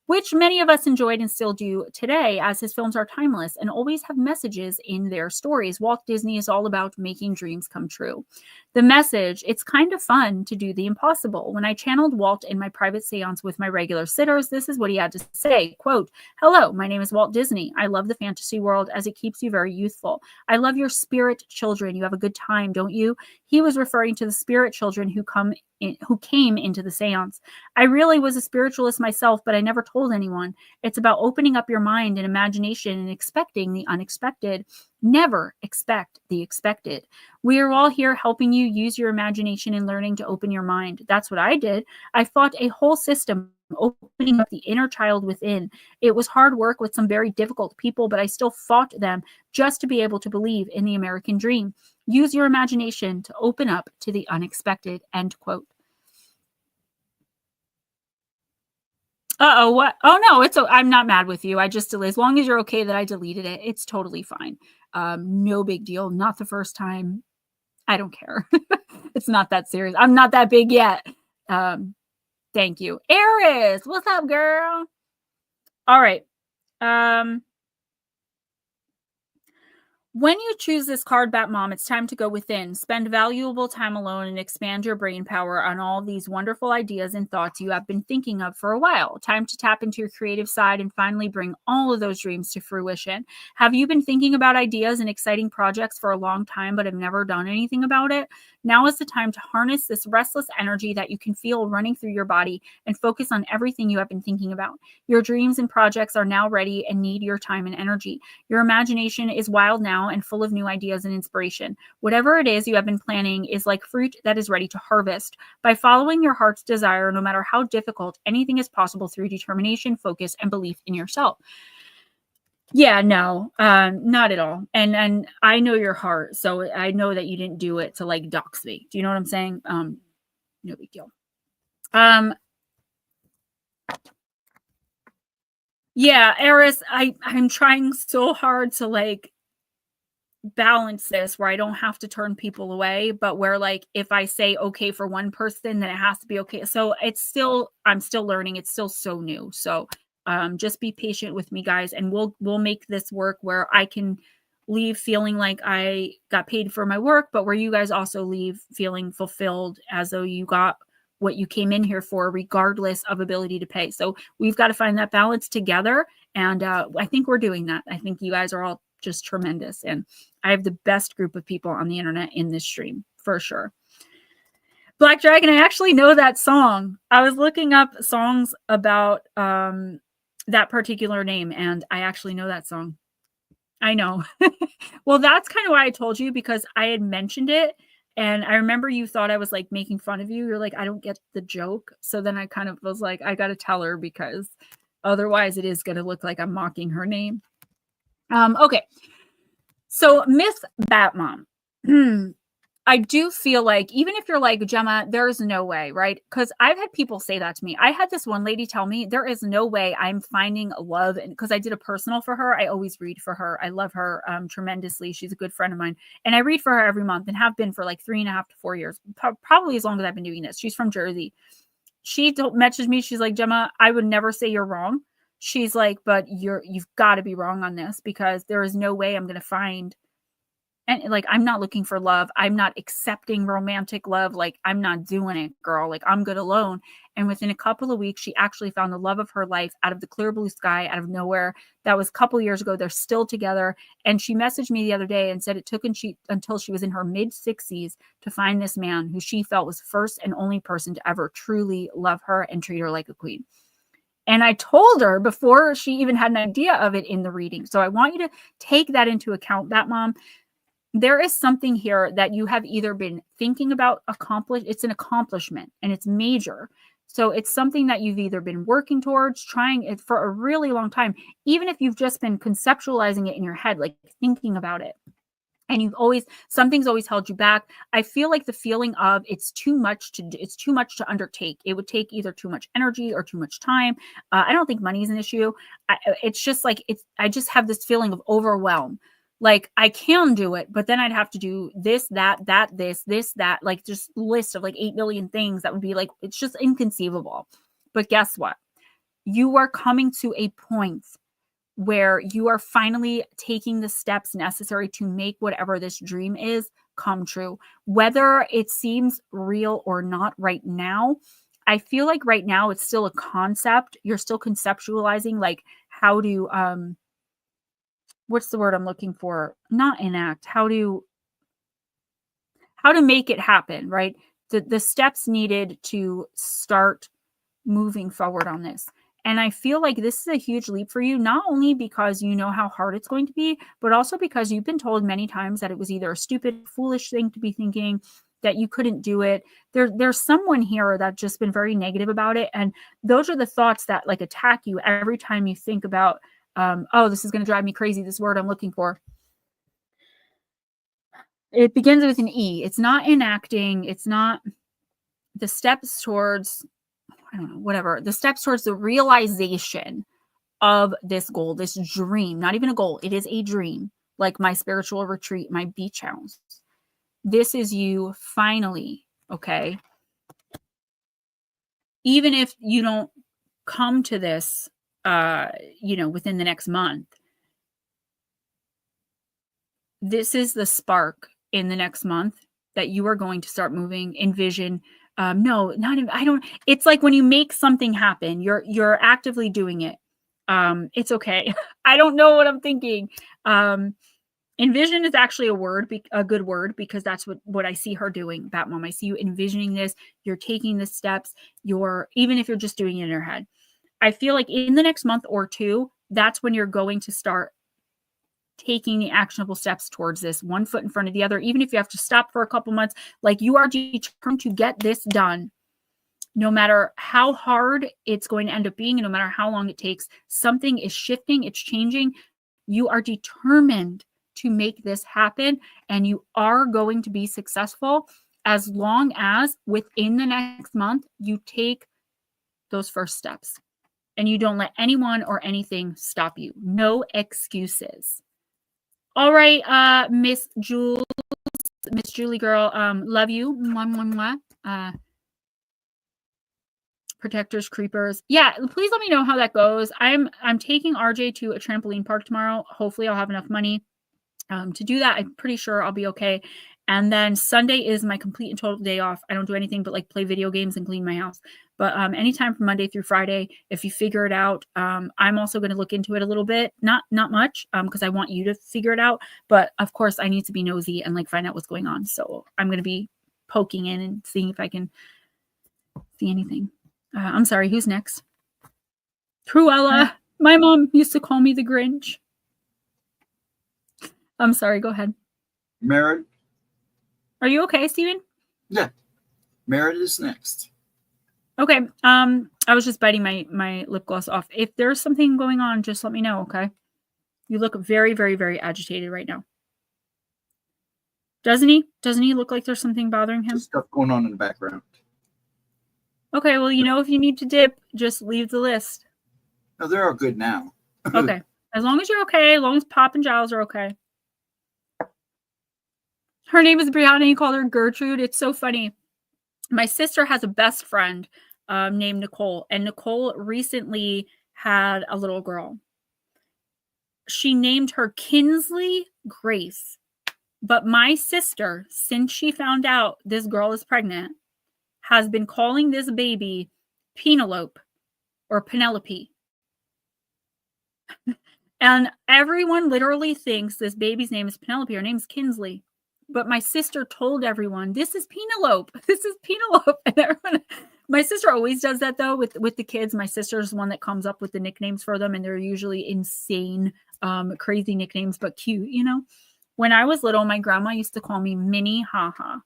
[SPEAKER 1] Which many of us enjoyed and still do today, as his films are timeless and always have messages in their stories. Walt Disney is all about making dreams come true. The message, it's kind of fun to do the impossible. When I channeled Walt in my private seance with my regular sitters, this is what he had to say, quote, "Hello, my name is Walt Disney. I love the fantasy world as it keeps you very youthful. I love your spirit children. You have a good time, don't you?" He was referring to the spirit children who came into the seance. I really was a spiritualist myself, but I never told anyone. It's about opening up your mind and imagination and expecting the unexpected. Never expect the expected. We are all here helping you use your imagination and learning to open your mind. That's what I did. I fought a whole system opening up the inner child within. It was hard work with some very difficult people, but I still fought them just to be able to believe in the American dream. Use your imagination to open up to the unexpected, end quote. Uh-oh, what? Oh, no, I'm not mad with you. I just, as long as you're okay that I deleted it, it's totally fine. No big deal. Not the first time. I don't care. It's not that serious. I'm not that big yet. Thank you. Eris, what's up, girl? All right. When you choose this card, Batmom, it's time to go within. Spend valuable time alone and expand your brain power on all these wonderful ideas and thoughts you have been thinking of for a while. Time to tap into your creative side and finally bring all of those dreams to fruition. Have you been thinking about ideas and exciting projects for a long time but have never done anything about it? Now is the time to harness this restless energy that you can feel running through your body and focus on everything you have been thinking about. Your dreams and projects are now ready and need your time and energy. Your imagination is wild now and full of new ideas and inspiration. Whatever it is you have been planning is like fruit that is ready to harvest. By following your heart's desire, no matter how difficult, anything is possible through determination, focus, and belief in yourself. Yeah, no, not at all. And I know your heart, so I know that you didn't do it to like dox me. Do you know what I'm saying? No big deal. Yeah, Eris, I'm trying so hard to like balance this where I don't have to turn people away, but where like if I say okay for one person, then it has to be okay. So I'm still learning. It's still so new. So just be patient with me, guys, and we'll make this work where I can leave feeling like I got paid for my work, but where you guys also leave feeling fulfilled as though you got what you came in here for, regardless of ability to pay. So we've got to find that balance together. And I think we're doing that. I think you guys are all just tremendous. And I have the best group of people on the internet in this stream for sure. Black Dragon, I actually know that song. I was looking up songs about that particular name, and I actually know that song. I know. Well, that's kind of why I told you, because I had mentioned it. And I remember you thought I was like making fun of you. You're like, I don't get the joke. So then I kind of was like, I got to tell her, because otherwise it is going to look like I'm mocking her name. Okay. So Miss Batmom, I do feel like, even if you're like, Gemma, there's no way, right? Because I've had people say that to me. I had this one lady tell me, there is no way I'm finding love. And because I did a personal for her, I always read for her. I love her tremendously. She's a good friend of mine. And I read for her every month and have been for like 3.5 to 4 years, probably as long as I've been doing this. She's from Jersey. She messaged me. She's like, Gemma, I would never say you're wrong. She's like, but you've got to be wrong on this, because there is no way I'm going to find. And like, I'm not looking for love. I'm not accepting romantic love. Like, I'm not doing it, girl. Like, I'm good alone. And within a couple of weeks, she actually found the love of her life out of the clear blue sky, out of nowhere. That was a couple of years ago. They're still together. And she messaged me the other day and said it took until she was in her mid-60s to find this man who she felt was first and only person to ever truly love her and treat her like a queen. And I told her before she even had an idea of it in the reading. So I want you to take that into account, Batmom. There is something here that you have either been thinking about it's an accomplishment, and it's major. So it's something that you've either been working towards, trying it for a really long time, even if you've just been conceptualizing it in your head, like thinking about it. And something's always held you back. I feel like the feeling of it's too much to undertake. It would take either too much energy or too much time. I don't think money is an issue. It's just like, I just have this feeling of overwhelm. Like, I can do it, but then I'd have to do this, that, this, that, like just list of like 8 million things that would be like, it's just inconceivable. But guess what? You are coming to a point where you are finally taking the steps necessary to make whatever this dream is come true. Whether it seems real or not right now, I feel like right now it's still a concept. You're still conceptualizing like how to, what's the word I'm looking for? Not enact, how to make it happen, right? The steps needed to start moving forward on this. And I feel like this is a huge leap for you, not only because you know how hard it's going to be, but also because you've been told many times that it was either a stupid, foolish thing to be thinking, that you couldn't do it. There's someone here that's just been very negative about it. And those are the thoughts that like attack you every time you think about, oh, this is going to drive me crazy, this word I'm looking for. It begins with an E. It's not enacting. It's not the steps towards, I don't know, whatever. The steps towards the realization of this goal, this dream, not even a goal. It is a dream, like my spiritual retreat, my beach house. This is you finally, okay? Even if you don't come to this, within the next month, this is the spark in the next month that you are going to start moving, envision. No, not even, I don't, it's like when you make something happen, you're actively doing it. It's okay. I don't know what I'm thinking. Envision is actually a good word, because that's what I see her doing, Batmom. I see you envisioning this. You're taking the steps. Even if you're just doing it in your head. I feel like in the next month or two, that's when you're going to start taking the actionable steps towards this, one foot in front of the other. Even if you have to stop for a couple months, like you are determined to get this done. No matter how hard it's going to end up being, and no matter how long it takes, something is shifting, it's changing. You are determined to make this happen, and you are going to be successful as long as within the next month you take those first steps and you don't let anyone or anything stop you. No excuses. All right, Miss Julie girl, love you. Mwah, mwah, mwah. Protectors, creepers. Yeah, please let me know how that goes. I'm taking RJ to a trampoline park tomorrow. Hopefully I'll have enough money to do that. I'm pretty sure I'll be okay. And then Sunday is my complete and total day off. I don't do anything but like play video games and clean my house. But anytime from Monday through Friday, if you figure it out, I'm also going to look into it a little bit. Not much, because I want you to figure it out. But of course, I need to be nosy and like find out what's going on. So I'm going to be poking in and seeing if I can see anything. I'm sorry, who's next? Cruella. My mom used to call me the Grinch. I'm sorry, go ahead.
[SPEAKER 2] Merritt.
[SPEAKER 1] Are you okay, Steven?
[SPEAKER 2] Yeah. Merritt is next.
[SPEAKER 1] Okay. I was just biting my lip gloss off. If there's something going on, just let me know, okay? You look very, very, very agitated right now. Doesn't he? Doesn't he look like there's something bothering him?
[SPEAKER 2] There's stuff going on in the background.
[SPEAKER 1] Okay, well, if you need to dip, just leave the list.
[SPEAKER 2] No, they're all good now.
[SPEAKER 1] Okay. As long as you're okay, as long as Pop and Giles are okay. Her name is Brianna. You called her Gertrude. It's so funny. My sister has a best friend named Nicole, and Nicole recently had a little girl. She named her Kinsley Grace. But my sister, since she found out this girl is pregnant, has been calling this baby Penelope or Penelope. And everyone literally thinks this baby's name is Penelope. Her name's Kinsley. But my sister told everyone, this is Penelope. This is Penelope. And everyone, my sister always does that, though, with the kids. My sister's the one that comes up with the nicknames for them. And they're usually insane, crazy nicknames, but cute, When I was little, my grandma used to call me Minnie Haha.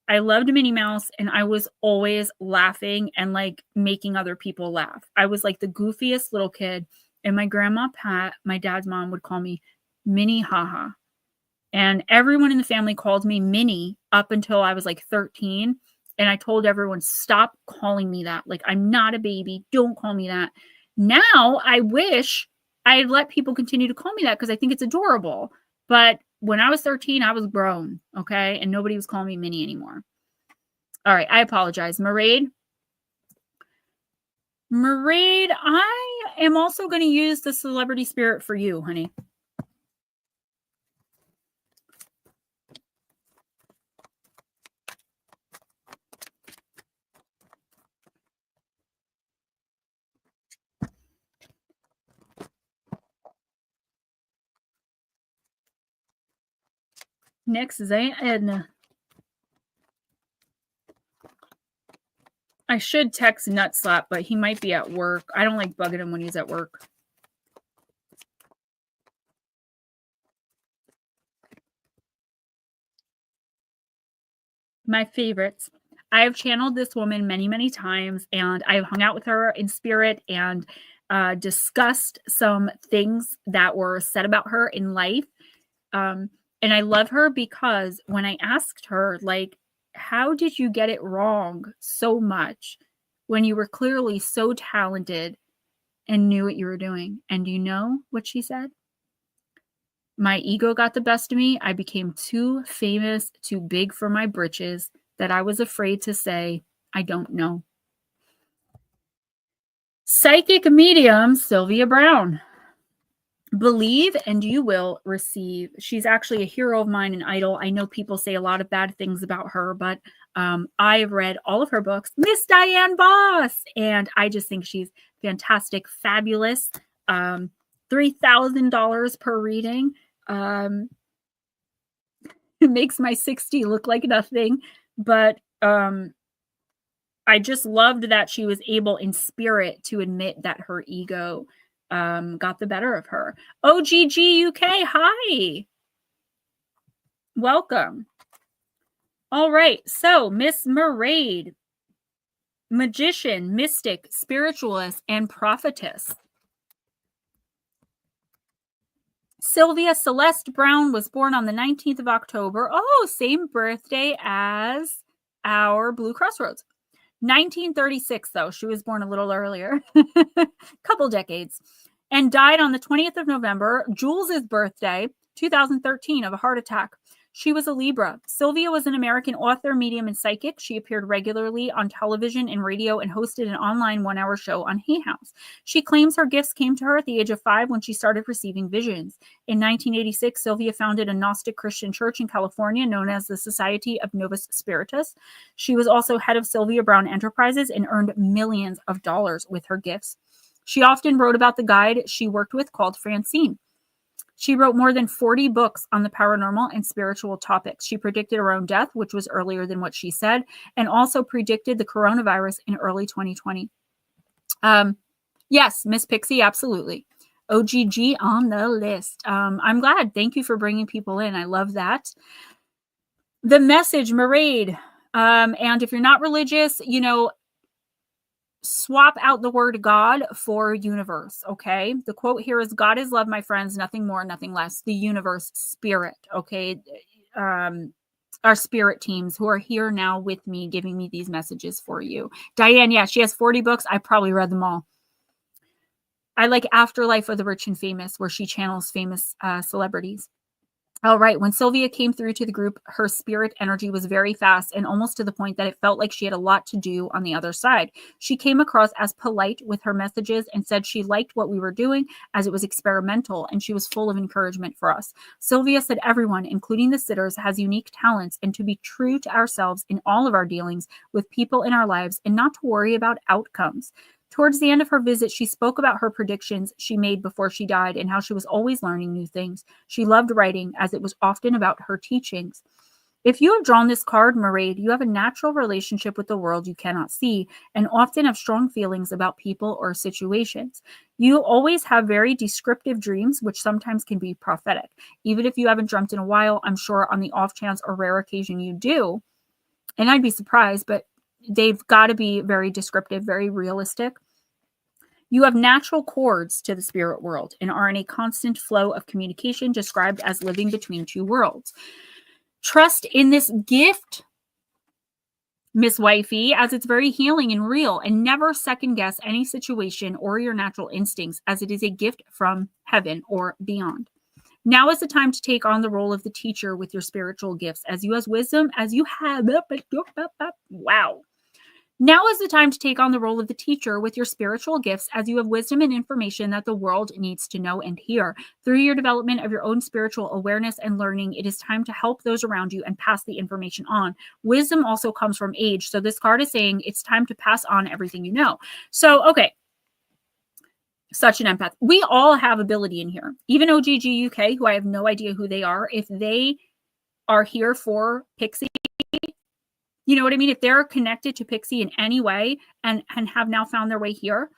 [SPEAKER 1] I loved Minnie Mouse, and I was always laughing and like making other people laugh. I was like the goofiest little kid. And my grandma, Pat, my dad's mom, would call me Minnie Haha. And everyone in the family called me Minnie up until I was like 13. And I told everyone, stop calling me that. Like, I'm not a baby. Don't call me that. Now, I wish I'd let people continue to call me that because I think it's adorable. But when I was 13, I was grown, okay? And nobody was calling me Minnie anymore. All right, I apologize. Mairead, I am also going to use the celebrity spirit for you, honey. Next is Aunt Edna. I should text Nutslap, but he might be at work. I don't like bugging him when he's at work. My favorites. I have channeled this woman many, many times, and I have hung out with her in spirit and discussed some things that were said about her in life. And I love her because when I asked her, like, how did you get it wrong so much when you were clearly so talented and knew what you were doing? And you know what she said? My ego got the best of me. I became too famous, too big for my britches, that I was afraid to say, I don't know. Psychic medium Sylvia Brown. Believe and you will receive. She's actually a hero of mine and idol. I know people say a lot of bad things about her, but I've read all of her books. Miss Diane Boss. And I just think she's fantastic, fabulous. $3,000 per reading. It makes my 60 look like nothing. But I just loved that she was able in spirit to admit that her ego got the better of her. OGG UK, hi. Welcome. All right. So Miss Mairead, magician, mystic, spiritualist, and prophetess. Sylvia Celeste Brown was born on the 19th of October. Oh, same birthday as our Blue Crossroads. 1936, though. She was born a little earlier. Couple decades. And died on the 20th of November, Jules's birthday, 2013, of a heart attack. She was a Libra. Sylvia was an American author, medium, and psychic. She appeared regularly on television and radio and hosted an online one-hour show on Hay House. She claims her gifts came to her at the age of 5 when she started receiving visions. In 1986, Sylvia founded a Gnostic Christian church in California known as the Society of Novus Spiritus. She was also head of Sylvia Brown Enterprises and earned millions of dollars with her gifts. She often wrote about the guide she worked with called Francine. She wrote more than 40 books on the paranormal and spiritual topics. She predicted her own death, which was earlier than what she said, and also predicted the coronavirus in early 2020. Yes, Miss Pixie, absolutely. OGG on the list. I'm glad. Thank you for bringing people in. I love that. The message, Mairead. And if you're not religious, you know, swap out the word God for universe, okay? The quote here is, God is love, my friends, nothing more, nothing less. The universe, spirit, okay? Our spirit teams who are here now with me, giving me these messages for you. Diane, yeah, she has 40 books. I probably read them all. I like Afterlife of the Rich and Famous, where she channels famous celebrities. All right. When Sylvia came through to the group, her spirit energy was very fast and almost to the point that it felt like she had a lot to do on the other side. She came across as polite with her messages and said she liked what we were doing as it was experimental, and she was full of encouragement for us. Sylvia said everyone, including the sitters, has unique talents, and to be true to ourselves in all of our dealings with people in our lives and not to worry about outcomes. Towards the end of her visit, she spoke about her predictions she made before she died and how she was always learning new things. She loved writing, as it was often about her teachings. If you have drawn this card, Mairead, you have a natural relationship with the world you cannot see and often have strong feelings about people or situations. You always have very descriptive dreams, which sometimes can be prophetic. Even if you haven't dreamt in a while, I'm sure on the off chance or rare occasion you do, and I'd be surprised, but they've got to be very descriptive, very realistic. You have natural cords to the spirit world and are in a constant flow of communication described as living between two worlds. Trust in this gift, Miss Wifey, as it's very healing and real, and never second guess any situation or your natural instincts, as it is a gift from heaven or beyond. Now is the time to take on the role of the teacher with your spiritual gifts, as you have wisdom, as you have. Wow. Now is the time to take on the role of the teacher with your spiritual gifts, as you have wisdom and information that the world needs to know and hear. Through your development of your own spiritual awareness and learning, it is time to help those around you and pass the information on. Wisdom also comes from age. So this card is saying it's time to pass on everything you know. So, okay. Such an empath. We all have ability in here. Even OGG UK, who I have no idea who they are, if they are here for Pixie, You know what I mean? If they're connected to Pixie in any way and have now found their way here,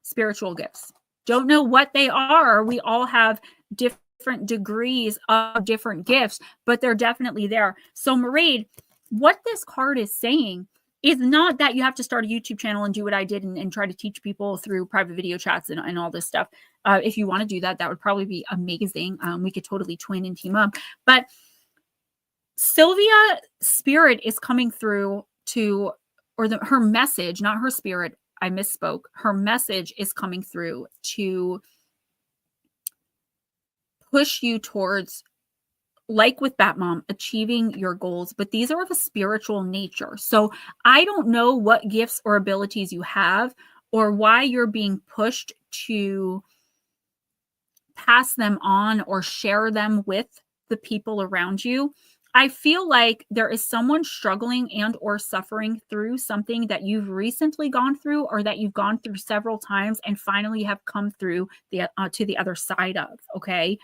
[SPEAKER 1] spiritual gifts. Don't know what they are. We all have different degrees of different gifts, but they're definitely there. So Mairead, what this card is saying is not that you have to start a YouTube channel and do what I did and try to teach people through private video chats and all this stuff. If you want to do that, that would probably be amazing. We could totally twin and team up. But Sylvia spirit is coming through to, or her message, not her spirit. I misspoke. Her message is coming through to push you towards, like with Batmom, achieving your goals, but these are of a spiritual nature. So I don't know what gifts or abilities you have or why you're being pushed to pass them on or share them with the people around you. I feel like there is someone struggling and or suffering through something that you've recently gone through or that you've gone through several times and finally have come through the to the other side of, okay?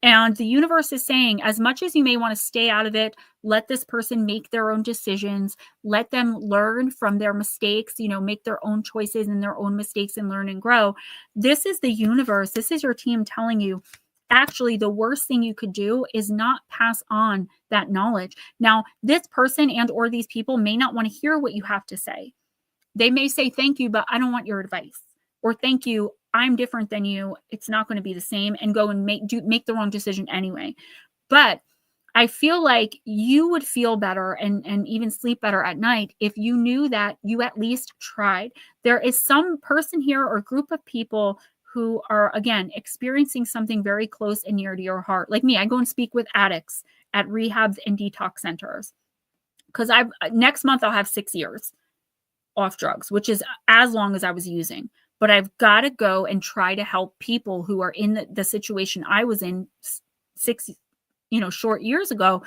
[SPEAKER 1] And the universe is saying, as much as you may want to stay out of it, let this person make their own decisions, let them learn from their mistakes, you know, make their own choices and their own mistakes and learn and grow. This is the universe. This is your team telling you, actually, the worst thing you could do is not pass on that knowledge. Now, this person and or these people may not want to hear what you have to say. They may say, thank you, but I don't want your advice. Or thank you, I'm different than you. It's not going to be the same, and go and make the wrong decision anyway. But I feel like you would feel better and even sleep better at night if you knew that you at least tried. There is some person here or group of people who are, again, experiencing something very close and near to your heart. Like me, I go and speak with addicts at rehabs and detox centers because next month I'll have 6 years off drugs, which is as long as I was using. But I've got to go and try to help people who are in the situation I was in 6 short years ago,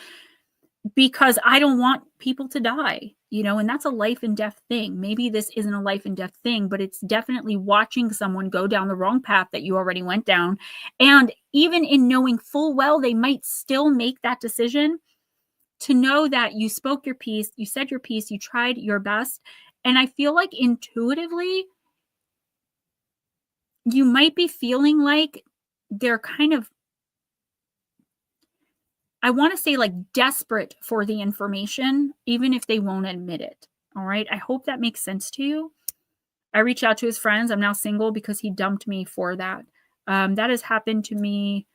[SPEAKER 1] because I don't want people to die, and that's a life and death thing. Maybe this isn't a life and death thing, but it's definitely watching someone go down the wrong path that you already went down. And even in knowing full well they might still make that decision, to know that you spoke your piece, you said your piece, you tried your best. And I feel like intuitively, you might be feeling like they're kind of, I want to say, like, desperate for the information, even if they won't admit it. All right. I hope that makes sense to you. I reached out to his friends. I'm now single because he dumped me for that. That has happened to me.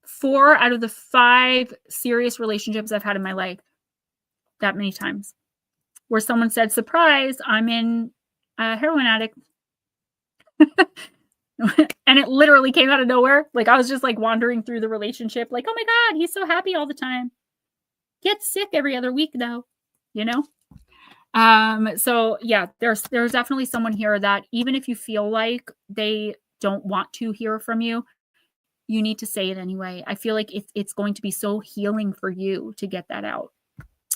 [SPEAKER 1] Four out of the 5 serious relationships I've had in my life, that many times, where someone said, surprise, I'm in a heroin addict. And it literally came out of nowhere. Like, I was just like wandering through the relationship, like, oh my God, he's so happy all the time. Gets sick every other week though, So yeah, there's definitely someone here that even if you feel like they don't want to hear from you, you need to say it anyway. I feel like it's going to be so healing for you to get that out.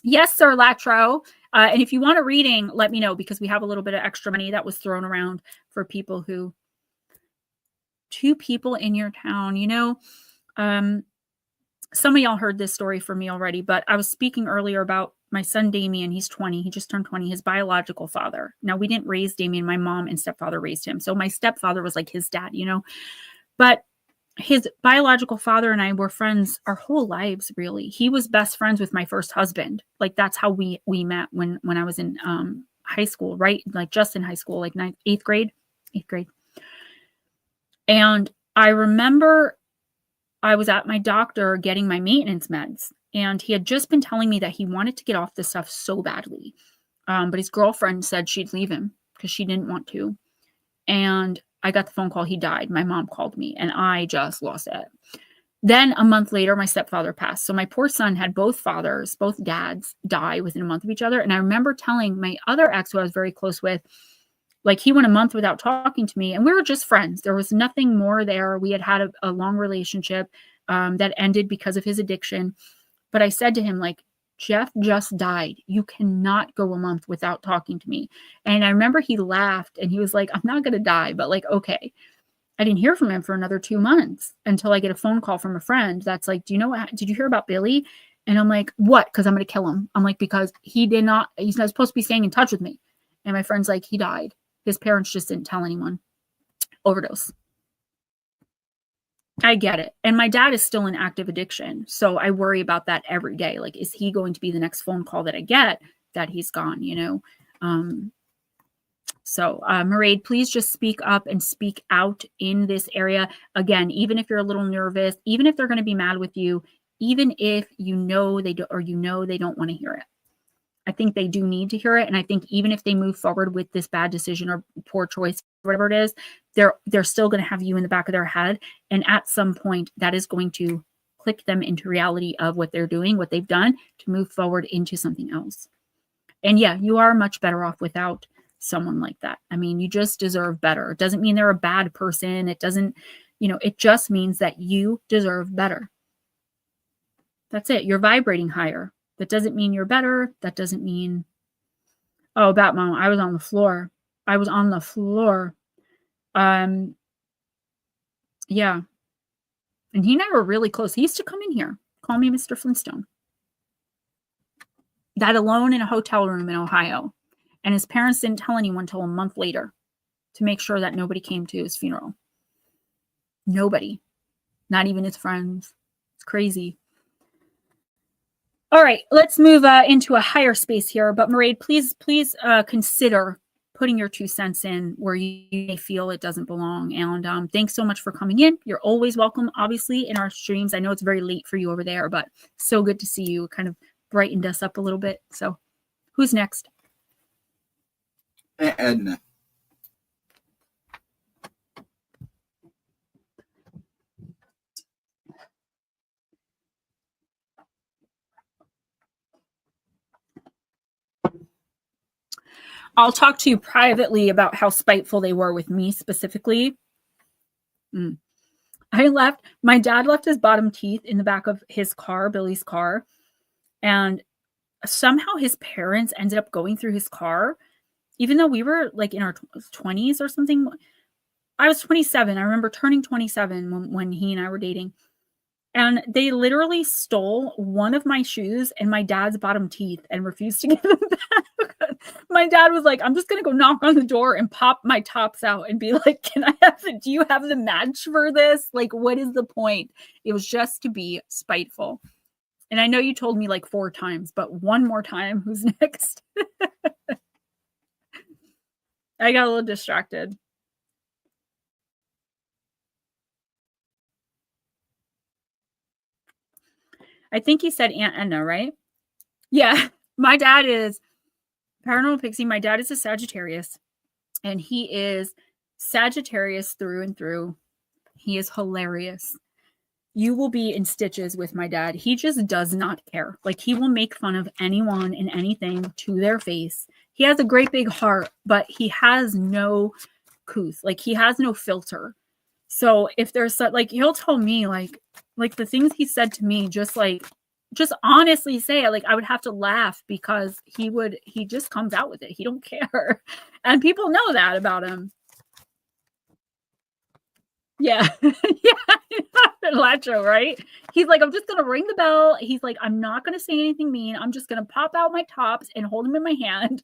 [SPEAKER 1] Yes, Sir Latro. And if you want a reading, let me know, because we have a little bit of extra money that was thrown around for people who, 2 people in your town, some of y'all heard this story from me already, but I was speaking earlier about my son, Damien. He's 20. He just turned 20, his biological father. Now, we didn't raise Damien. My mom and stepfather raised him. So my stepfather was like his dad, but his biological father and I were friends our whole lives, really. He was best friends with my first husband. Like, that's how we met when I was in high school, right? Like, just in high school, like 8th grade. And I remember I was at my doctor getting my maintenance meds, and he had just been telling me that he wanted to get off this stuff so badly. But his girlfriend said she'd leave him because she didn't want to. And I got the phone call. He died. My mom called me and I just lost it. Then a month later, my stepfather passed. So my poor son had both dads die within a month of each other. And I remember telling my other ex, who I was very close with, like, he went a month without talking to me and we were just friends. There was nothing more there. We had a long relationship that ended because of his addiction. But I said to him, like, Jeff just died. You cannot go a month without talking to me. And I remember he laughed and he was like, I'm not going to die, but like, okay. I didn't hear from him for another 2 months until I get a phone call from a friend that's like, do you know what, did you hear about Billy? And I'm like, what? Because I'm going to kill him. I'm like, because he's not supposed to be staying in touch with me. And my friend's like, he died. His parents just didn't tell anyone. Overdose. I get it. And my dad is still in active addiction. So I worry about that every day. Like, is he going to be the next phone call that I get that he's gone, you know? Mairead, please just speak up and speak out in this area. Again, even if you're a little nervous, even if they're going to be mad with you, even if you know they do, or you know they don't want to hear it. I think they do need to hear it. And I think even if they move forward with this bad decision or poor choice, whatever it is, they're still going to have you in the back of their head. And at some point, that is going to click them into reality of what they're doing, what they've done, to move forward into something else. And yeah, you are much better off without someone like that. I mean, you just deserve better. It doesn't mean they're a bad person. It doesn't, it just means that you deserve better. That's it. You're vibrating higher. That doesn't mean you're better. That doesn't mean, oh, Batmom, I was on the floor. I was on the floor. Yeah. And he and I were really close. He used to come in here, call me Mr. Flintstone. Died alone in a hotel room in Ohio. And his parents didn't tell anyone until a month later to make sure that nobody came to his funeral. Nobody. Not even his friends. It's crazy. All right, let's move into a higher space here. But Mairead, please consider putting your 2 cents in where you may feel it doesn't belong. And thanks so much for coming in. You're always welcome, obviously, in our streams. I know it's very late for you over there, but so good to see you. Kind of brightened us up a little bit. So who's next?
[SPEAKER 2] Edna.
[SPEAKER 1] I'll talk to you privately about how spiteful they were with me specifically. My dad left his bottom teeth in the back of his car, Billy's car. And somehow his parents ended up going through his car, even though we were like in our 20s or something. I was 27. I remember turning 27 when he and I were dating. And they literally stole one of my shoes and my dad's bottom teeth and refused to give them back. My dad was like, I'm just going to go knock on the door and pop my tops out and be like, do you have the match for this? Like, what is the point? It was just to be spiteful. And I know you told me like 4 times, but one more time, who's next? I got a little distracted. I think he said Aunt Edna, right? Yeah, my dad is Paranormal Pixie. My dad is a Sagittarius, and he is Sagittarius through and through. He is hilarious. You will be in stitches with my dad. He just does not care. Like, he will make fun of anyone and anything to their face. He has a great big heart, but he has no couth. Like, he has no filter. So if there's like, he'll tell me like the things he said to me, just honestly say it. Like, I would have to laugh because he just comes out with it. He don't care. And people know that about him. Yeah. Yeah. Lacho, right? He's like, I'm just going to ring the bell. He's like, I'm not going to say anything mean. I'm just going to pop out my tops and hold them in my hand.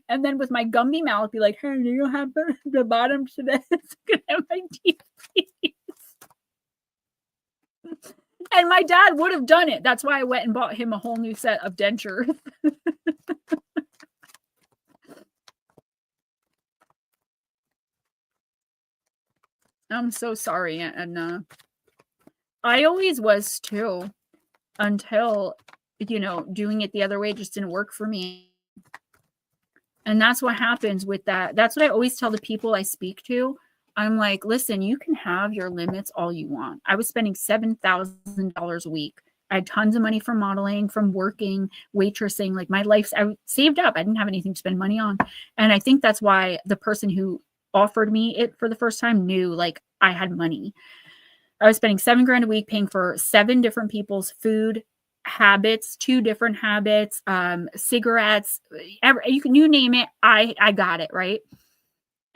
[SPEAKER 1] And then with my gummy mouth, be like, hey, do you have the bottom to this? Can I have my teeth, please? And my dad would have done it. That's why I went and bought him a whole new set of dentures. I'm so sorry, Edna. I always was too, until, doing it the other way just didn't work for me. And that's what happens with that. That's what I always tell the people I speak to. I'm like, listen, you can have your limits all you want. I was spending $7,000 a week. I had tons of money from modeling, from working, waitressing. Like, my life, I saved up. I didn't have anything to spend money on. And I think that's why the person who offered me it for the first time knew, like, I had money. I was spending $7,000 a week paying for 7 different people's food, habits, 2 different habits, cigarettes, you name it. I got it, right?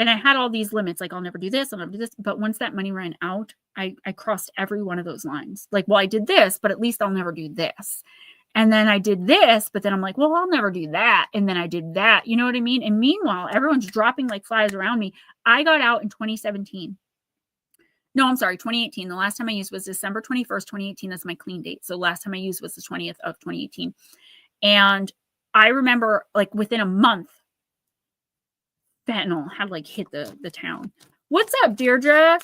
[SPEAKER 1] And I had all these limits, like I'll never do this, I'll never do this. But once that money ran out, I crossed every one of those lines. Like, well, I did this, but at least I'll never do this. And then I did this, but then I'm like, well, I'll never do that. And then I did that. You know what I mean? And meanwhile, everyone's dropping like flies around me. I got out in 2017. No, I'm sorry, 2018. The last time I used was December 21st, 2018. That's my clean date. So last time I used was the 20th of 2018. And I remember like within a month, fentanyl had like hit the town. What's up, Deirdre?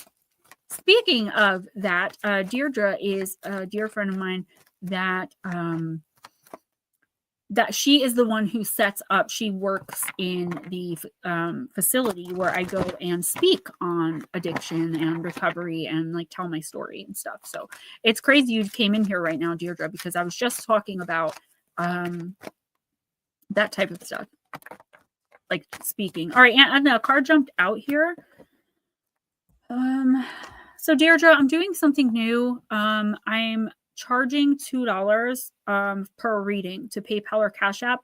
[SPEAKER 1] Speaking of that, Deirdre is a dear friend of mine that that she is the one who sets up. She works in the facility where I go and speak on addiction and recovery and like tell my story and stuff. So it's crazy you came in here right now, Deirdre, because I was just talking about that type of stuff, like speaking. All right, and the card jumped out here. So Deirdre, I'm doing something new. I'm charging $2 per reading to PayPal or Cash App.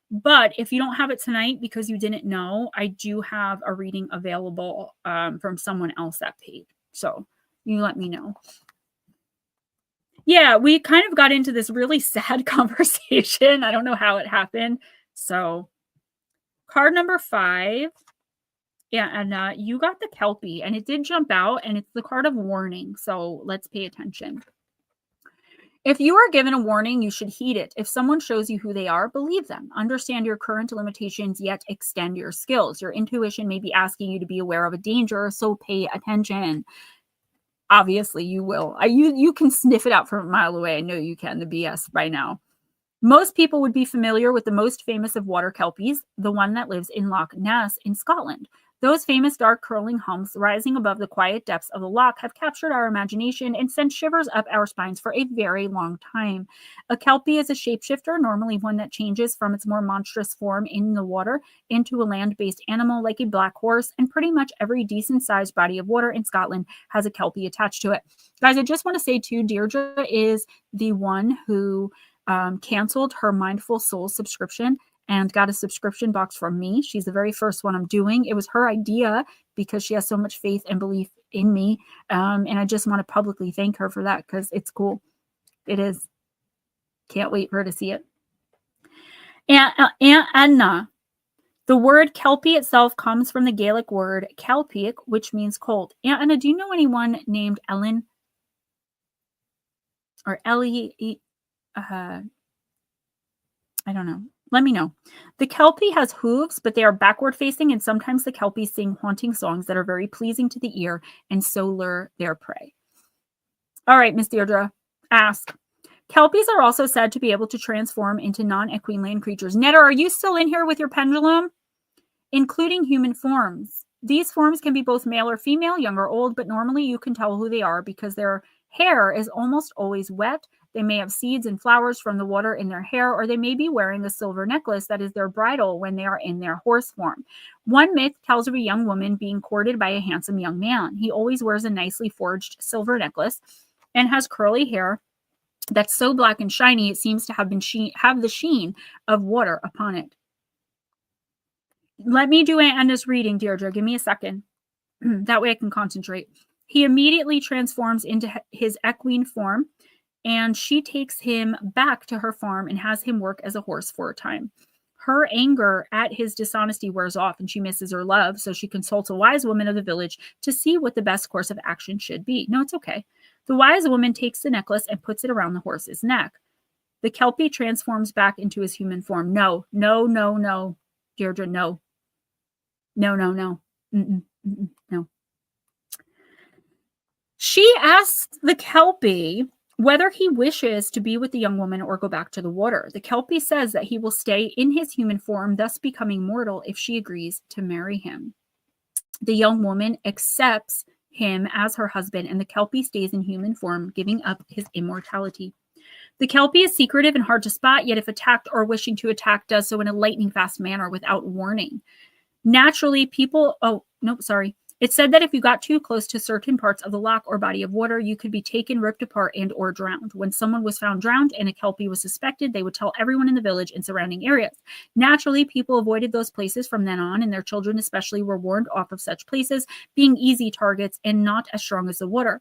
[SPEAKER 1] But if you don't have it tonight because you didn't know, I do have a reading available from someone else that paid. So you let me know. Yeah, we kind of got into this really sad conversation. I don't know how it happened. So card number 5. Yeah, and you got the Kelpie, and it did jump out, and it's the card of warning. So let's pay attention. If you are given a warning, you should heed it. If someone shows you who they are, believe them. Understand your current limitations, yet extend your skills. Your intuition may be asking you to be aware of a danger, so pay attention. Obviously, you will. You can sniff it out from a mile away. I know you can, the BS by now. Most people would be familiar with the most famous of water kelpies, the one that lives in Loch Ness in Scotland. Those famous dark curling humps rising above the quiet depths of the loch have captured our imagination and sent shivers up our spines for a very long time. A kelpie is a shapeshifter, normally one that changes from its more monstrous form in the water into a land-based animal like a black horse, and pretty much every decent-sized body of water in Scotland has a kelpie attached to it. Guys, I just want to say too, Deirdre is the one who canceled her Mindful Soul subscription and got a subscription box from me. She's the very first one I'm doing. It was her idea because she has so much faith and belief in me. And I just want to publicly thank her for that because it's cool. It is. Can't wait for her to see it. And Anna. The word Kelpie itself comes from the Gaelic word Kelpic, which means colt. Anna, do you know anyone named Ellen? Or Ellie? I don't know. Let me know. The Kelpie has hooves, but they are backward facing, and sometimes the Kelpies sing haunting songs that are very pleasing to the ear and so lure their prey. All right, Miss Deirdre, ask. Kelpies are also said to be able to transform into non-equine land creatures. Netta, are you still in here with your pendulum? Including human forms. These forms can be both male or female, young or old, but normally you can tell who they are because their hair is almost always wet. They may have seeds and flowers from the water in their hair, or they may be wearing a silver necklace that is their bridle when they are in their horse form. One myth tells of a young woman being courted by a handsome young man. He always wears a nicely forged silver necklace and has curly hair that's so black and shiny it seems to have the sheen of water upon it. Let me do Anna's reading, Deirdre. Give me a second. That way I can concentrate. He immediately transforms into his equine form, and she takes him back to her farm and has him work as a horse for a time. Her anger at his dishonesty wears off, and she misses her love, so she consults a wise woman of the village to see what the best course of action should be. No, it's okay. The wise woman takes the necklace and puts it around the horse's neck. The Kelpie transforms back into his human form. No, no, no, no, Deirdre, no. No, no, no. No. She asks the Kelpie whether he wishes to be with the young woman or go back to the water. The Kelpie says that he will stay in his human form, thus becoming mortal if she agrees to marry him. The young woman accepts him as her husband, and the Kelpie stays in human form, giving up his immortality. The Kelpie is secretive and hard to spot, yet if attacked or wishing to attack, does so in a lightning fast manner without warning. Naturally, It said that if you got too close to certain parts of the loch or body of water, you could be taken, ripped apart, and or drowned. When someone was found drowned and a Kelpie was suspected, they would tell everyone in the village and surrounding areas. Naturally, people avoided those places from then on, and their children especially were warned off of such places, being easy targets and not as strong as the water.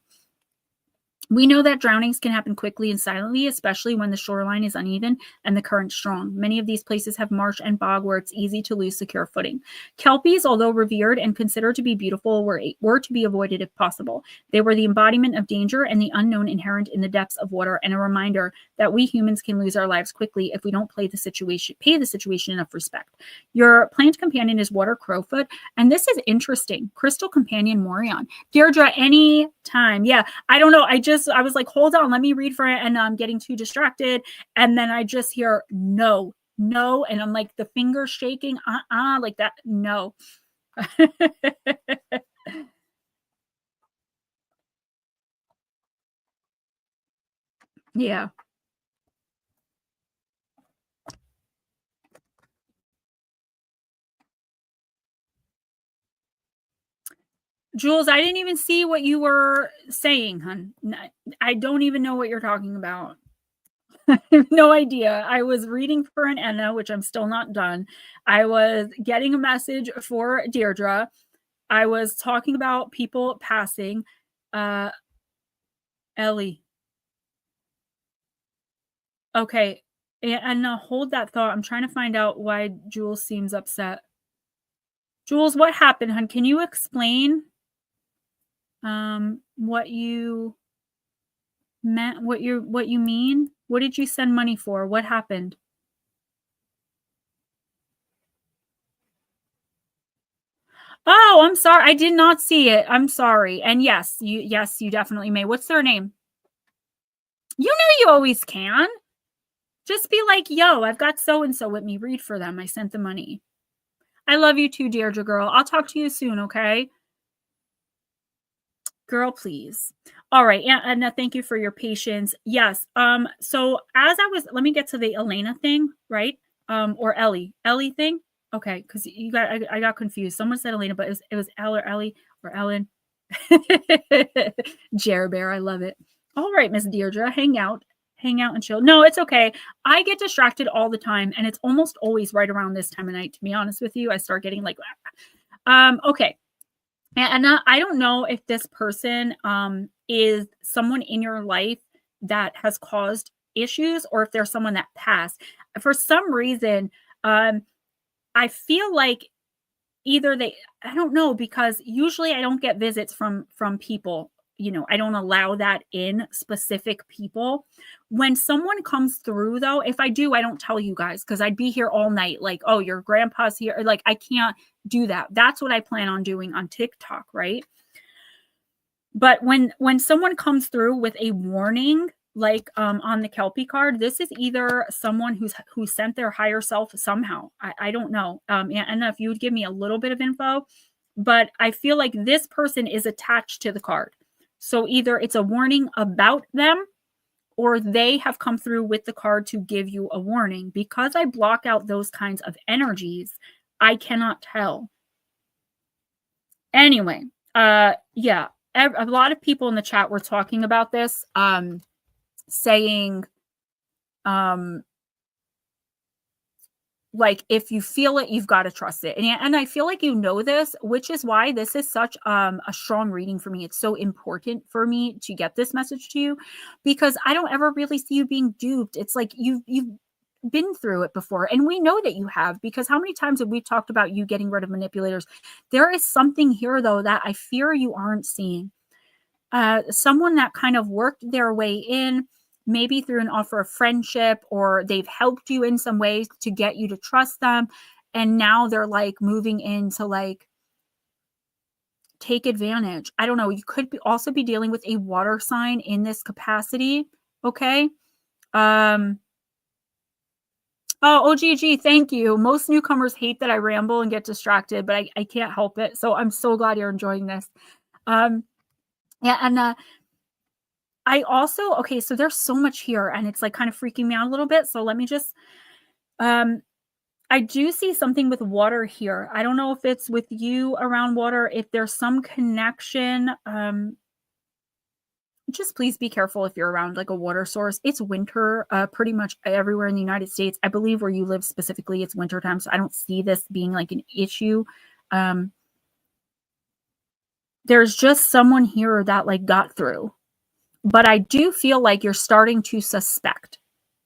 [SPEAKER 1] We know that drownings can happen quickly and silently, especially when the shoreline is uneven and the current strong. Many of these places have marsh and bog where it's easy to lose secure footing. Kelpies, although revered and considered to be beautiful, were to be avoided if possible. They were the embodiment of danger and the unknown inherent in the depths of water, and a reminder that we humans can lose our lives quickly if we don't pay the situation enough respect. Your plant companion is water crowfoot, and this is interesting. Crystal companion Morion. Deirdre, any time. Yeah, I don't know. I was like, hold on, let me read for it. And I'm getting too distracted. And then I just hear no. And I'm like, the finger shaking, like that. No. Yeah. Jules, I didn't even see what you were saying, hon. I don't even know what you're talking about. I have no idea. I was reading for an Enna, which I'm still not done. I was getting a message for Deirdre. I was talking about people passing. Ellie. Okay. And hold that thought. I'm trying to find out why Jules seems upset. Jules, what happened, hon? Can you explain what you meant, what you mean? What did you send money for? What happened? Oh, I'm sorry. I did not see it. I'm sorry. And yes, you definitely may. What's their name? You know you always can. Just be like, yo, I've got so-and-so with me. Read for them. I sent the money. I love you too, Deirdre girl. I'll talk to you soon, okay? Girl, please. All right. And thank you for your patience. Yes. So as let me get to the Elena thing, right? Or Ellie thing. Okay. Cause I got confused. Someone said Elena, but it was Elle or Ellie or Ellen. Jer Bear. I love it. All right, Miss Deirdre, hang out and chill. No, it's okay. I get distracted all the time, and it's almost always right around this time of night, to be honest with you. I start getting like, okay. And I don't know if this person is someone in your life that has caused issues or if there's someone that passed. For some reason, I feel like either I don't know, because usually I don't get visits from people. You know, I don't allow that in specific people. When someone comes through, though, if I do, I don't tell you guys because I'd be here all night. Like, oh, your grandpa's here. Like, I can't do that. That's what I plan on doing on TikTok, right? But when someone comes through with a warning, like on the Kelpie card, this is either someone who sent their higher self somehow. I don't know. And if you would give me a little bit of info, but I feel like this person is attached to the card. So either it's a warning about them or they have come through with the card to give you a warning. Because I block out those kinds of energies, I cannot tell. Anyway, yeah, a lot of people in the chat were talking about this, saying, like, if you feel it, you've got to trust it. And I feel like you know this, which is why this is such a strong reading for me. It's so important for me to get this message to you because I don't ever really see you being duped. It's like you've been through it before. And we know that you have, because how many times have we talked about you getting rid of manipulators? There is something here, though, that I fear you aren't seeing. Someone that kind of worked their way in, maybe through an offer of friendship, or they've helped you in some ways to get you to trust them. And now they're like moving into like take advantage. I don't know. You could also be dealing with a water sign in this capacity. Okay. Oh, OGG, thank you. Most newcomers hate that I ramble and get distracted, but I can't help it. So I'm so glad you're enjoying this. Yeah. And I also, okay, so there's so much here and it's like kind of freaking me out a little bit. So let me just, I do see something with water here. I don't know if it's with you around water, if there's some connection. Just please be careful if you're around like a water source. It's winter pretty much everywhere in the United States. I believe where you live specifically, it's winter time. So I don't see this being like an issue. There's just someone here that like got through. But I do feel like you're starting to suspect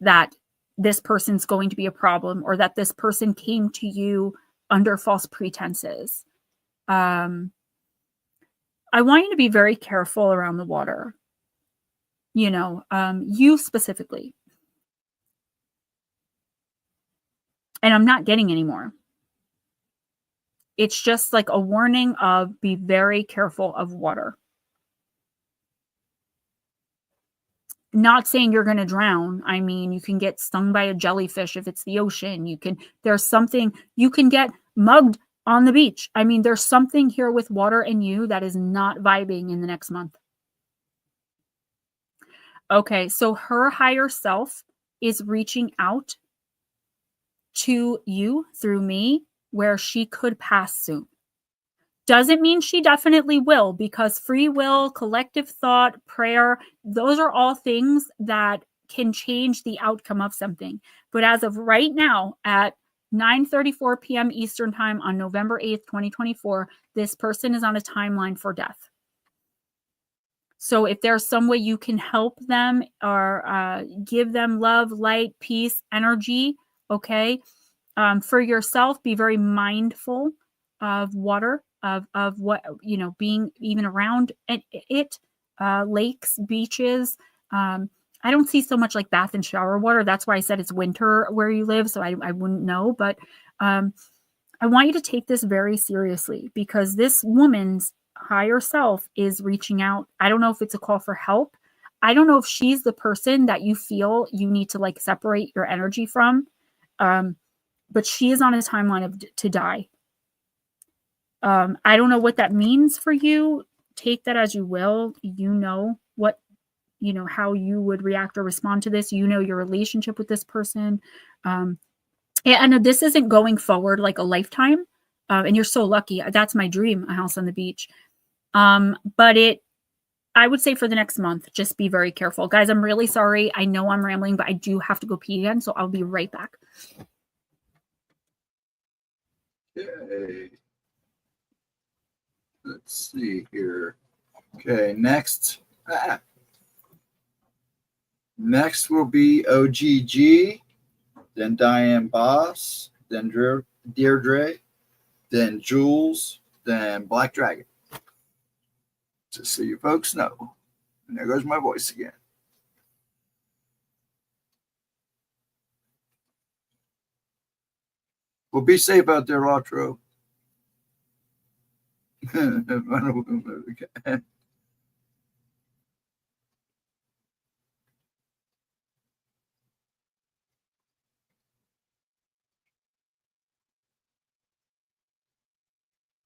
[SPEAKER 1] that this person's going to be a problem, or that this person came to you under false pretenses. I want you to be very careful around the water. You know, you specifically. And I'm not getting any more. It's just like a warning of be very careful of water. Not saying you're going to drown. I mean, you can get stung by a jellyfish if it's the ocean. There's something, you can get mugged on the beach. I mean, there's something here with water and you that is not vibing in the next month. Okay, so her higher self is reaching out to you through me where she could pass soon. Doesn't mean she definitely will, because free will, collective thought, prayer, those are all things that can change the outcome of something. But as of right now, at 9:34 p.m. Eastern time on November 8th, 2024, this person is on a timeline for death. So if there's some way you can help them or give them love, light, peace, energy, okay? For yourself, be very mindful of water. Of what, you know, being even around it, lakes, beaches. I don't see so much like bath and shower water. That's why I said it's winter where you live, so I wouldn't know. But I want you to take this very seriously, because this woman's higher self is reaching out. I don't know if it's a call for help. I don't know if she's the person that you feel you need to like separate your energy from. But she is on a timeline to die. I don't know what that means for you. Take that as you will. You know what, you know, how you would react or respond to this. You know your relationship with this person. And this isn't going forward like a lifetime. And you're so lucky. That's my dream, a house on the beach. But I would say for the next month, just be very careful. Guys, I'm really sorry. I know I'm rambling, but I do have to go pee again. So I'll be right back.
[SPEAKER 2] Okay. Let's see here. Okay, next. Next will be OGG, then Diane Boss, then Deirdre, then Jules, then Black Dragon. Just so you folks know. And there goes my voice again. Well, be safe out there, Latro. Okay.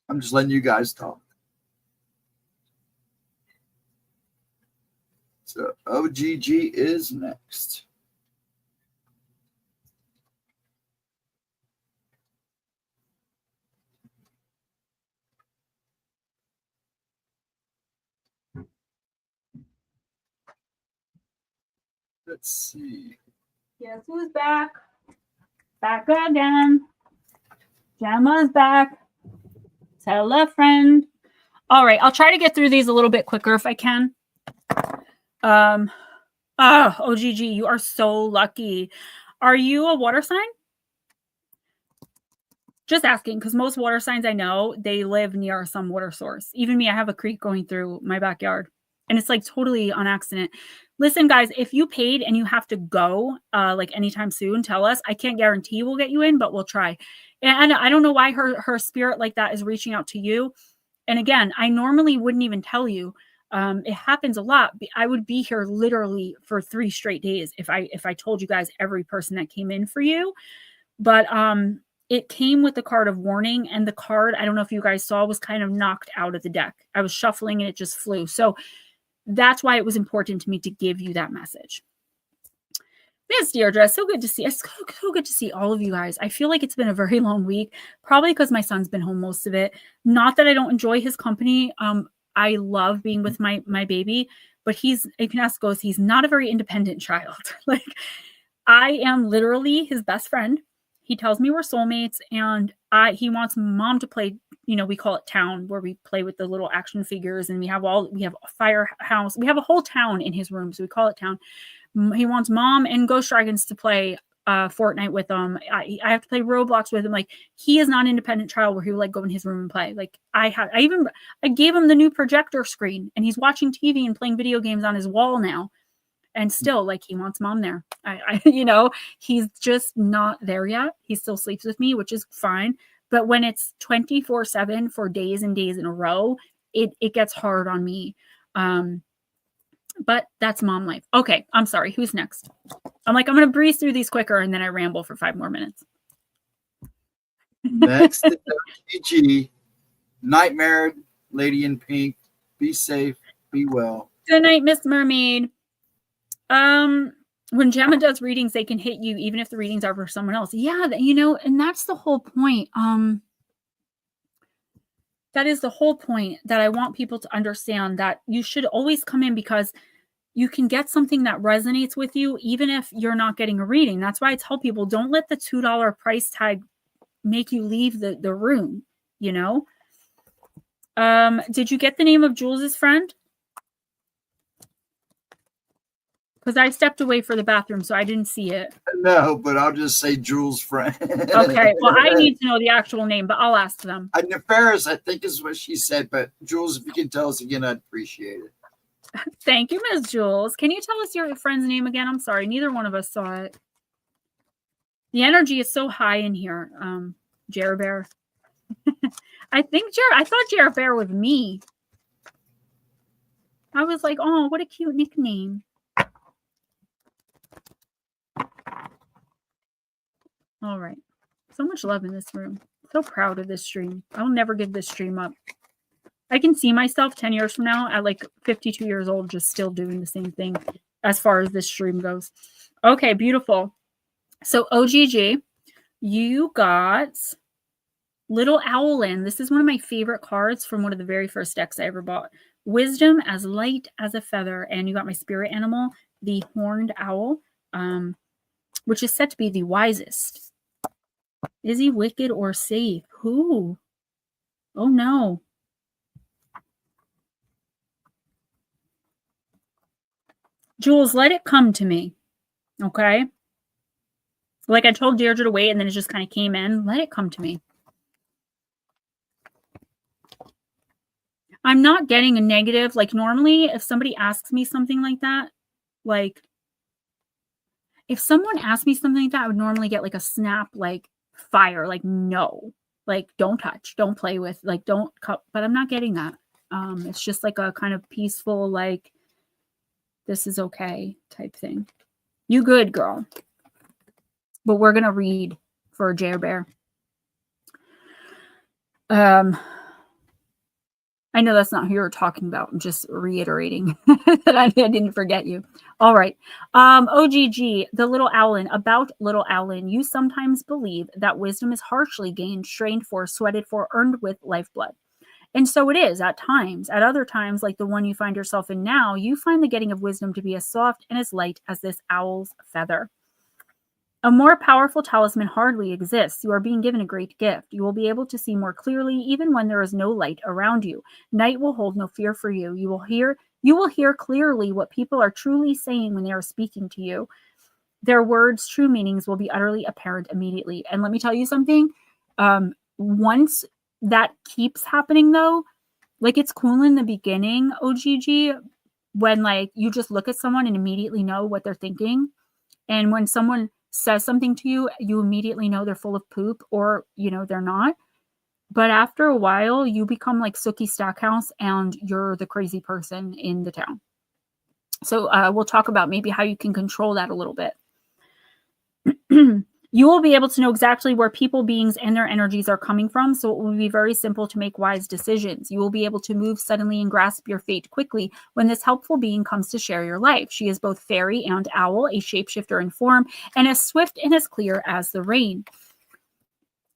[SPEAKER 2] I'm just letting you guys talk. So OGG is next. Let's see.
[SPEAKER 1] Guess who's back? Back again. Gemma's back. Tell a friend. All right, I'll try to get through these a little bit quicker if I can. OGG, you are so lucky. Are you a water sign? Just asking, because most water signs I know, they live near some water source. Even me, I have a creek going through my backyard. And it's like totally on accident. Listen, guys, if you paid and you have to go like anytime soon, tell us. I can't guarantee we'll get you in, but we'll try. And I don't know why her spirit like that is reaching out to you. And again, I normally wouldn't even tell you. It happens a lot. I would be here literally for 3 straight days if I told you guys every person that came in for you. But it came with the card of warning, and the card, I don't know if you guys saw, was kind of knocked out of the deck. I was shuffling and it just flew. So that's why it was important to me to give you that message. Miss Deirdre, so good to see. It's so good to see all of you guys. I feel like it's been a very long week, probably because my son's been home most of it. Not that I don't enjoy his company. I love being with my baby, but you can ask Ghost, he's not a very independent child. Like, I am literally his best friend. He tells me we're soulmates, and he wants mom to play. We call it town, where we play with the little action figures, and we have a firehouse. We have a whole town in his room, so we call it town. He wants mom and Ghost Dragons to play Fortnite with him. I have to play Roblox with him. Like, he is not an independent child where he would like go in his room and play. Like, I gave him the new projector screen, and he's watching TV and playing video games on his wall now. And still, like, he wants mom there. He's just not there yet. He still sleeps with me, which is fine. But when it's 24/7 for days and days in a row, it gets hard on me. But that's mom life. Okay, I'm sorry. Who's next? I'm going to breeze through these quicker, and then I ramble for 5 more minutes.
[SPEAKER 2] Next is OGG, Nightmare Lady in Pink. Be safe. Be well.
[SPEAKER 1] Good night, Miss Mermaid. When Gemma does readings, they can hit you even if the readings are for someone else. Yeah, and that's the whole point. That is the whole point, that I want people to understand, that you should always come in because you can get something that resonates with you, even if you're not getting a reading. That's why I tell people, don't let the $2 price tag make you leave the room, Did you get the name of Jules's friend? Because I stepped away for the bathroom, so I didn't see it.
[SPEAKER 2] No, but I'll just say Jules' friend.
[SPEAKER 1] Okay, well, I need to know the actual name, but I'll ask them.
[SPEAKER 2] Nefarious, I think is what she said, but Jules, if you can tell us again, I'd appreciate it.
[SPEAKER 1] Thank you, Ms. Jules. Can you tell us your friend's name again? I'm sorry, neither one of us saw it. The energy is so high in here, Jared Bear. I thought Jared Bear was me. I was like, oh, what a cute nickname. All right. So much love in this room. So proud of this stream. I'll never give this stream up. I can see myself 10 years from now at like 52 years old, just still doing the same thing as far as this stream goes. Okay, beautiful. So OGG, you got Little Owlin. This is one of my favorite cards from one of the very first decks I ever bought. Wisdom as light as a feather. And you got my spirit animal, the horned owl, which is said to be the wisest. Is he wicked or safe? Who? Oh, no. Jules, let it come to me. Okay? Like I told Deirdre to wait, and then it just kind of came in. Let it come to me. I'm not getting a negative. Like, normally, if somebody asks me something like that, like, if someone asked me something like that, I would normally get like a snap, like, fire, like, no, like, don't touch, don't play with, like, don't cut. But I'm not getting that. It's just like a kind of peaceful, like, this is okay type thing. You good, girl. But we're gonna read for Jer Bear. I know that's not who you're talking about. I'm just reiterating that I didn't forget you. All right. OGG, the Little Owlin. About Little Owlin, you sometimes believe that wisdom is harshly gained, strained for, sweated for, earned with lifeblood. And so it is at times. At other times, like the one you find yourself in now, you find the getting of wisdom to be as soft and as light as this owl's feather. A more powerful talisman hardly exists. You are being given a great gift. You will be able to see more clearly even when there is no light around you. Night will hold no fear for you. You will hear clearly what people are truly saying when they are speaking to you. Their words' true meanings will be utterly apparent immediately. And let me tell you something. Once that keeps happening, though, like, it's cool in the beginning, OGG, when like you just look at someone and immediately know what they're thinking. And when someone says something to you, you immediately know they're full of poop, or, you know, they're not. But after a while, you become like Sookie Stackhouse and you're the crazy person in the town. So we'll talk about maybe how you can control that a little bit. You will be able to know exactly where people, beings, and their energies are coming from, so it will be very simple to make wise decisions. You will be able to move suddenly and grasp your fate quickly when this helpful being comes to share your life. She is both fairy and owl, a shapeshifter in form, and as swift and as clear as the rain.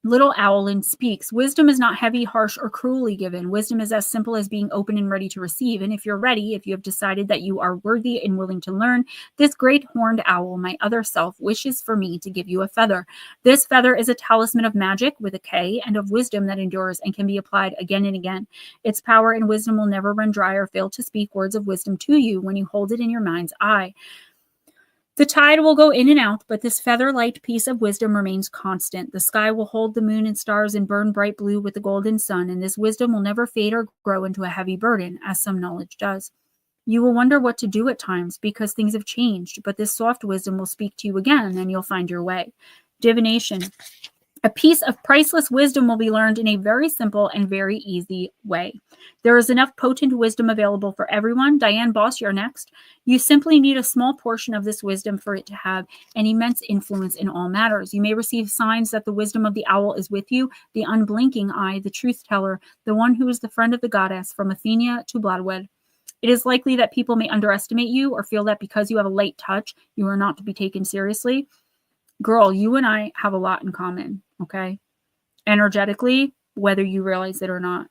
[SPEAKER 1] Little Owlin speaks. Wisdom is not heavy, harsh, or cruelly given. Wisdom is as simple as being open and ready to receive. And if you're ready, if you have decided that you are worthy and willing to learn, this great horned owl, my other self, wishes for me to give you a feather. This feather is a talisman of magic with a K and of wisdom that endures and can be applied again and again. Its power and wisdom will never run dry or fail to speak words of wisdom to you when you hold it in your mind's eye. The tide will go in and out, but this feather-light piece of wisdom remains constant. The sky will hold the moon and stars and burn bright blue with the golden sun, and this wisdom will never fade or grow into a heavy burden, as some knowledge does. You will wonder what to do at times because things have changed, but this soft wisdom will speak to you again, and you'll find your way. Divination. A piece of priceless wisdom will be learned in a very simple and very easy way. There is enough potent wisdom available for everyone. Diane Boss, you're next. You simply need a small portion of this wisdom for it to have an immense influence in all matters. You may receive signs that the wisdom of the owl is with you, the unblinking eye, the truth teller, the one who is the friend of the goddess, from Athena to Bloodwood. It is likely that people may underestimate you or feel that because you have a light touch, you are not to be taken seriously. Girl, you and I have a lot in common, okay? Energetically, whether you realize it or not.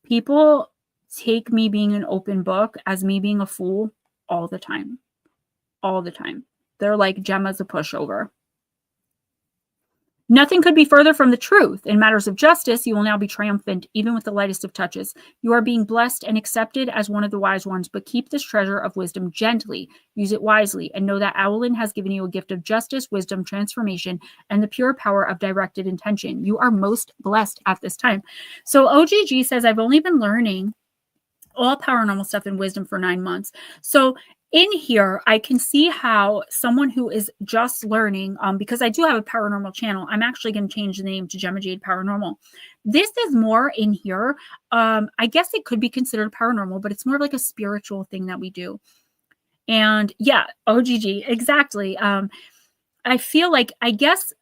[SPEAKER 1] People take me being an open book as me being a fool all the time. All the time. They're like, Gemma's a pushover. Nothing could be further from the truth. In matters of justice, you will now be triumphant, even with the lightest of touches. You are being blessed and accepted as one of the wise ones, but keep this treasure of wisdom gently. Use it wisely, and know that Owlin has given you a gift of justice, wisdom, transformation, and the pure power of directed intention. You are most blessed at this time. So OGG says, I've only been learning all paranormal stuff and wisdom for 9 months. So in here, I can see how someone who is just learning, because I do have a paranormal channel, I'm actually going to change the name to Gemma Jade Paranormal. This is more in here. I guess it could be considered paranormal, but it's more like a spiritual thing that we do. And yeah, OGG, exactly. I feel like, I guess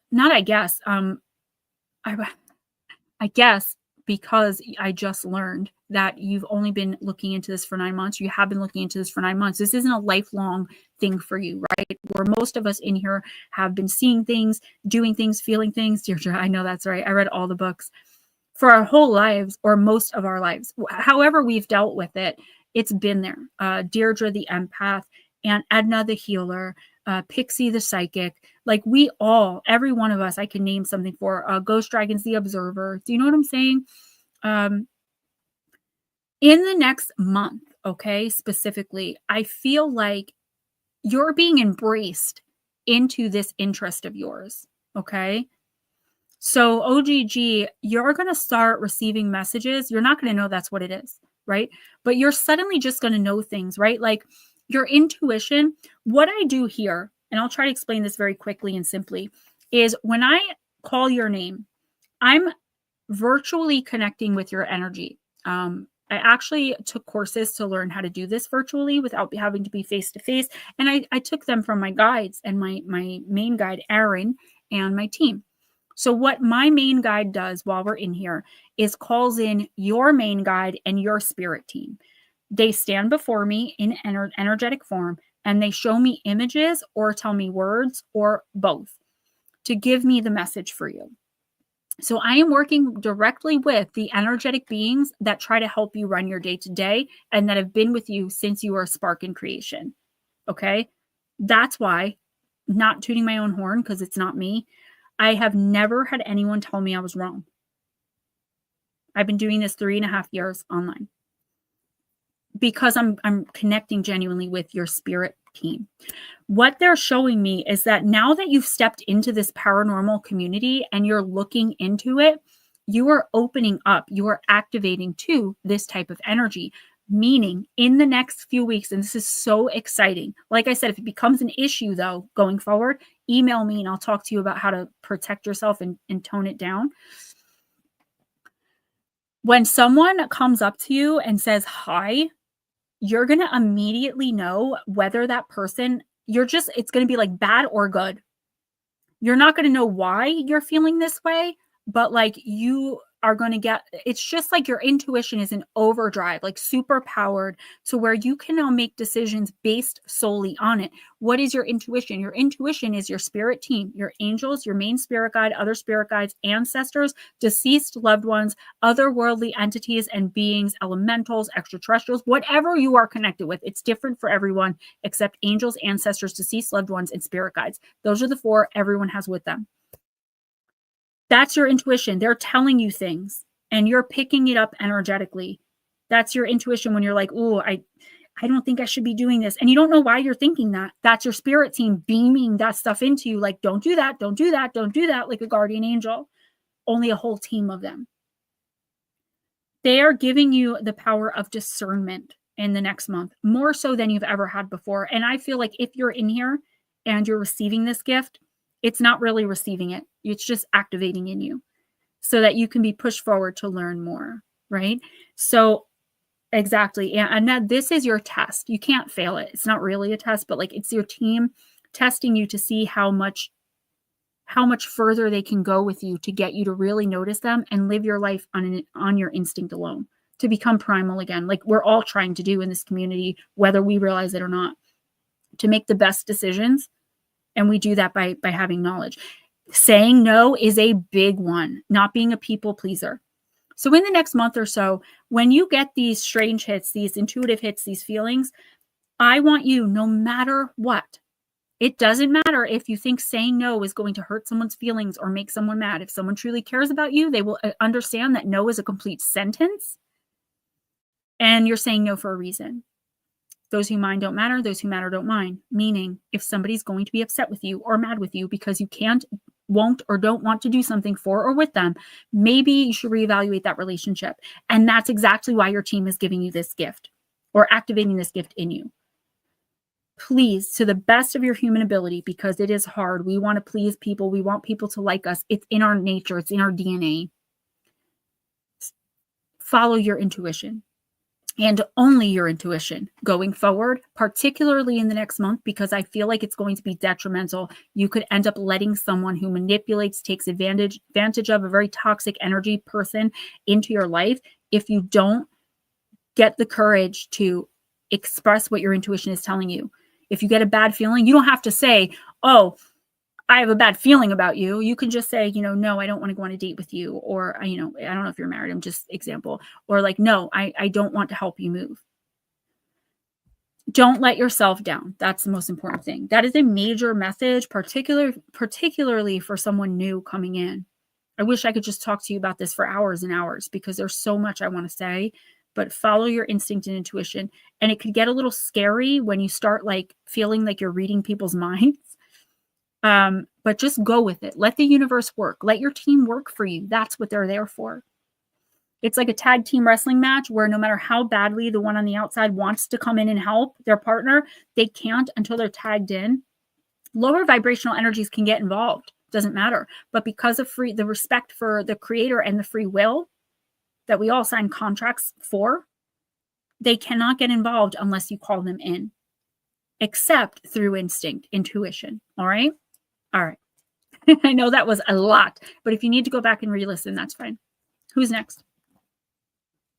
[SPEAKER 1] because I just learned that you've only been looking into this for 9 months. You have been looking into this for 9 months. This isn't a lifelong thing for you, right? Where most of us in here have been seeing things, doing things, feeling things. Deirdre, I know that's right. I read all the books for our whole lives, or most of our lives. However we've dealt with it, it's been there. Deirdre the empath, and Edna the healer, Pixie the psychic. Like we all, every one of us, I can name something for. Ghostdragonzw the observer. Do you know what I'm saying? In the next month, okay, specifically, I feel like you're being embraced into this interest of yours, okay? So OGG, you're going to start receiving messages. You're not going to know that's what it is, right? But you're suddenly just going to know things, right? Like your intuition. What I do here, and I'll try to explain this very quickly and simply, is when I call your name, I'm virtually connecting with your energy. I actually took courses to learn how to do this virtually without having to be face-to-face. And I took them from my guides and my main guide, Aaron, and my team. So what my main guide does while we're in here is calls in your main guide and your spirit team. They stand before me in energetic form, and they show me images or tell me words or both to give me the message for you. So I am working directly with the energetic beings that try to help you run your day-to-day and that have been with you since you were a spark in creation. Okay? That's why, not tooting my own horn because it's not me, I have never had anyone tell me I was wrong. I've been doing this 3.5 years online because I'm connecting genuinely with your spirit team. What they're showing me is that now that you've stepped into this paranormal community and you're looking into it, you are opening up, you are activating to this type of energy. Meaning in the next few weeks, and this is so exciting. Like I said, if it becomes an issue though, going forward, email me and I'll talk to you about how to protect yourself and tone it down. When someone comes up to you and says, hi, you're going to immediately know whether that person, it's going to be like bad or good. You're not going to know why you're feeling this way, but like you are going to get, it's just like your intuition is in overdrive, like super powered to where you can now make decisions based solely on it. What is your intuition? Your intuition is your spirit team, your angels, your main spirit guide, other spirit guides, ancestors, deceased loved ones, otherworldly entities and beings, elementals, extraterrestrials, whatever you are connected with. It's different for everyone except angels, ancestors, deceased loved ones, and spirit guides. Those are the 4 everyone has with them. That's your intuition. They're telling you things and you're picking it up energetically. That's your intuition when you're like, oh, I don't think I should be doing this. And you don't know why you're thinking that. That's your spirit team beaming that stuff into you. Like, don't do that. Don't do that. Don't do that. Like a guardian angel. Only a whole team of them. They are giving you the power of discernment in the next month, more so than you've ever had before. And I feel like if you're in here and you're receiving this gift, it's not really receiving it. It's just activating in you so that you can be pushed forward to learn more, right? So exactly. And that this is your test. You can't fail it. It's not really a test, but like it's your team testing you to see how much further they can go with you to get you to really notice them and live your life on your instinct alone, to become primal again, like we're all trying to do in this community, whether we realize it or not, to make the best decisions. And we do that by having knowledge. Saying no is a big one, not being a people pleaser. So in the next month or so, when you get these strange hits, these intuitive hits, these feelings, I want you, no matter what, it doesn't matter if you think saying no is going to hurt someone's feelings or make someone mad. If someone truly cares about you, they will understand that no is a complete sentence and you're saying no for a reason. Those who mind don't matter. Those who matter don't mind. Meaning, if somebody's going to be upset with you or mad with you because you can't, won't, or don't want to do something for or with them, maybe you should reevaluate that relationship. And that's exactly why your team is giving you this gift or activating this gift in you. Please, to the best of your human ability, because it is hard. We want to please people. We want people to like us. It's in our nature. It's in our DNA. Follow your intuition. And only your intuition going forward, particularly in the next month, because I feel like it's going to be detrimental. You could end up letting someone who manipulates, takes advantage of a very toxic energy person into your life if you don't get the courage to express what your intuition is telling you. If you get a bad feeling, you don't have to say, oh, I have a bad feeling about you. You can just say, no, I don't want to go on a date with you. Or, I don't know if you're married, I'm just example. Or like, no, I don't want to help you move. Don't let yourself down. That's the most important thing. That is a major message, particularly for someone new coming in. I wish I could just talk to you about this for hours and hours because there's so much I want to say, but follow your instinct and intuition. And it could get a little scary when you start like feeling like you're reading people's minds. But just go with it. Let the universe work. Let your team work for you. That's what they're there for. It's like a tag team wrestling match where no matter how badly the one on the outside wants to come in and help their partner, they can't until they're tagged in. Lower vibrational energies can get involved. Doesn't matter. But because of the respect for the creator and the free will that we all sign contracts for, they cannot get involved unless you call them in, except through instinct, intuition. All right. All right. I know that was a lot, but if you need to go back and re-listen, that's fine. Who's next?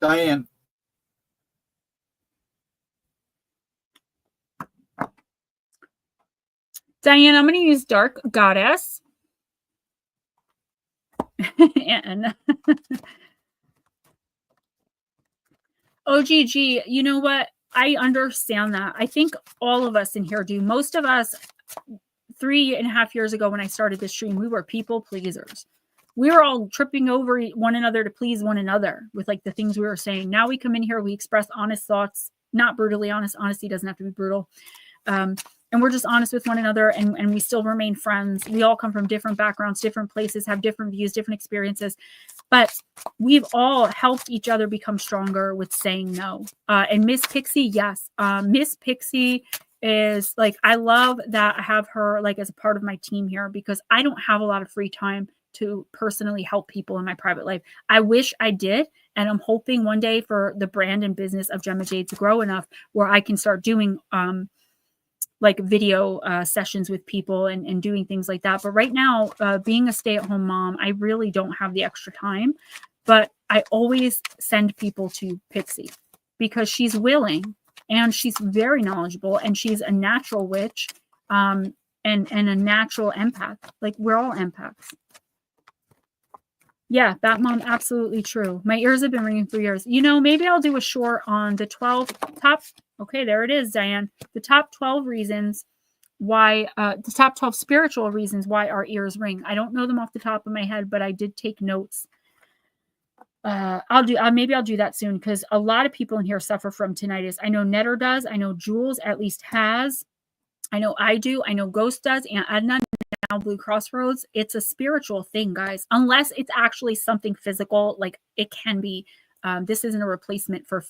[SPEAKER 2] Diane.
[SPEAKER 1] Diane, I'm going to use Dark Goddess. And OGG, you know what? I understand that. I think all of us in here do. Most of us, 3.5 years ago when I started this stream, we were people pleasers. We were all tripping over one another to please one another with like the things we were saying. Now we come in here, we express honest thoughts, not brutally honest. Honesty doesn't have to be brutal. And we're just honest with one another and we still remain friends. We all come from different backgrounds, different places, have different views, different experiences. But we've all helped each other become stronger with saying no. And Miss Pixie, yes. Miss Pixie is like, I love that I have her like as a part of my team here because I don't have a lot of free time to personally help people in my private life. I wish I did. And I'm hoping one day for the brand and business of Gemma Jade to grow enough where I can start doing like video sessions with people and doing things like that. But right now, being a stay-at-home mom, I really don't have the extra time. But I always send people to Pixie because she's willing and she's very knowledgeable and she's a natural witch and a natural empath. Like, we're all empaths. Yeah, Batmom, absolutely true. My ears have been ringing for years. You know, maybe I'll do a short on the 12 top. Okay, there it is, Diane. The top 12 reasons why, the top 12 spiritual reasons why our ears ring. I don't know them off the top of my head, but I did take notes. Maybe I'll do that soon because a lot of people in here suffer from tinnitus. I know NEDR does. I know Jules at least has. I know I do. I know Ghost does. And Edna, now Blue Crossroads. It's a spiritual thing, guys. Unless it's actually something physical, like it can be. This isn't a replacement for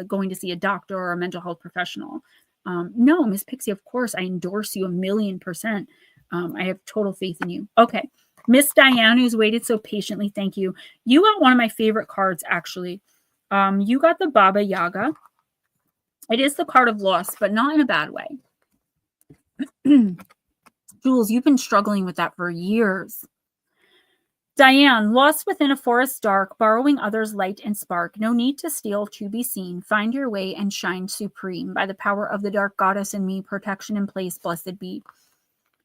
[SPEAKER 1] going to see a doctor or a mental health professional. No, Miss Pixie, of course, I endorse you 1,000,000%. I have total faith in you. Okay. Miss Diane, who's waited so patiently, thank you. You got one of my favorite cards, actually. You got the Baba Yaga. It is the card of loss, but not in a bad way. Jules, you've been struggling with that for years. Diane, lost within a forest dark, borrowing others' light and spark. No need to steal to be seen. Find your way and shine supreme. By the power of the dark goddess in me, protection in place, blessed be.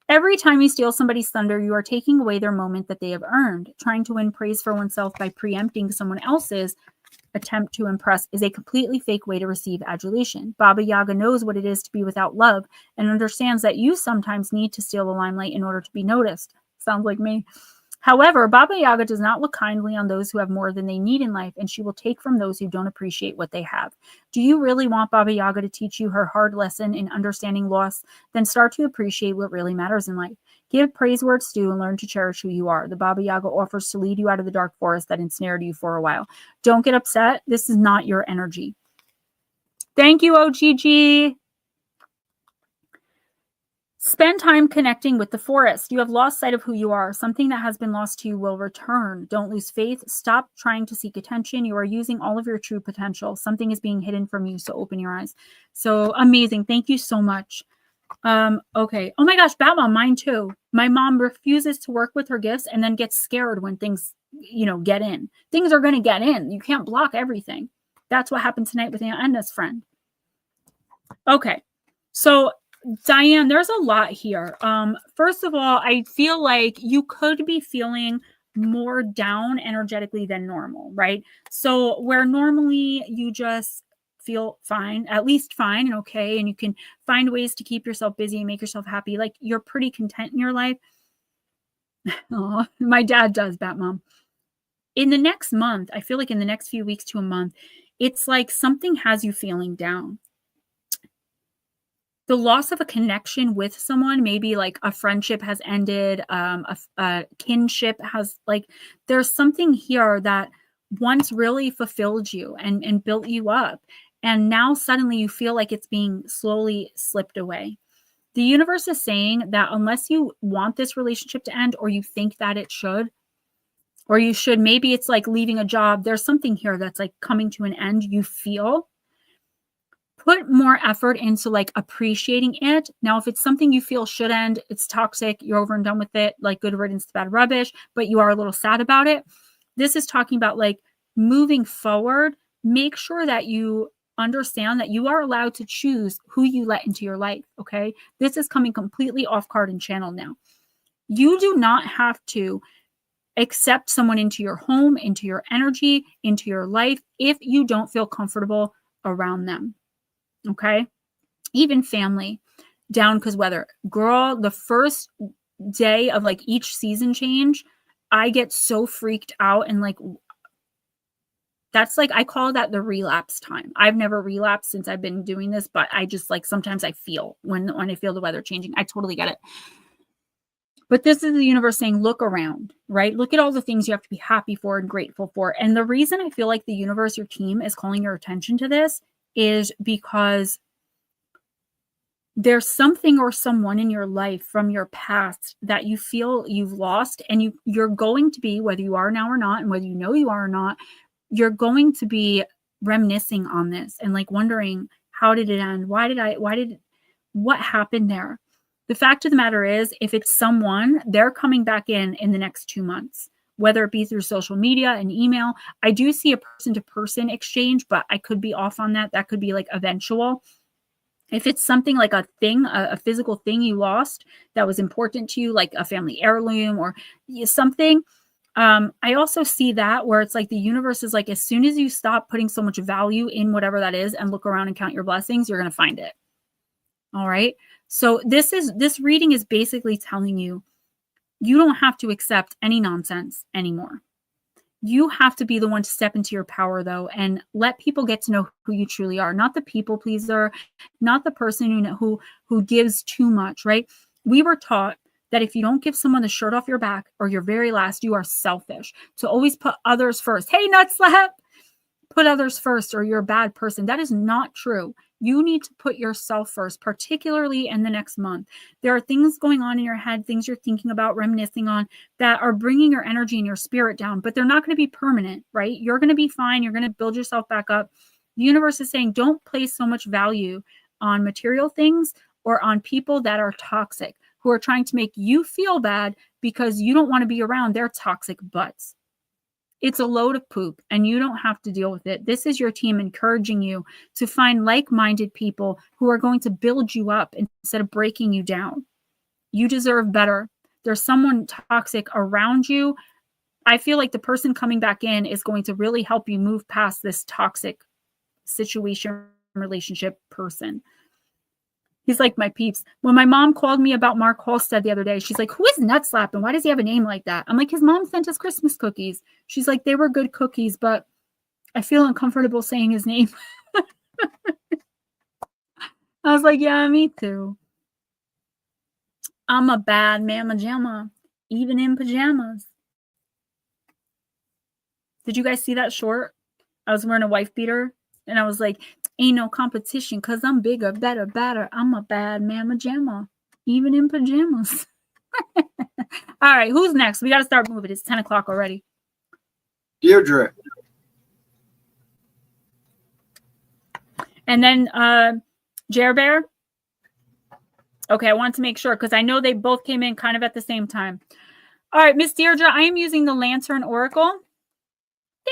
[SPEAKER 1] Every time you steal somebody's thunder, you are taking away their moment that they have earned. Trying to win praise for oneself by preempting someone else's attempt to impress is a completely fake way to receive adulation. Baba Yaga knows what it is to be without love and understands that you sometimes need to steal the limelight in order to be noticed. Sounds like me. However, Baba Yaga does not look kindly on those who have more than they need in life, and she will take from those who don't appreciate what they have. Do you really want Baba Yaga to teach you her hard lesson in understanding loss? Then start to appreciate what really matters in life. Give praise where it's due and learn to cherish who you are. The Baba Yaga offers to lead you out of the dark forest that ensnared you for a while. Don't get upset. This is not your energy. Thank you, OGG. Spend time connecting with the forest. You have lost sight of who you are. Something that has been lost to you will return. Don't lose faith. Stop trying to seek attention. You are using all of your true potential. Something is being hidden from you, so open your eyes. So amazing. Thank you so much. Okay. Oh my gosh, Batmom, mine too. My mom refuses to work with her gifts and then gets scared when things, get in. Things are going to get in. You can't block everything. That's what happened tonight with Aunt Edna's friend. Okay. So Diane, there's a lot here. First of all, I feel like you could be feeling more down energetically than normal, right? So where normally you just feel fine, at least fine and okay, and you can find ways to keep yourself busy and make yourself happy, like you're pretty content in your life. Oh, my dad does, Batmom. In the next month, I feel like in the next few weeks to a month, it's like something has you feeling down. The loss of a connection with someone, maybe like a friendship has ended, a kinship has, like, there's something here that once really fulfilled you and built you up. And now suddenly you feel like it's being slowly slipped away. The universe is saying that unless you want this relationship to end or you think that it should, or you should, maybe it's like leaving a job. There's something here that's like coming to an end, you feel. Put more effort into like appreciating it. Now, if it's something you feel should end, it's toxic, you're over and done with it, like good riddance to bad rubbish, but you are a little sad about it. This is talking about like moving forward. Make sure that you understand that you are allowed to choose who you let into your life. Okay. This is coming completely off card and channel now. You do not have to accept someone into your home, into your energy, into your life if you don't feel comfortable around them. Okay. Even family, down because weather. Girl, the first day of like each season change, I get so freaked out and like, that's like, I call that the relapse time. I've never relapsed since I've been doing this, but I just like, sometimes I feel when I feel the weather changing, I totally get it. But this is the universe saying, look around, right? Look at all the things you have to be happy for and grateful for. And the reason I feel like the universe, your team is calling your attention to this is because there's something or someone in your life from your past that you feel you've lost, and you're going to be, whether you are now or not, and whether you know you are or not, you're going to be reminiscing on this and like wondering, how did it end? Why did what happened there. The fact of the matter is, if it's someone, they're coming back in the next 2 months, whether it be through social media and email. I do see a person-to-person exchange, but I could be off on that. That could be like eventual. If it's something like a thing, a physical thing you lost that was important to you, like a family heirloom or something, I also see that where it's like the universe is like, as soon as you stop putting so much value in whatever that is and look around and count your blessings, you're going to find it. All right. So this reading is basically telling you, you don't have to accept any nonsense anymore. You have to be the one to step into your power, though, and let people get to know who you truly are. Not the people pleaser, not the person who gives too much, right? We were taught that if you don't give someone the shirt off your back or your very last, you are selfish. So always put others first. Hey, nut slap! Put others first or you're a bad person. That is not true. You need to put yourself first, particularly in the next month. There are things going on in your head, things you're thinking about, reminiscing on, that are bringing your energy and your spirit down, but they're not going to be permanent, right? You're going to be fine. You're going to build yourself back up. The universe is saying, don't place so much value on material things or on people that are toxic, who are trying to make you feel bad because you don't want to be around their toxic butts. It's a load of poop and you don't have to deal with it. This is your team encouraging you to find like-minded people who are going to build you up instead of breaking you down. You deserve better. There's someone toxic around you. I feel like the person coming back in is going to really help you move past this toxic situation, relationship person. He's like my peeps. When my mom called me about Mark Halstead the other day, she's like, who is Nutslap and why does he have a name like that? I'm like, his mom sent us Christmas cookies. She's like, they were good cookies, but I feel uncomfortable saying his name. I was like, yeah, me too. I'm a bad mama jamma, even in pajamas. Did you guys see that short? I was wearing a wife beater and I was like, ain't no competition because I'm bigger, better, badder. I'm a bad mama jamma, even in pajamas. All right, who's next? We got to start moving. It's 10 o'clock already.
[SPEAKER 2] Deirdre.
[SPEAKER 1] And then Jer Bear. Okay, I want to make sure because I know they both came in kind of at the same time. All right, Miss Deirdre, I am using the Lantern Oracle.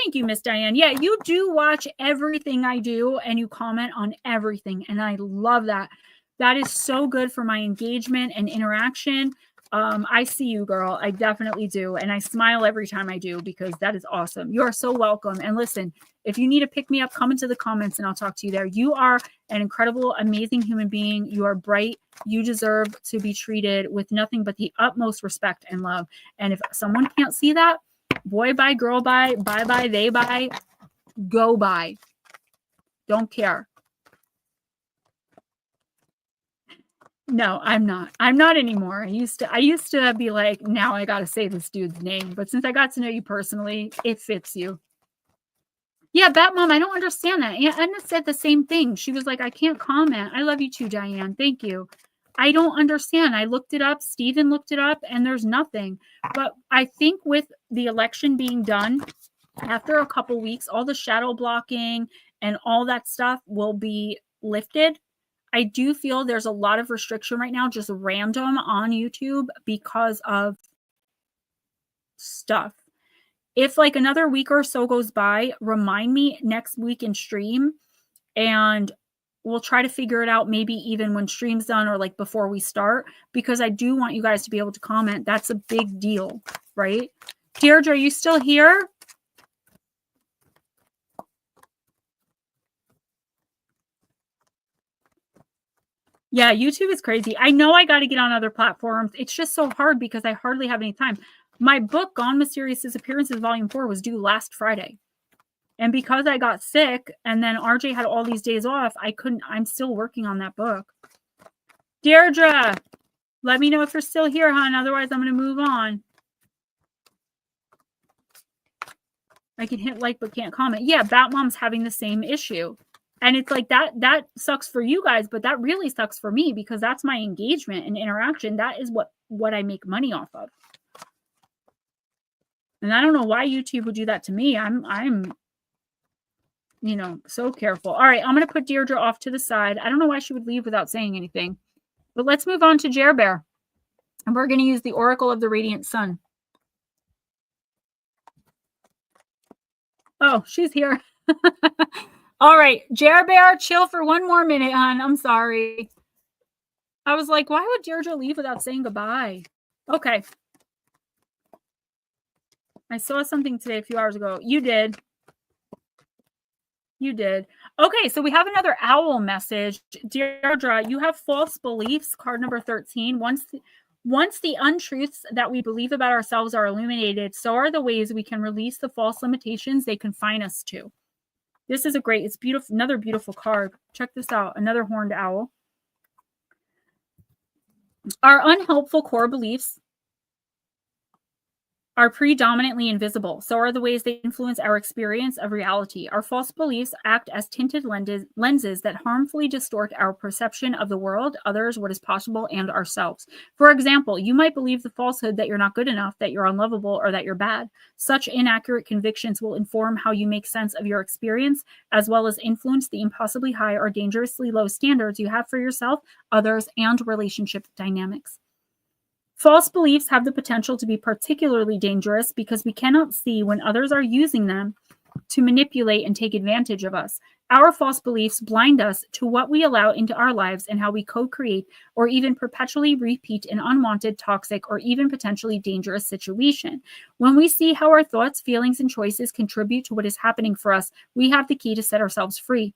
[SPEAKER 1] Thank you, Miss Diane. Yeah, you do watch everything I do and you comment on everything. And I love that. That is so good for my engagement and interaction. I see you, girl. I definitely do. And I smile every time I do because that is awesome. You are so welcome. And listen, if you need to pick me up, come into the comments and I'll talk to you there. You are an incredible, amazing human being. You are bright. You deserve to be treated with nothing but the utmost respect and love. And if someone can't see that, boy, bye, girl, bye, bye, they bye, go bye. Don't care. No, I'm not. I'm not anymore. I used to be like, now I got to say this dude's name. But since I got to know you personally, it fits you. Yeah, Bat Mom, I don't understand that. Yeah, Edna said the same thing. She was like, I can't comment. I love you too, Diane. Thank you. I don't understand. I looked it up. Steven looked it up and there's nothing. But I think with the election being done, after a couple weeks, all the shadow blocking and all that stuff will be lifted. I do feel there's a lot of restriction right now, just random on YouTube because of stuff. If like another week or so goes by, remind me next week in stream and we'll try to figure it out maybe even when stream's done or like before we start, because I do want you guys to be able to comment. That's a big deal, right? Deirdre, are you still here? Yeah, YouTube is crazy. I know I got to get on other platforms. It's just so hard because I hardly have any time. My book, Gone Mysterious Disappearances, Volume 4, was due last Friday. And because I got sick and then RJ had all these days off, I'm still working on that book. Deirdre, let me know if you're still here, hon. Otherwise, I'm going to move on. I can hit like, but can't comment. Yeah, Bat Mom's having the same issue. And it's like that sucks for you guys, but that really sucks for me because that's my engagement and interaction. That is what I make money off of. And I don't know why YouTube would do that to me. I'm so careful. All right, I'm going to put Deirdre off to the side. I don't know why she would leave without saying anything. But let's move on to Jer Bear. And we're going to use the Oracle of the Radiant Sun. Oh, she's here. All right, Jer Bear, chill for one more minute, hon. I'm sorry. I was like, why would Deirdre leave without saying goodbye? Okay. I saw something today a few hours ago. You did. You did. Okay, so we have another owl message. Deirdre, you have false beliefs, card number 13. Once the untruths that we believe about ourselves are illuminated, so are the ways we can release the false limitations they confine us to. This is it's beautiful, another beautiful card. Check this out, another horned owl. Our unhelpful core beliefs are predominantly invisible. So are the ways they influence our experience of reality. Our false beliefs act as tinted lenses that harmfully distort our perception of the world, others, what is possible, and ourselves. For example, you might believe the falsehood that you're not good enough, that you're unlovable, or that you're bad. Such inaccurate convictions will inform how you make sense of your experience, as well as influence the impossibly high or dangerously low standards you have for yourself, others, and relationship dynamics. False beliefs have the potential to be particularly dangerous because we cannot see when others are using them to manipulate and take advantage of us. Our false beliefs blind us to what we allow into our lives and how we co-create or even perpetually repeat an unwanted, toxic, or even potentially dangerous situation. When we see how our thoughts, feelings, and choices contribute to what is happening for us, we have the key to set ourselves free.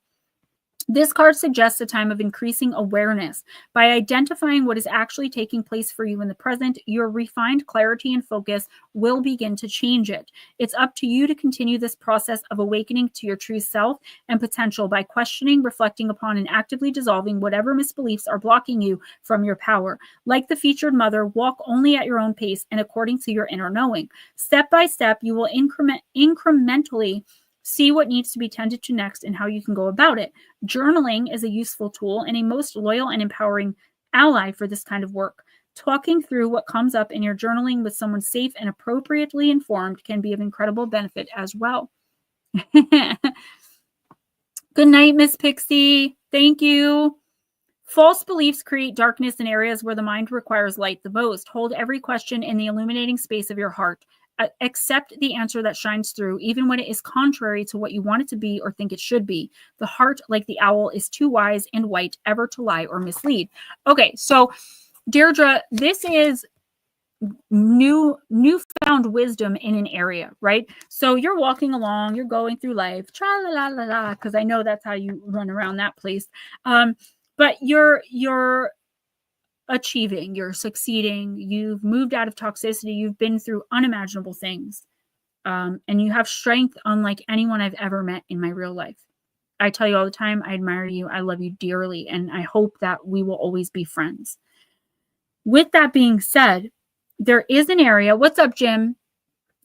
[SPEAKER 1] This card suggests a time of increasing awareness. By identifying what is actually taking place for you in the present, your refined clarity and focus will begin to change it. It's up to you to continue this process of awakening to your true self and potential by questioning, reflecting upon, and actively dissolving whatever misbeliefs are blocking you from your power. Like the featured mother, walk only at your own pace and according to your inner knowing. Step by step, you will incrementally see what needs to be tended to next and how you can go about it. Journaling is a useful tool and a most loyal and empowering ally for this kind of work. Talking through what comes up in your journaling with someone safe and appropriately informed can be of incredible benefit as well. Good night, Miss Pixie. Thank you. False beliefs create darkness in areas where the mind requires light the most. Hold every question in the illuminating space of your heart. Accept the answer that shines through, even when it is contrary to what you want it to be or think it should be. The heart, like the owl, is too wise and white ever to lie or mislead. Okay, so Deirdre, this is newfound wisdom in an area, right? So you're walking along, you're going through life, tra la la la la, because I know that's how you run around that place. But you're achieving, you're succeeding, you've moved out of toxicity, you've been through unimaginable things, and you have strength unlike anyone I've ever met in my real life. I tell you all the time, I admire you, I love you dearly, and I hope that we will always be friends. With that being said, there is an area, what's up, Jim,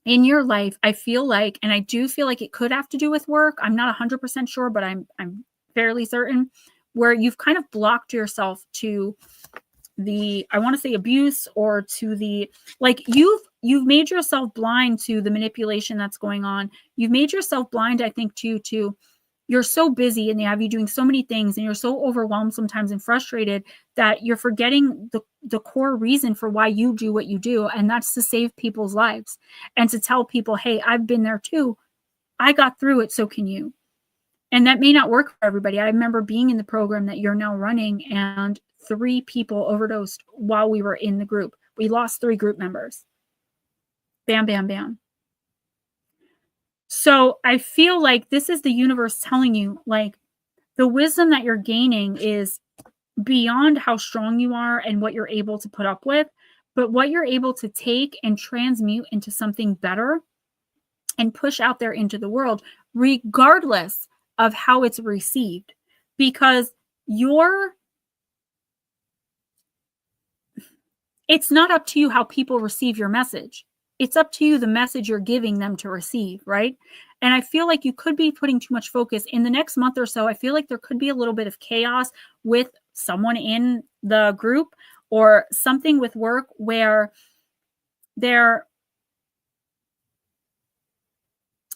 [SPEAKER 1] in your life, I feel like, and I do feel like it could have to do with work, I'm not 100% sure, but I'm fairly certain, where you've kind of blocked yourself to the, I want to say, abuse, or to the, like, you've made yourself blind to the manipulation that's going on. You've made yourself blind, I think, to you're so busy and they have you doing so many things and you're so overwhelmed sometimes and frustrated that you're forgetting the core reason for why you do what you do. And that's to save people's lives and to tell people, hey, I've been there too. I got through it. So can you. And that may not work for everybody. I remember being in the program that you're now running, and 3 people overdosed while we were in the group. We lost 3 group members. Bam, bam, bam. So I feel like this is the universe telling you, like, the wisdom that you're gaining is beyond how strong you are and what you're able to put up with, but what you're able to take and transmute into something better and push out there into the world, regardless of how it's received. Because it's not up to you how people receive your message. It's up to you the message you're giving them to receive, right? And I feel like you could be putting too much focus. In the next month or so, I feel like there could be a little bit of chaos with someone in the group or something with work where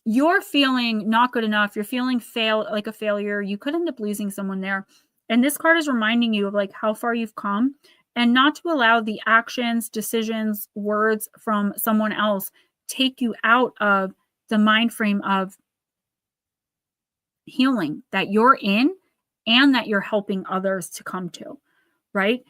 [SPEAKER 1] you're feeling not good enough. You're feeling like a failure. You could end up losing someone there. And this card is reminding you of like how far you've come, and not to allow the actions, decisions, words from someone else take you out of the mind frame of healing that you're in and that you're helping others to come to, right?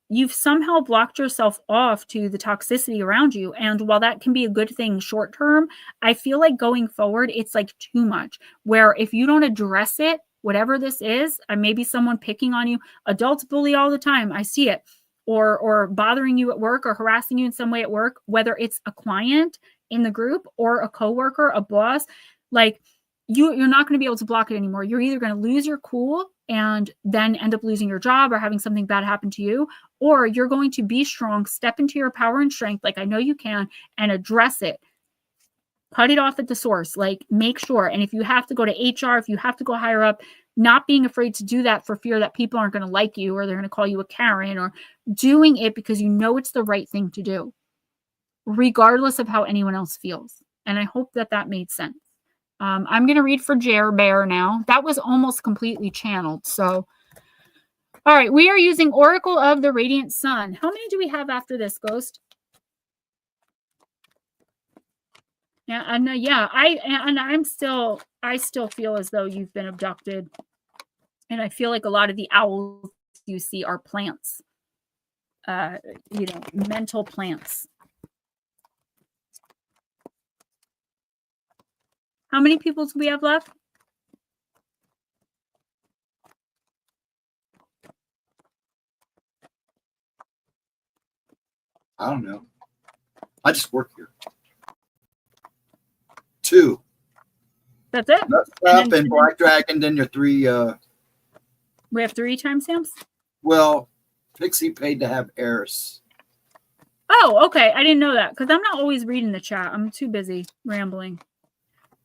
[SPEAKER 1] You've somehow blocked yourself off to the toxicity around you. And while that can be a good thing short term, I feel like going forward, it's like too much, where if you don't address it, whatever this is, maybe someone picking on you, adults bully all the time, I see it, or bothering you at work or harassing you in some way at work, whether it's a client in the group or a coworker, a boss, like you're not going to be able to block it anymore. You're either going to lose your cool and then end up losing your job or having something bad happen to you, or you're going to be strong, step into your power and strength, like I know you can, and address it. Cut it off at the source, like make sure. And if you have to go to HR, if you have to go higher up, not being afraid to do that for fear that people aren't going to like you or they're going to call you a Karen, or doing it because you know it's the right thing to do, regardless of how anyone else feels. And I hope that that made sense. I'm going to read for Jer Bear now. That was almost completely channeled. So, all right, we are using Oracle of the Radiant Sun. How many do we have after this, Ghost? Yeah, and I still feel as though you've been abducted, and I feel like a lot of the owls you see are plants, mental plants. How many people do we have left?
[SPEAKER 2] I don't know. I just work here. 2.
[SPEAKER 1] That's it.
[SPEAKER 2] Up and Black Dragon, then your 3.
[SPEAKER 1] We have 3 timestamps?
[SPEAKER 2] Well, Pixie paid to have Eris.
[SPEAKER 1] Oh, okay. I didn't know that because I'm not always reading the chat. I'm too busy rambling.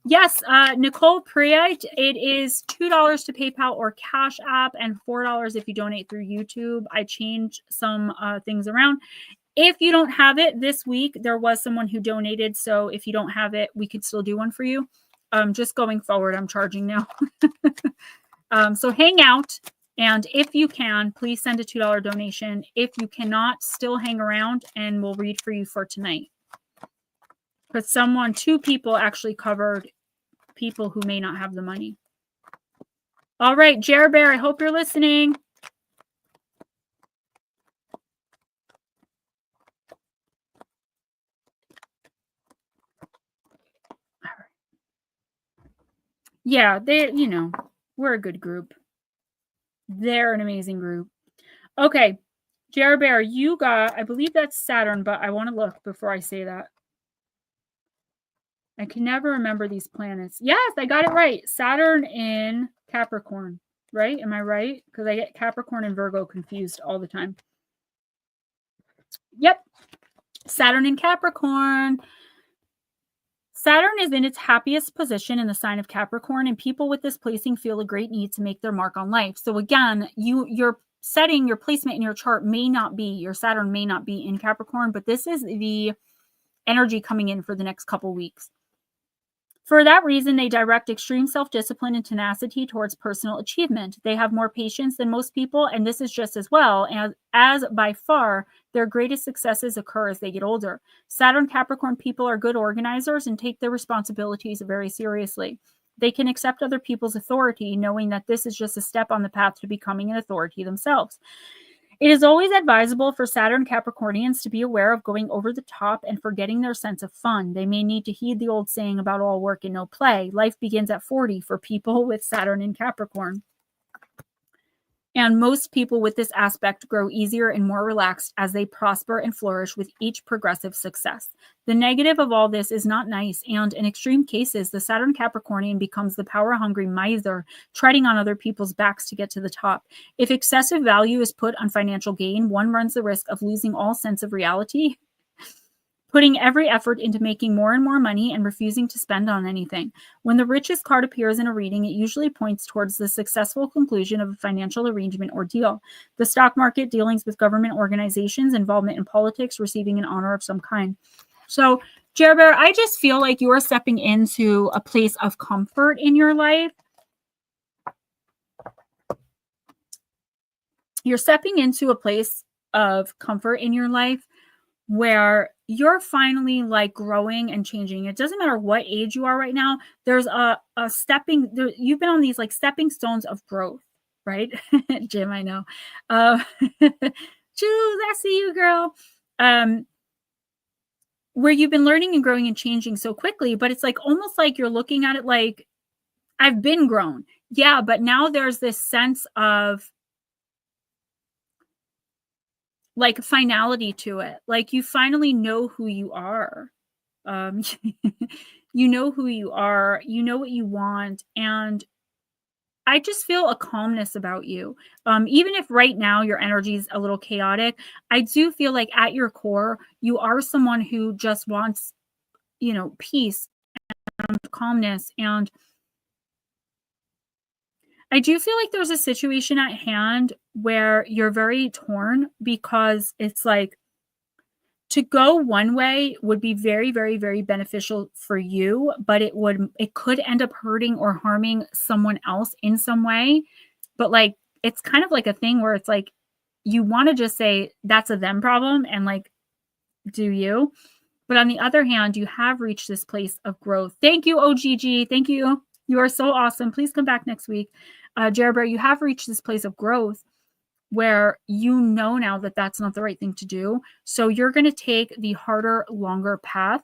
[SPEAKER 1] Yes, Nicole Priate, it is $2 to PayPal or Cash App and $4 if you donate through YouTube. I changed some things around. If you don't have it this week, there was someone who donated. So if you don't have it, we could still do one for you. Just going forward, I'm charging now. So hang out. And if you can, please send a $2 donation. If you cannot, still hang around and we'll read for you for tonight. Because 2 people actually covered people who may not have the money. All right, Jer Bear, I hope you're listening. All right. Yeah, we're a good group. They're an amazing group. Okay, Jer Bear, you got, I believe that's Saturn, but I want to look before I say that. I can never remember these planets. Yes, I got it right. Saturn in Capricorn, right? Am I right? Because I get Capricorn and Virgo confused all the time. Yep. Saturn in Capricorn. Saturn is in its happiest position in the sign of Capricorn, and people with this placing feel a great need to make their mark on life. So again, your setting, your placement in your chart may not be, your Saturn may not be in Capricorn, but this is the energy coming in for the next couple weeks. For that reason, they direct extreme self-discipline and tenacity towards personal achievement. They have more patience than most people, and this is just as well, as by far their greatest successes occur as they get older. Saturn Capricorn people are good organizers and take their responsibilities very seriously. They can accept other people's authority, knowing that this is just a step on the path to becoming an authority themselves. It is always advisable for Saturn Capricornians to be aware of going over the top and forgetting their sense of fun. They may need to heed the old saying about all work and no play. Life begins at 40 for people with Saturn in Capricorn. And most people with this aspect grow easier and more relaxed as they prosper and flourish with each progressive success. The negative of all this is not nice, and in extreme cases, the Saturn Capricornian becomes the power-hungry miser, treading on other people's backs to get to the top. If excessive value is put on financial gain, one runs the risk of losing all sense of reality, putting every effort into making more and more money and refusing to spend on anything. When the richest card appears in a reading, it usually points towards the successful conclusion of a financial arrangement or deal. The stock market, dealings with government organizations, involvement in politics, receiving an honor of some kind. So, Jer Bear, I just feel like you're stepping into a place of comfort in your life. You're stepping into a place of comfort in your life where you're finally like growing and changing. It doesn't matter what age you are right now. There's a stepping there. You've been on these like stepping stones of growth, right? Jim, I know. Jules, I see you, girl. Where you've been learning and growing and changing so quickly, but it's like almost like you're looking at it like, I've been grown. Yeah, but now there's this sense of like finality to it. Like you finally know who you are. You know who you are, you know what you want. And I just feel a calmness about you. Even if right now your energy is a little chaotic, I do feel like at your core, you are someone who just wants, you know, peace and calmness. And I do feel like there's a situation at hand where you're very torn because it's like to go one way would be very, very, very beneficial for you, but it could end up hurting or harming someone else in some way. But like, it's kind of like a thing where it's like, you want to just say that's a them problem and like, do you? But on the other hand, you have reached this place of growth. Thank you, OGG. Thank you. You are so awesome. Please come back next week. Jared Bear, you have reached this place of growth where you know now that that's not the right thing to do. So you're going to take the harder, longer path.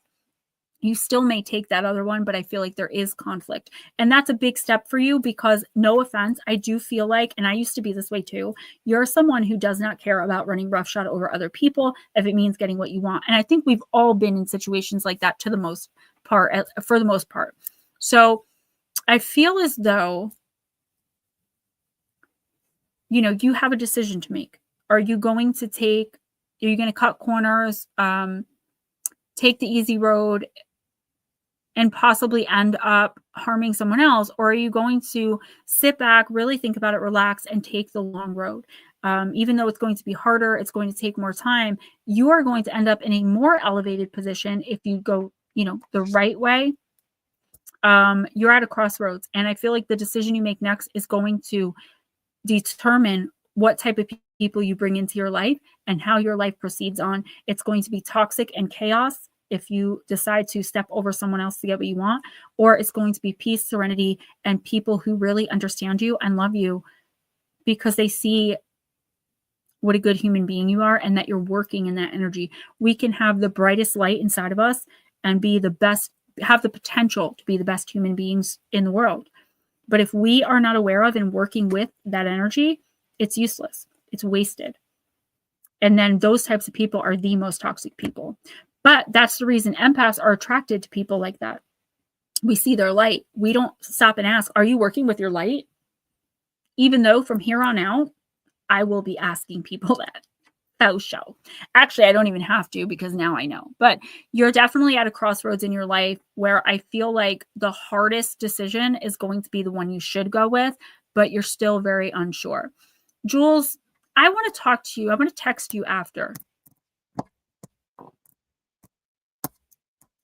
[SPEAKER 1] You still may take that other one, but I feel like there is conflict. And that's a big step for you because, no offense, I do feel like, and I used to be this way too, you're someone who does not care about running roughshod over other people if it means getting what you want. And I think we've all been in situations like that for the most part. So I feel as though, you know, you have a decision to make. Are you going to cut corners, take the easy road, and possibly end up harming someone else? Or are you going to sit back, really think about it, relax, and take the long road? Even though it's going to be harder, it's going to take more time, you are going to end up in a more elevated position if you go, you know, the right way. You're at a crossroads. And I feel like the decision you make next is going to determine what type of people you bring into your life and how your life proceeds on. It's going to be toxic and chaos if you decide to step over someone else to get what you want, or it's going to be peace, serenity, and people who really understand you and love you because they see what a good human being you are and that you're working in that energy. We can have the brightest light inside of us and be the best, have the potential to be the best human beings in the world. But if we are not aware of and working with that energy, it's useless. It's wasted. And then those types of people are the most toxic people. But that's the reason empaths are attracted to people like that. We see their light. We don't stop and ask, are you working with your light? Even though from here on out, I will be asking people that. Faux show. Actually, I don't even have to because now I know. But you're definitely at a crossroads in your life where I feel like the hardest decision is going to be the one you should go with, but you're still very unsure. Jules, I want to talk to you. I want to text you after.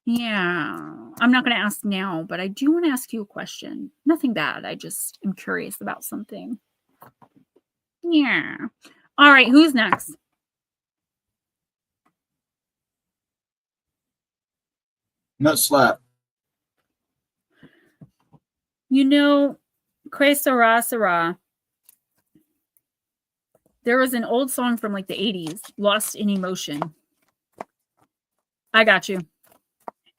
[SPEAKER 1] Yeah, I'm not going to ask now, but I do want to ask you a question. Nothing bad. I just am curious about something. Yeah. All right. Who's next?
[SPEAKER 2] Nut slap.
[SPEAKER 1] You know, Que Sera Sera. There was an old song from like the 80s, Lost in Emotion. I got you.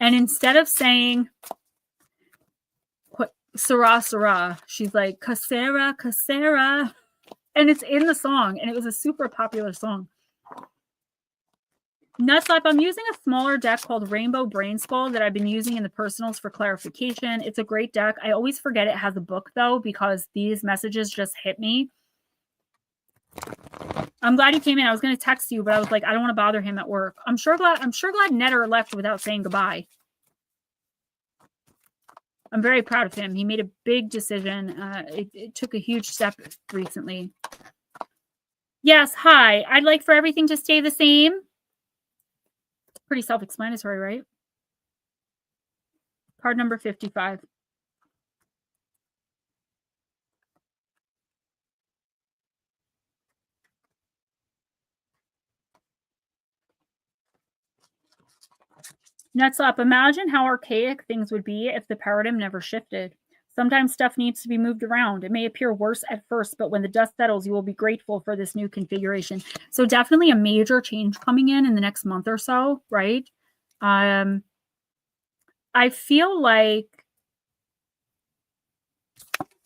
[SPEAKER 1] And instead of saying Sera Sera, she's like Casera, Casera. And it's in the song, and it was a super popular song. Nutslap, I'm using a smaller deck called Rainbow Brain Skull that I've been using in the personals for clarification. It's a great deck. I always forget it has a book, though, because these messages just hit me. I'm glad you came in. I was going to text you, but I was like, I don't want to bother him at work. I'm sure glad NEDR left without saying goodbye. I'm very proud of him. He made a big decision. It took a huge step recently. Yes, hi. I'd like for everything to stay the same. Pretty self-explanatory, right? Card number 55. Nuts up. Imagine how archaic things would be if the paradigm never shifted. Sometimes stuff needs to be moved around. It may appear worse at first, but when the dust settles, you will be grateful for this new configuration. So definitely a major change coming in the next month or so, right? I feel like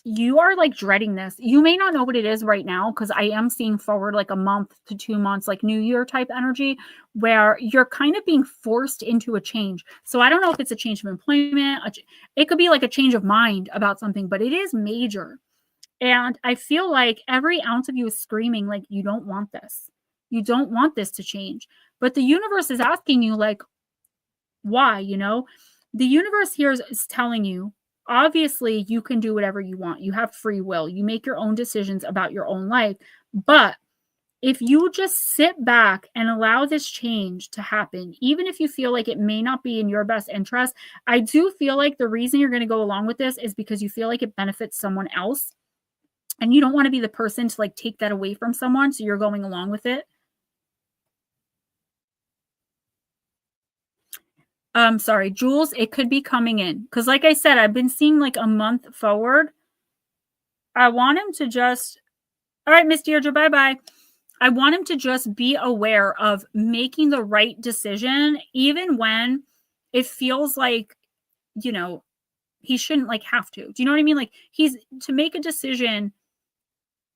[SPEAKER 1] you are like dreading this. You may not know what it is right now, because I am seeing forward like a month to 2 months, like New Year type energy, where you're kind of being forced into a change. So I don't know if it's a change of employment. It could be like a change of mind about something, but it is major. And I feel like every ounce of you is screaming like, you don't want this. You don't want this to change. But the universe is asking you, like, why? The universe here is telling you, obviously, you can do whatever you want. You have free will. You make your own decisions about your own life. But if you just sit back and allow this change to happen, even if you feel like it may not be in your best interest, I do feel like the reason you're going to go along with this is because you feel like it benefits someone else. And you don't want to be the person to like take that away from someone. So you're going along with it. Sorry, Jules, it could be coming in. Because like I said, I've been seeing like a month forward. I want him to just, all right, Miss Deirdre, bye-bye. I want him to just be aware of making the right decision, even when it feels like, he shouldn't like have to. Do you know what I mean? Like he's to make a decision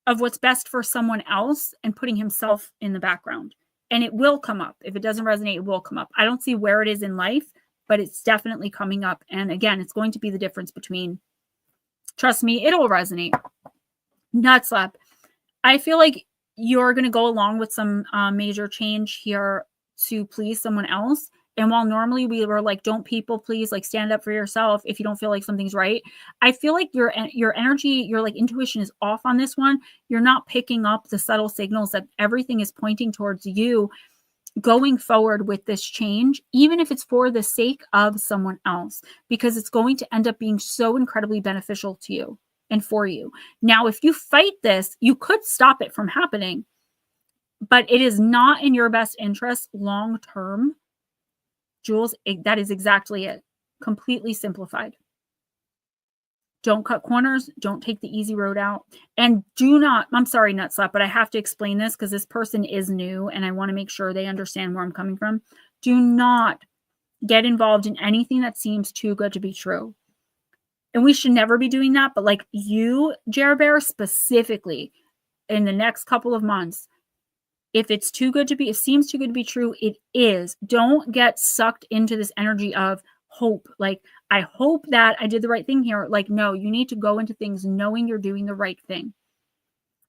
[SPEAKER 1] of what's best for someone else and putting himself in the background. And it will come up. If it doesn't resonate, it will come up. I don't see where it is in life, but it's definitely coming up. And again, it's going to be the difference between, trust me, it'll resonate. Nut slap. I feel like you're going to go along with some major change here to please someone else. And while normally we were like, don't people please, like stand up for yourself if you don't feel like something's right. I feel like your energy, your like intuition is off on this one. You're not picking up the subtle signals that everything is pointing towards you going forward with this change, even if it's for the sake of someone else, because it's going to end up being so incredibly beneficial to you and for you. Now, if you fight this, you could stop it from happening, but it is not in your best interest long term. Jules, that is exactly it. Completely simplified. Don't cut corners. Don't take the easy road out. And do not, I'm sorry, Nutslap, but I have to explain this because this person is new and I want to make sure they understand where I'm coming from. Do not get involved in anything that seems too good to be true. And we should never be doing that. But like you, Jer Bear, specifically in the next couple of months, if it's too good to be, it seems too good to be true, it is. Don't get sucked into this energy of hope. Like, I hope that I did the right thing here. Like, no, you need to go into things knowing you're doing the right thing.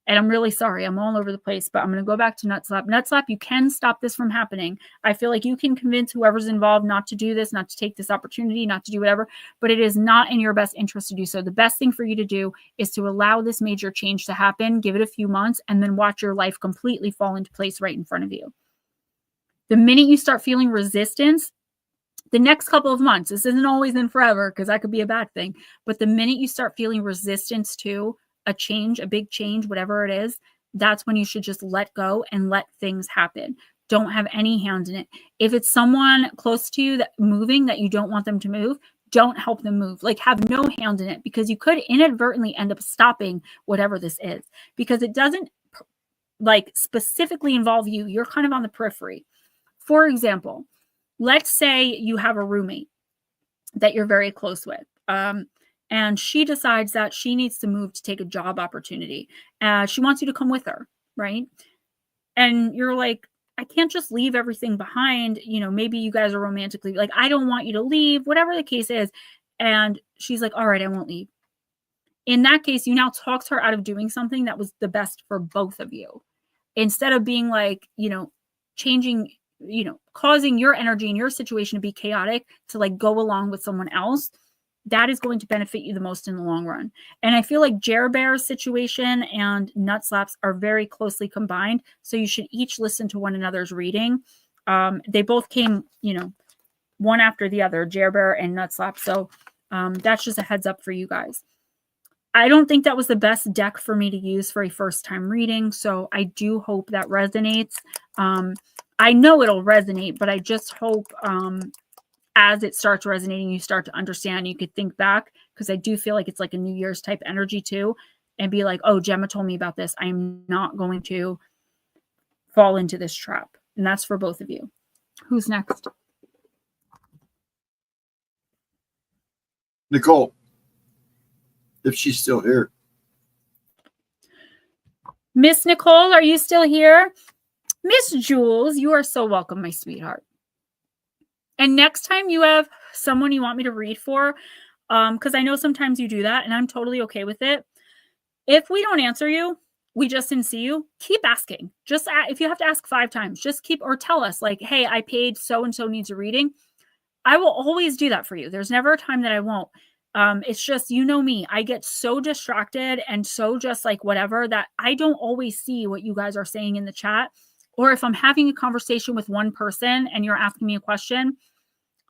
[SPEAKER 1] And I'm really sorry. I'm all over the place, but I'm going to go back to Nutslap. Nutslap, you can stop this from happening. I feel like you can convince whoever's involved not to do this, not to take this opportunity, not to do whatever, but it is not in your best interest to do so. The best thing for you to do is to allow this major change to happen, give it a few months, and then watch your life completely fall into place right in front of you. The minute you start feeling resistance, the next couple of months, this isn't always in forever because that could be a bad thing, but the minute you start feeling resistance to a change, a big change, whatever it is, that's when you should just let go and let things happen. Don't have any hand in it. If it's someone close to you that moving that you don't want them to move, don't help them move. Like, have no hand in it, because you could inadvertently end up stopping whatever this is, because it doesn't like specifically involve you. You're kind of on the periphery. For example, let's say you have a roommate that you're very close with. And she decides that she needs to move to take a job opportunity. She wants you to come with her, right? And you're like, I can't just leave everything behind. You know, maybe you guys are romantically like, I don't want you to leave, whatever the case is. And she's like, all right, I won't leave. In that case, you now talked her out of doing something that was the best for both of you. Instead of being like, changing, causing your energy and your situation to be chaotic to like go along with someone else, that is going to benefit you the most in the long run. And I feel like Jer Bear's situation and Nutslap's are very closely combined. So you should each listen to one another's reading. They both came, one after the other, Jer Bear and Nutslap. So that's just a heads up for you guys. I don't think that was the best deck for me to use for a first time reading. So I do hope that resonates. I know it'll resonate, but I just hope, as it starts resonating, you start to understand, you could think back, because I do feel like it's like a New Year's type energy too, and be like, oh, Gemma told me about this. I'm not going to fall into this trap. And that's for both of you. Who's next?
[SPEAKER 2] Nicole, if she's still here.
[SPEAKER 1] Miss Nicole, are you still here? Miss Jules, you are so welcome, my sweetheart. And next time you have someone you want me to read for, because I know sometimes you do that, and I'm totally okay with it. If we don't answer you, we just didn't see you, keep asking. Just if you have to ask 5 times, just keep, or tell us like, hey, I paid so-and-so needs a reading. I will always do that for you. There's never a time that I won't. It's just, you know me, I get so distracted and so just like whatever that I don't always see what you guys are saying in the chat. Or if I'm having a conversation with one person and you're asking me a question,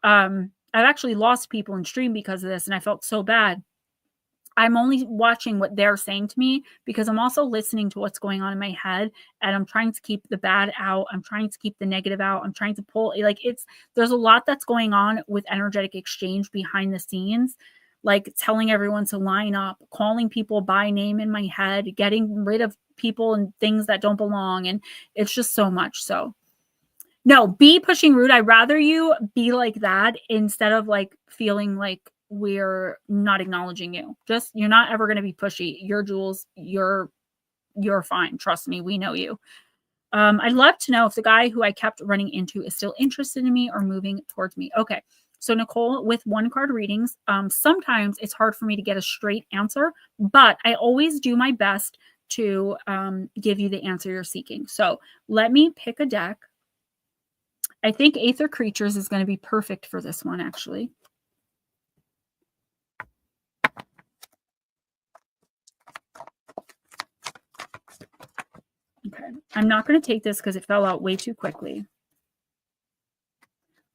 [SPEAKER 1] I've actually lost people in stream because of this, and I felt so bad. I'm only watching what they're saying to me because I'm also listening to what's going on in my head, and I'm trying to keep the bad out. I'm trying to keep the negative out. I'm trying to pull, like, there's a lot that's going on with energetic exchange behind the scenes, like telling everyone to line up, calling people by name in my head, getting rid of people and things that don't belong. And it's just so much. So no, be pushing rude. I'd rather you be like that instead of like feeling like we're not acknowledging you. Just, you're not ever going to be pushy. You're Jules. You're fine. Trust me. We know you. I'd love to know if the guy who I kept running into is still interested in me or moving towards me. Okay. So Nicole, with 1-card readings, sometimes it's hard for me to get a straight answer, but I always do my best to give you the answer you're seeking. So let me pick a deck. I think Aether Creatures is going to be perfect for this one, actually. Okay, I'm not going to take this because it fell out way too quickly.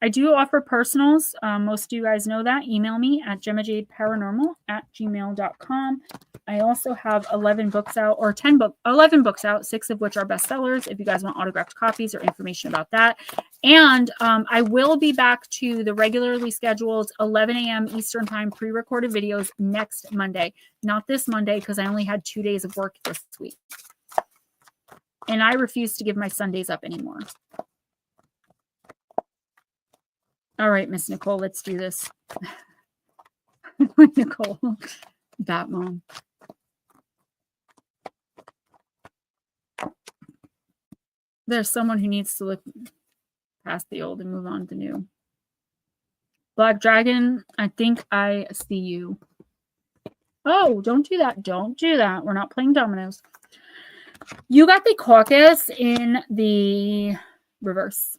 [SPEAKER 1] I do offer personals. Most of you guys know that. Email me at gemmajadeparanormal@gmail.com. I also have 11 books out, or 11 books out, 6 of which are bestsellers. If you guys want autographed copies or information about that. And I will be back to the regularly scheduled 11 a.m. Eastern Time pre-recorded videos next Monday. Not this Monday because I only had 2 days of work this week. And I refuse to give my Sundays up anymore. All right, Miss Nicole, let's do this. Nicole, Bat Mom. There's someone who needs to look past the old and move on to new. Black Dragon, I think I see you. Oh, don't do that. Don't do that. We're not playing dominoes. You got the caucus in the reverse.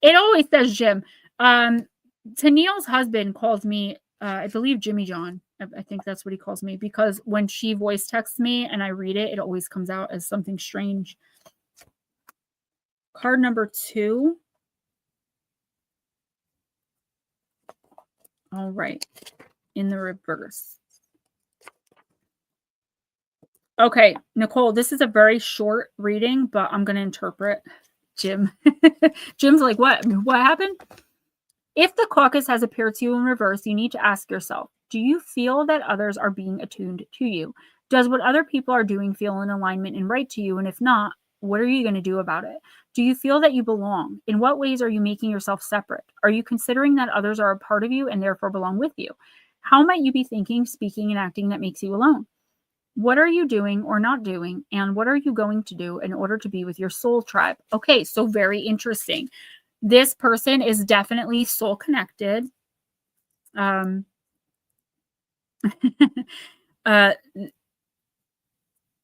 [SPEAKER 1] It always says Jim. Tennille's husband calls me, I believe, Jimmy John. I think that's what he calls me, because when she voice texts me and I read it, it always comes out as something strange. Card number 2. All right. In the reverse. Okay, Nicole, this is a very short reading, but I'm going to interpret Jim. Jim's like, what? What happened? If the caucus has appeared to you in reverse, you need to ask yourself, do you feel that others are being attuned to you? Does what other people are doing feel in alignment and right to you? And if not, what are you going to do about it? Do you feel that you belong? In what ways are you making yourself separate? Are you considering that others are a part of you and therefore belong with you? How might you be thinking, speaking, and acting that makes you alone? What are you doing or not doing? And what are you going to do in order to be with your soul tribe? Okay, so very interesting. This person is definitely soul connected.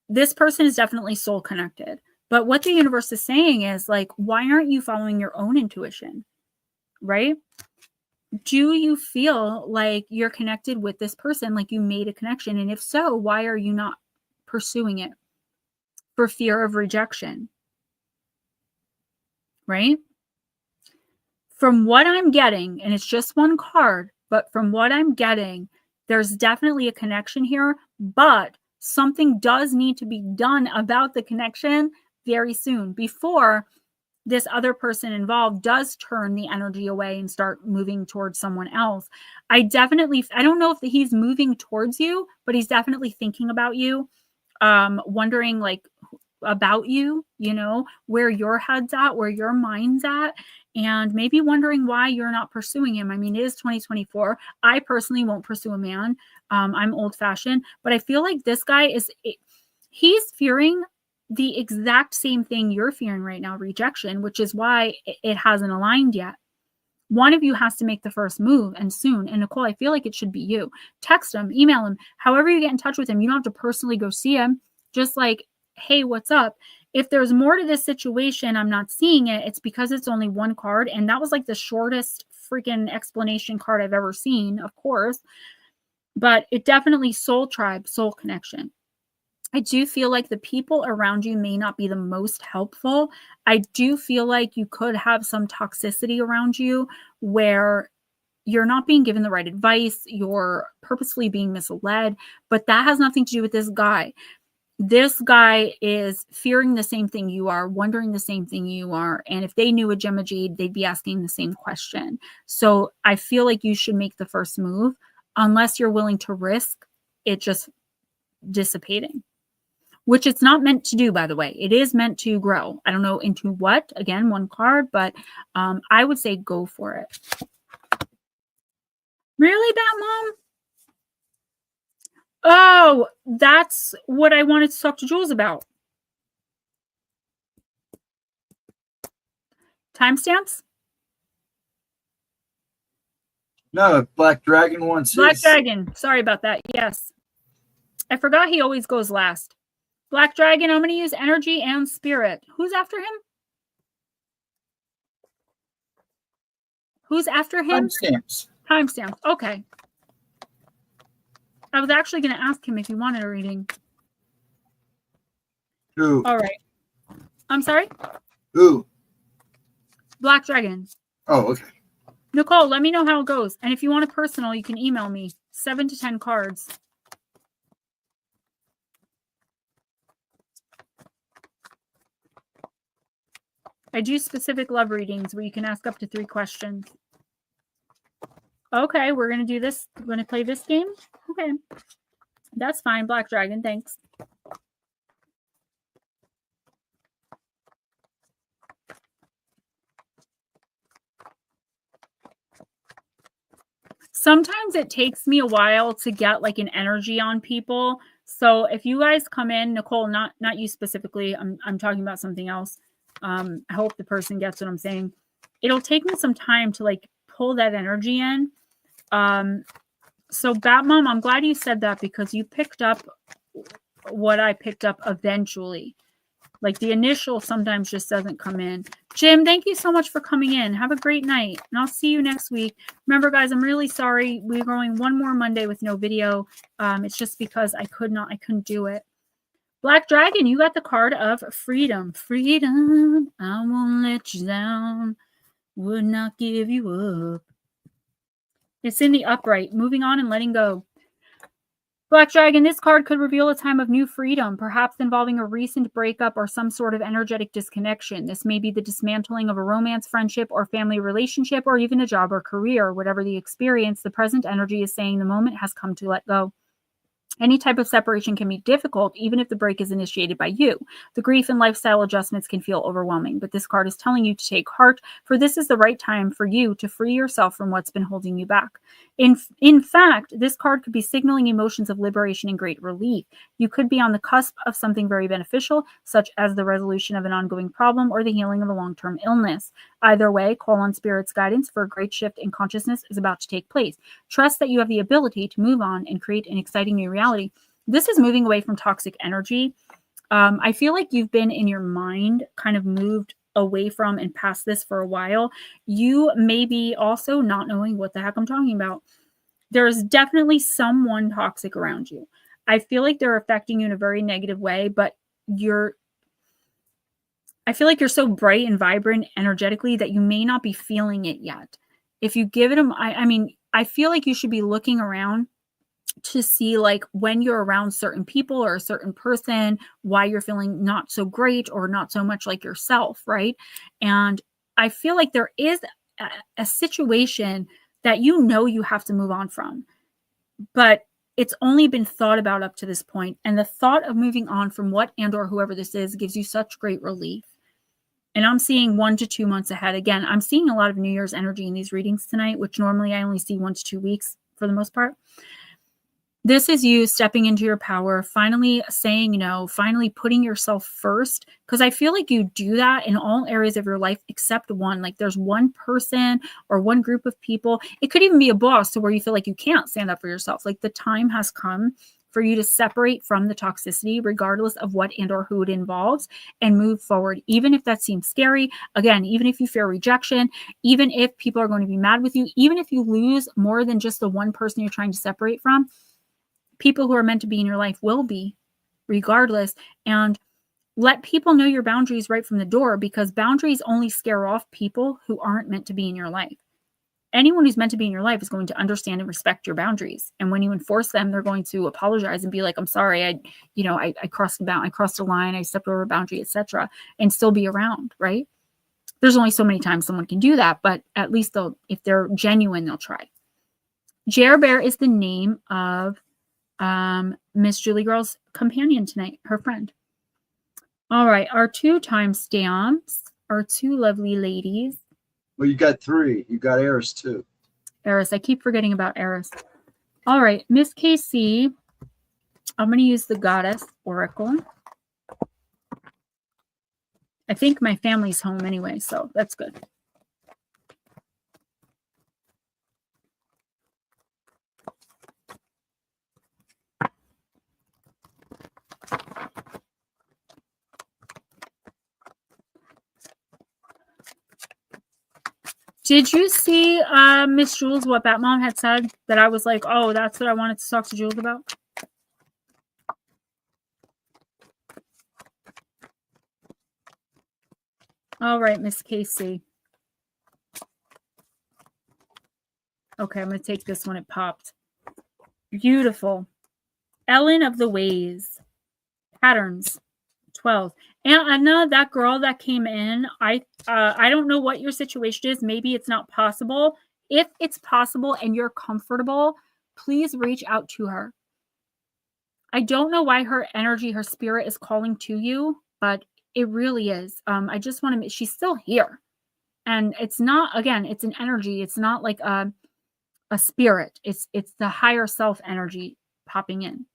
[SPEAKER 1] This person is definitely soul connected. But what the universe is saying is, like, why aren't you following your own intuition? Right? Do you feel like you're connected with this person, like you made a connection? And if so, why are you not pursuing it? For fear of rejection. Right? From what I'm getting, and it's just one card, but from what I'm getting, there's definitely a connection here, but something does need to be done about the connection very soon before this other person involved does turn the energy away and start moving towards someone else, I don't know if he's moving towards you, but he's definitely thinking about you, wondering like about you, you know, where your head's at, where your mind's at, and maybe wondering why you're not pursuing him. I mean, it is 2024. I personally won't pursue a man. I'm old fashioned, but I feel like this guy he's fearing the exact same thing you're fearing right now, rejection, which is why it hasn't aligned yet. One of you has to make the first move, and soon. And Nicole, I feel like it should be you. Text him, email him, however you get in touch with him. You don't have to personally go see him. Just like, hey, what's up? If there's more to this situation, I'm not seeing it. It's because it's only one card. And that was like the shortest freaking explanation card I've ever seen, of course. But it definitely soul tribe, soul connection. I do feel like the people around you may not be the most helpful. I do feel like you could have some toxicity around you where you're not being given the right advice, you're purposefully being misled, but that has nothing to do with this guy. This guy is fearing the same thing you are, wondering the same thing you are, and if they knew a Gemma Jade, they'd be asking the same question. So I feel like you should make the first move unless you're willing to risk it just dissipating. Which it's not meant to do, by the way. It is meant to grow. I don't know into what, again, one card, but I would say go for it. Really, Batmom? Oh, that's what I wanted to talk to Jules about. Timestamps?
[SPEAKER 2] No, Black Dragon wants
[SPEAKER 1] Black Dragon. Sorry about that. Yes. I forgot he always goes last. Black Dragon, I'm going to use energy and spirit. Who's after him? Who's after him?
[SPEAKER 2] Timestamps.
[SPEAKER 1] Timestamps. Okay. I was actually going to ask him if he wanted a reading.
[SPEAKER 2] Who?
[SPEAKER 1] All right. I'm sorry?
[SPEAKER 2] Who?
[SPEAKER 1] Black Dragon.
[SPEAKER 2] Oh, okay.
[SPEAKER 1] Nicole, let me know how it goes. And if you want a personal, you can email me. 7 to 10 cards. I do specific love readings where you can ask up to 3 questions. Okay, we're going to do this. We're going to play this game? Okay. That's fine, Black Dragon. Thanks. Sometimes it takes me a while to get like an energy on people. So if you guys come in, Nicole, not you specifically, I'm talking about something else. I hope the person gets what I'm saying. It'll take me some time to like pull that energy in. So Batmom, I'm glad you said that because you picked up what I picked up eventually. Like the initial sometimes just doesn't come in. Jim, thank you so much for coming in. Have a great night. And I'll see you next week. Remember, guys, I'm really sorry. We're going one more Monday with no video. It's just because I couldn't do it. Black Dragon, you got the card of freedom. Freedom, I won't let you down. Would not give you up. It's in the upright. Moving on and letting go. Black Dragon, this card could reveal a time of new freedom, perhaps involving a recent breakup or some sort of energetic disconnection. This may be the dismantling of a romance, friendship, or family relationship, or even a job or career. Whatever the experience, the present energy is saying the moment has come to let go. Any type of separation can be difficult, even if the break is initiated by you. The grief and lifestyle adjustments can feel overwhelming, but this card is telling you to take heart, for this is the right time for you to free yourself from what's been holding you back. In fact, this card could be signaling emotions of liberation and great relief. You could be on the cusp of something very beneficial, such as the resolution of an ongoing problem or the healing of a long-term illness. Either way, call on Spirit's guidance for a great shift in consciousness is about to take place. Trust that you have the ability to move on and create an exciting new reality. This is moving away from toxic energy. I feel like you've been in your mind kind of moved away from and past this for a while. You may be also not knowing what the heck I'm talking about. There's definitely someone toxic around you. I feel like they're affecting you in a very negative way, but I feel like you're so bright and vibrant energetically that you may not be feeling it yet. If you give it I feel like you should be looking around to see like when you're around certain people or a certain person, why you're feeling not so great or not so much like yourself, right? And I feel like there is a situation that you have to move on from, but it's only been thought about up to this point. And the thought of moving on from what and or whoever this is gives you such great relief. And I'm seeing 1 to 2 months ahead. Again, I'm seeing a lot of New Year's energy in these readings tonight, which normally I only see 1 to 2 weeks for the most part. This is you stepping into your power, finally saying no, finally putting yourself first. Because I feel like you do that in all areas of your life except one. Like there's one person or one group of people. It could even be a boss to where you feel like you can't stand up for yourself. Like the time has come for you to separate from the toxicity, regardless of what and or who it involves, and move forward. Even if that seems scary, again, even if you fear rejection, even if people are going to be mad with you, even if you lose more than just the one person you're trying to separate from, people who are meant to be in your life will be, regardless. And let people know your boundaries right from the door, because boundaries only scare off people who aren't meant to be in your life. Anyone who's meant to be in your life is going to understand and respect your boundaries. And when you enforce them, they're going to apologize and be like, I'm sorry, I crossed a line, I stepped over a boundary, etc., and still be around, right? There's only so many times someone can do that, but at least if they're genuine, they'll try. Jer Bear is the name of Miss Julie Girl's companion tonight, her friend. All right, our 2 timestamps, our 2 lovely ladies.
[SPEAKER 2] Well, you got 3. You got Eris too.
[SPEAKER 1] Eris, I keep forgetting about Eris. All right, Miss KC, I'm going to use the Goddess Oracle. I think my family's home anyway, so that's good. Did you see, Miss Jules, what Batmom had said? That I was like, oh, that's what I wanted to talk to Jules about? All right, Miss Casey. Okay, I'm going to take this one. It popped. Beautiful. Ellen of the Ways. Patterns. 12. And Anna, that girl that came in, I don't know what your situation is. Maybe it's not possible. If it's possible and you're comfortable, please reach out to her. I don't know why her energy, her spirit is calling to you, but it really is. I just want to, she's still here. And it's not, again, it's an energy. It's not like a spirit. It's the higher self energy popping in.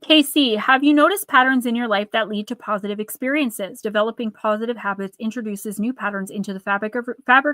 [SPEAKER 1] KC, have you noticed patterns in your life that lead to positive experiences? Developing positive habits introduces new patterns into the fabric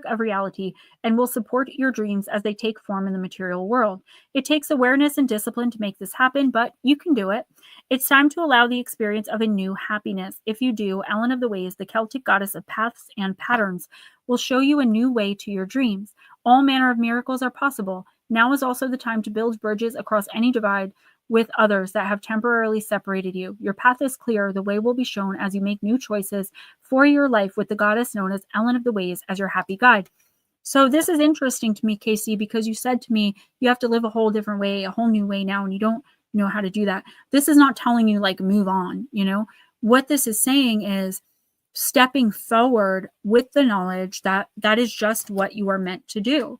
[SPEAKER 1] of reality and will support your dreams as they take form in the material world. It takes awareness and discipline to make this happen, but you can do it. It's time to allow the experience of a new happiness. If you do, Ellen of the Ways, the Celtic goddess of paths and patterns, will show you a new way to your dreams. All manner of miracles are possible. Now is also the time to build bridges across any divide with others that have temporarily separated you. Your path is clear. The way will be shown as you make new choices for your life with the goddess known as Ellen of the Ways as your happy guide. So this is interesting to me, Casey, because you said to me, you have to live a whole different way, a whole new way now, and you don't know how to do that. This is not telling you like move on, you know. What this is saying is stepping forward with the knowledge that that is just what you are meant to do.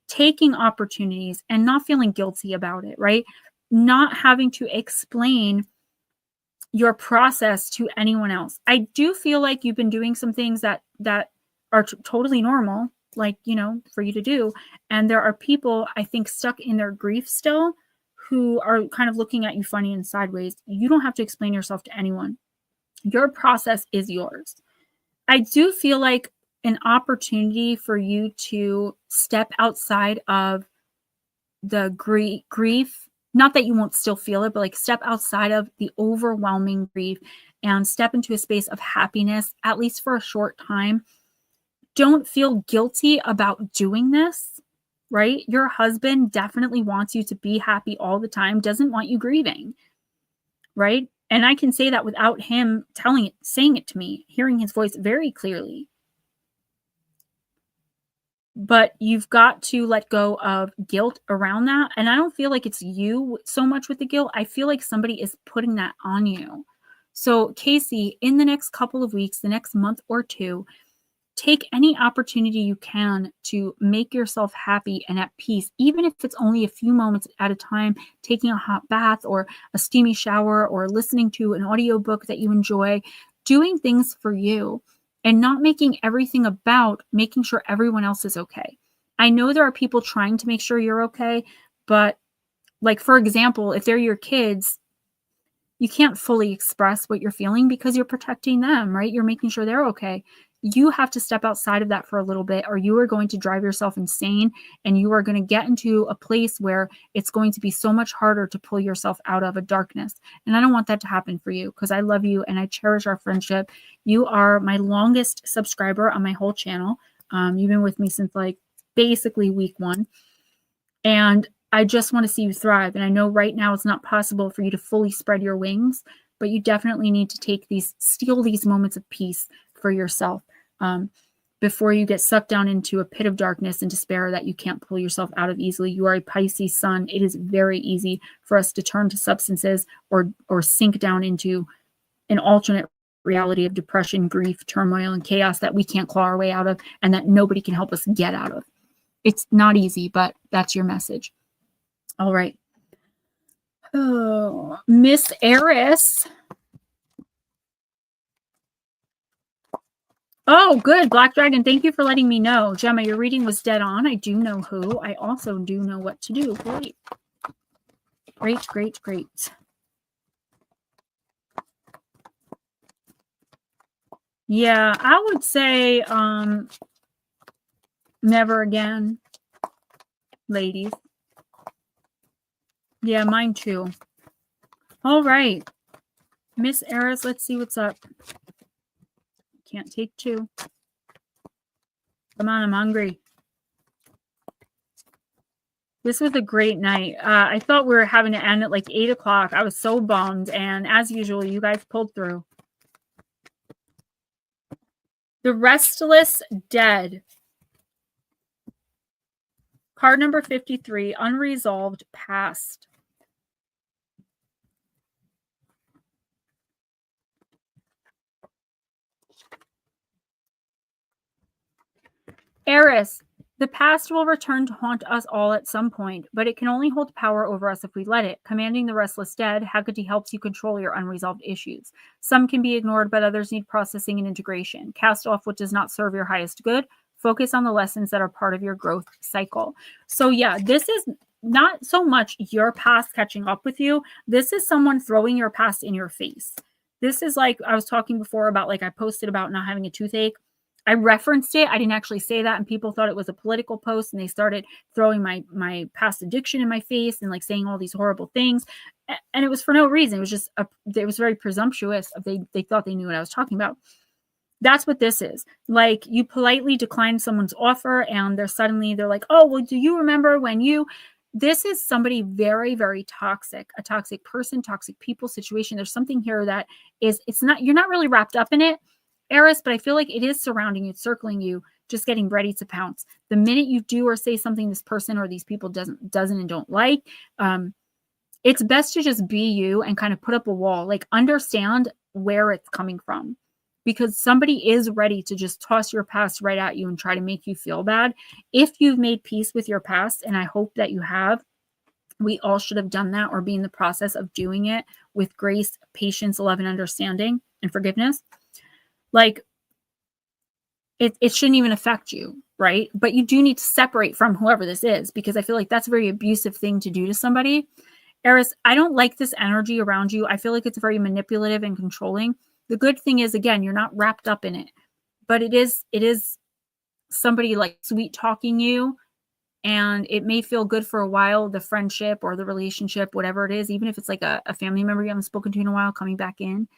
[SPEAKER 1] Taking opportunities and not feeling guilty about it, right? Not having to explain your process to anyone else. I do feel like you've been doing some things that are totally normal, like, you know, for you to do. And there are people, I think, stuck in their grief still who are kind of looking at you funny and sideways. You don't have to explain yourself to anyone. Your process is yours. I do feel like an opportunity for you to step outside of the grief, not that you won't still feel it, but like step outside of the overwhelming grief and step into a space of happiness, at least for a short time. Don't feel guilty about doing this, right? Your husband definitely wants you to be happy all the time, doesn't want you grieving, right? And I can say that without him saying it to me, hearing his voice very clearly. but you've got to let go of guilt around that. And I don't feel like it's you so much with the guilt. I feel like somebody is putting that on you. So Casey, in the next couple of weeks, the next month or two, take any opportunity you can to make yourself happy and at peace, even if it's only a few moments at a time, taking a hot bath or a steamy shower or listening to an audiobook that you enjoy, doing things for you and not making everything about making sure everyone else is okay. I know there are people trying to make sure you're okay, but like, for example, if they're your kids, you can't fully express what you're feeling because you're protecting them, right? You're making sure they're okay. You have to step outside of that for a little bit, or you are going to drive yourself insane, and you are going to get into a place where it's going to be so much harder to pull yourself out of a darkness. And I don't want that to happen for you, because I love you and I cherish our friendship. You are my longest subscriber on my whole channel. You've been with me since like basically week 1. And I just want to see you thrive. And I know right now it's not possible for you to fully spread your wings, but you definitely need to steal these moments of peace for yourself before you get sucked down into a pit of darkness and despair that you can't pull yourself out of easily. You are a Pisces sun. It is very easy for us to turn to substances or sink down into an alternate reality of depression, grief, turmoil, and chaos that we can't claw our way out of and that nobody can help us get out of. It's not easy, but that's your message. All right. Oh, Miss Eris. Oh, good. Black Dragon, thank you for letting me know. Gemma, your reading was dead on. I do know who. I also do know what to do. Great. Great, great, great. Yeah, I would say never again, ladies. Yeah, mine too. All right. Miss Eris, let's see what's up. Can't take 2. Come on, I'm hungry. This was a great night. I thought we were having to end at like 8 o'clock. I was so bummed. And as usual, you guys pulled through. The Restless Dead. Card number 53, Unresolved Past. Eris, the past will return to haunt us all at some point, but it can only hold power over us if we let it. Commanding the Restless Dead, Hecate helps you control your unresolved issues. Some can be ignored, but others need processing and integration. Cast off what does not serve your highest good. Focus on the lessons that are part of your growth cycle. So yeah, this is not so much your past catching up with you. This is someone throwing your past in your face. This is like I was talking before about, like I posted about not having a toothache. I referenced it. I didn't actually say that, and people thought it was a political post, and they started throwing my past addiction in my face and like saying all these horrible things. And it was for no reason. It was just it was very presumptuous. They thought they knew what I was talking about. That's what this is. Like, you politely decline someone's offer, and they're like, oh, well, do you remember when you? This is somebody very, very toxic, a toxic person, toxic people situation. There's something here that you're not really wrapped up in it, Eris, but I feel like it is surrounding you, circling you, just getting ready to pounce. The minute you do or say something this person or these people doesn't and don't like, it's best to just be you and kind of put up a wall, like understand where it's coming from, because somebody is ready to just toss your past right at you and try to make you feel bad. If you've made peace with your past, and I hope that you have, we all should have done that or be in the process of doing it with grace, patience, love, and understanding and forgiveness. Like, it shouldn't even affect you, right? But you do need to separate from whoever this is, because I feel like that's a very abusive thing to do to somebody. Eris, I don't like this energy around you. I feel like it's very manipulative and controlling. The good thing is, again, you're not wrapped up in it, but it is somebody like sweet talking you, and it may feel good for a while, the friendship or the relationship, whatever it is, even if it's like a family member you haven't spoken to in a while coming back in.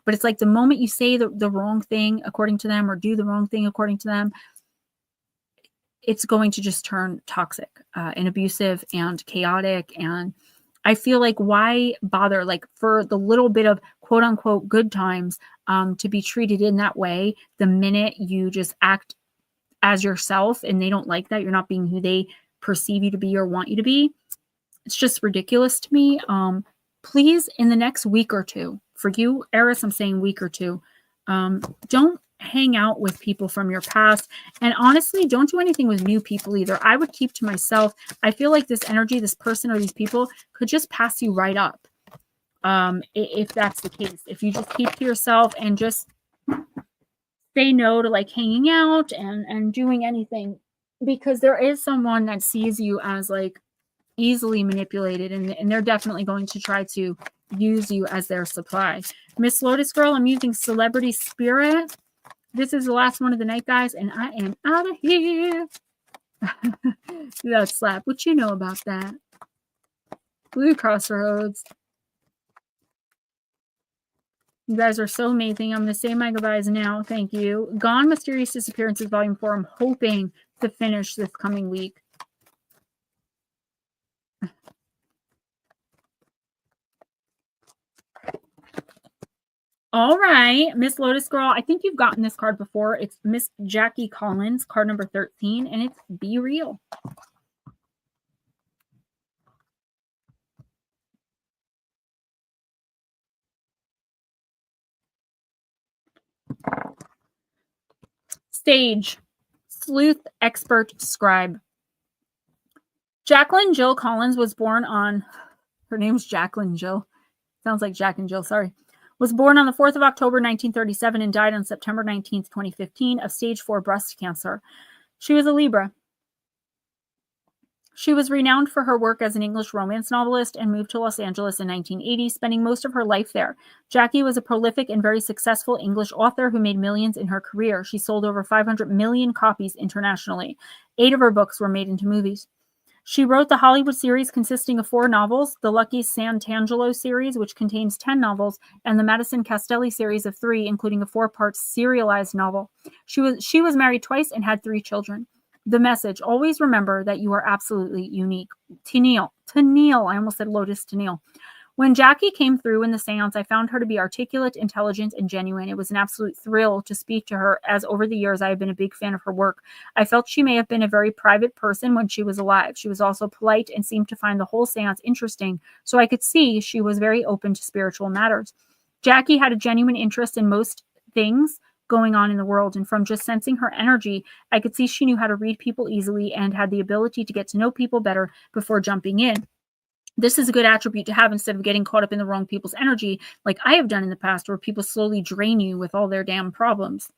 [SPEAKER 1] But it's like the moment you say the wrong thing according to them or do the wrong thing according to them, it's going to just turn toxic and abusive and chaotic. And I feel like, why bother, like, for the little bit of quote unquote good times to be treated in that way, the minute you just act as yourself and they don't like that, you're not being who they perceive you to be or want you to be, it's just ridiculous to me. Please, in the next week or two, for you, Eris, I'm saying week or two, don't hang out with people from your past. And honestly, don't do anything with new people either. I would keep to myself. I feel like this energy, this person or these people could just pass you right up. If that's the case, if you just keep to yourself and just say no to like hanging out and doing anything, because there is someone that sees you as like easily manipulated, and they're definitely going to try to use you as their supply. Miss Lotus Girl, I'm using Celebrity Spirit. This is the last one of the night, guys, and I am out of here. That slap. What you know about that? Blue Crossroads. You guys are so amazing. I'm going to say my goodbyes now. Thank you. Gone Mysterious Disappearances Volume 4. I'm hoping to finish this coming week. All right, Miss Lotus Girl, I think you've gotten this card before. It's Miss Jackie Collins, card number 13, and it's Be Real. Sage, Sleuth, Expert, Scribe. Jacqueline Jill Collins was born on, her name's Jacqueline Jill. Sounds like Jack and Jill, sorry. Was born on the 4th of October, 1937 and died on September 19th, 2015 of stage 4 breast cancer. She was a Libra. She was renowned for her work as an English romance novelist and moved to Los Angeles in 1980, spending most of her life there. Jackie was a prolific and very successful English author who made millions in her career. She sold over 500 million copies internationally. 8 of her books were made into movies. She wrote the Hollywood series consisting of 4 novels, the Lucky Santangelo series, which contains 10 novels, and the Madison Castelli series of 3, including a 4-part serialized novel. She was married twice and had 3 children. The message, always remember that you are absolutely unique. Tennille, I almost said Lotus Tennille. When Jackie came through in the seance, I found her to be articulate, intelligent, and genuine. It was an absolute thrill to speak to her, as over the years I have been a big fan of her work. I felt she may have been a very private person when she was alive. She was also polite and seemed to find the whole seance interesting, so I could see she was very open to spiritual matters. Jackie had a genuine interest in most things going on in the world, and from just sensing her energy, I could see she knew how to read people easily and had the ability to get to know people better before jumping in. This is a good attribute to have instead of getting caught up in the wrong people's energy like I have done in the past, where people slowly drain you with all their damn problems.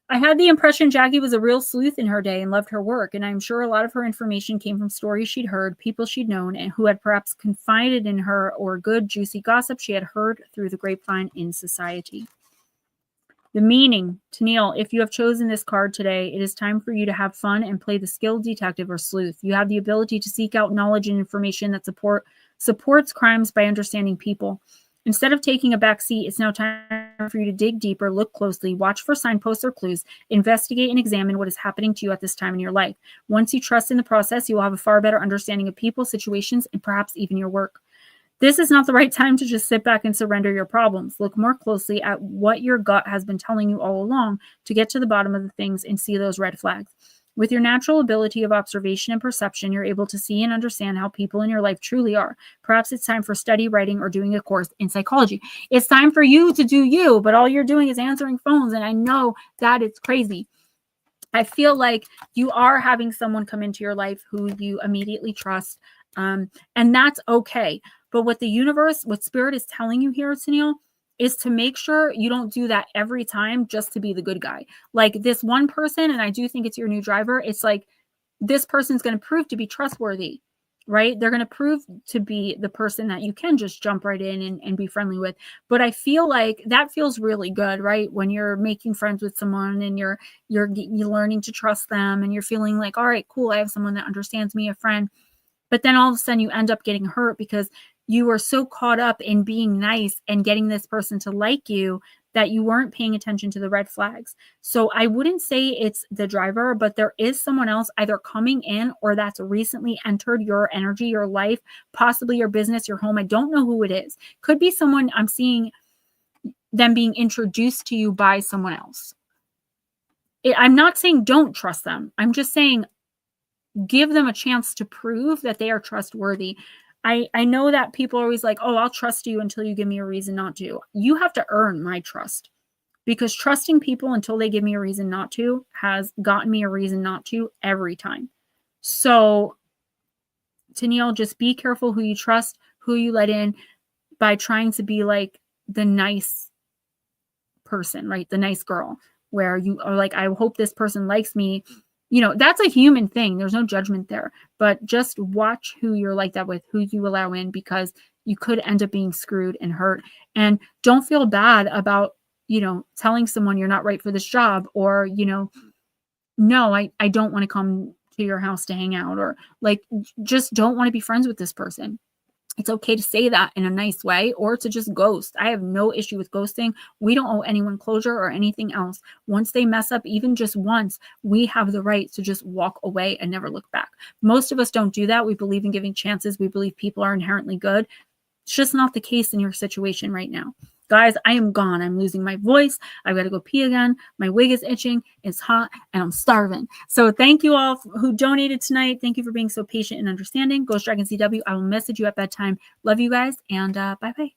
[SPEAKER 1] I had the impression Jackie was a real sleuth in her day and loved her work, and I'm sure a lot of her information came from stories she'd heard, people she'd known, and who had perhaps confided in her, or good, juicy gossip she had heard through the grapevine in society. The meaning, Tennille, if you have chosen this card today, it is time for you to have fun and play the skilled detective or sleuth. You have the ability to seek out knowledge and information that supports crimes by understanding people. Instead of taking a back seat, it's now time for you to dig deeper, look closely, watch for signposts or clues, investigate and examine what is happening to you at this time in your life. Once you trust in the process, you will have a far better understanding of people, situations, and perhaps even your work. This is not the right time to just sit back and surrender your problems. Look more closely at what your gut has been telling you all along to get to the bottom of the things and see those red flags. With your natural ability of observation and perception, you're able to see and understand how people in your life truly are. Perhaps it's time for study, writing, or doing a course in psychology. It's time for you to do you, but all you're doing is answering phones, and I know that it's crazy. I feel like you are having someone come into your life who you immediately trust, and that's okay. But what the universe, what spirit is telling you here, Tennille, is to make sure you don't do that every time just to be the good guy. Like this one person, and I do think it's your new driver, it's like this person's going to prove to be trustworthy, right? They're going to prove to be the person that you can just jump right in and be friendly with. But I feel like that feels really good, right? When you're making friends with someone and you're learning to trust them and you're feeling like, all right, cool, I have someone that understands me, a friend. But then all of a sudden you end up getting hurt because you were so caught up in being nice and getting this person to like you that you weren't paying attention to the red flags. So I wouldn't say it's the driver, but there is someone else either coming in or that's recently entered your energy, your life, possibly your business, your home. I don't know who it is. Could be someone, I'm seeing them being introduced to you by someone else. I'm not saying don't trust them. I'm just saying give them a chance to prove that they are trustworthy. I know that people are always like, oh, I'll trust you until you give me a reason not to. You have to earn my trust, because trusting people until they give me a reason not to has gotten me a reason not to every time. So, Tennille, just be careful who you trust, who you let in, by trying to be like the nice person, right? The nice girl, where you are like, I hope this person likes me. That's a human thing. There's no judgment there, but just watch who you're like that with, who you allow in, because you could end up being screwed and hurt. And don't feel bad about, telling someone you're not right for this job, or, no, I don't want to come to your house to hang out, or like, just don't want to be friends with this person. It's okay to say that in a nice way, or to just ghost. I have no issue with ghosting. We don't owe anyone closure or anything else. Once they mess up, even just once, we have the right to just walk away and never look back. Most of us don't do that. We believe in giving chances. We believe people are inherently good. It's just not the case in your situation right now. Guys, I am gone. I'm losing my voice. I've got to go pee again. My wig is itching. It's hot and I'm starving. So thank you all who donated tonight. Thank you for being so patient and understanding. Ghostdragonzw, I will message you at bedtime. Love you guys, and bye-bye.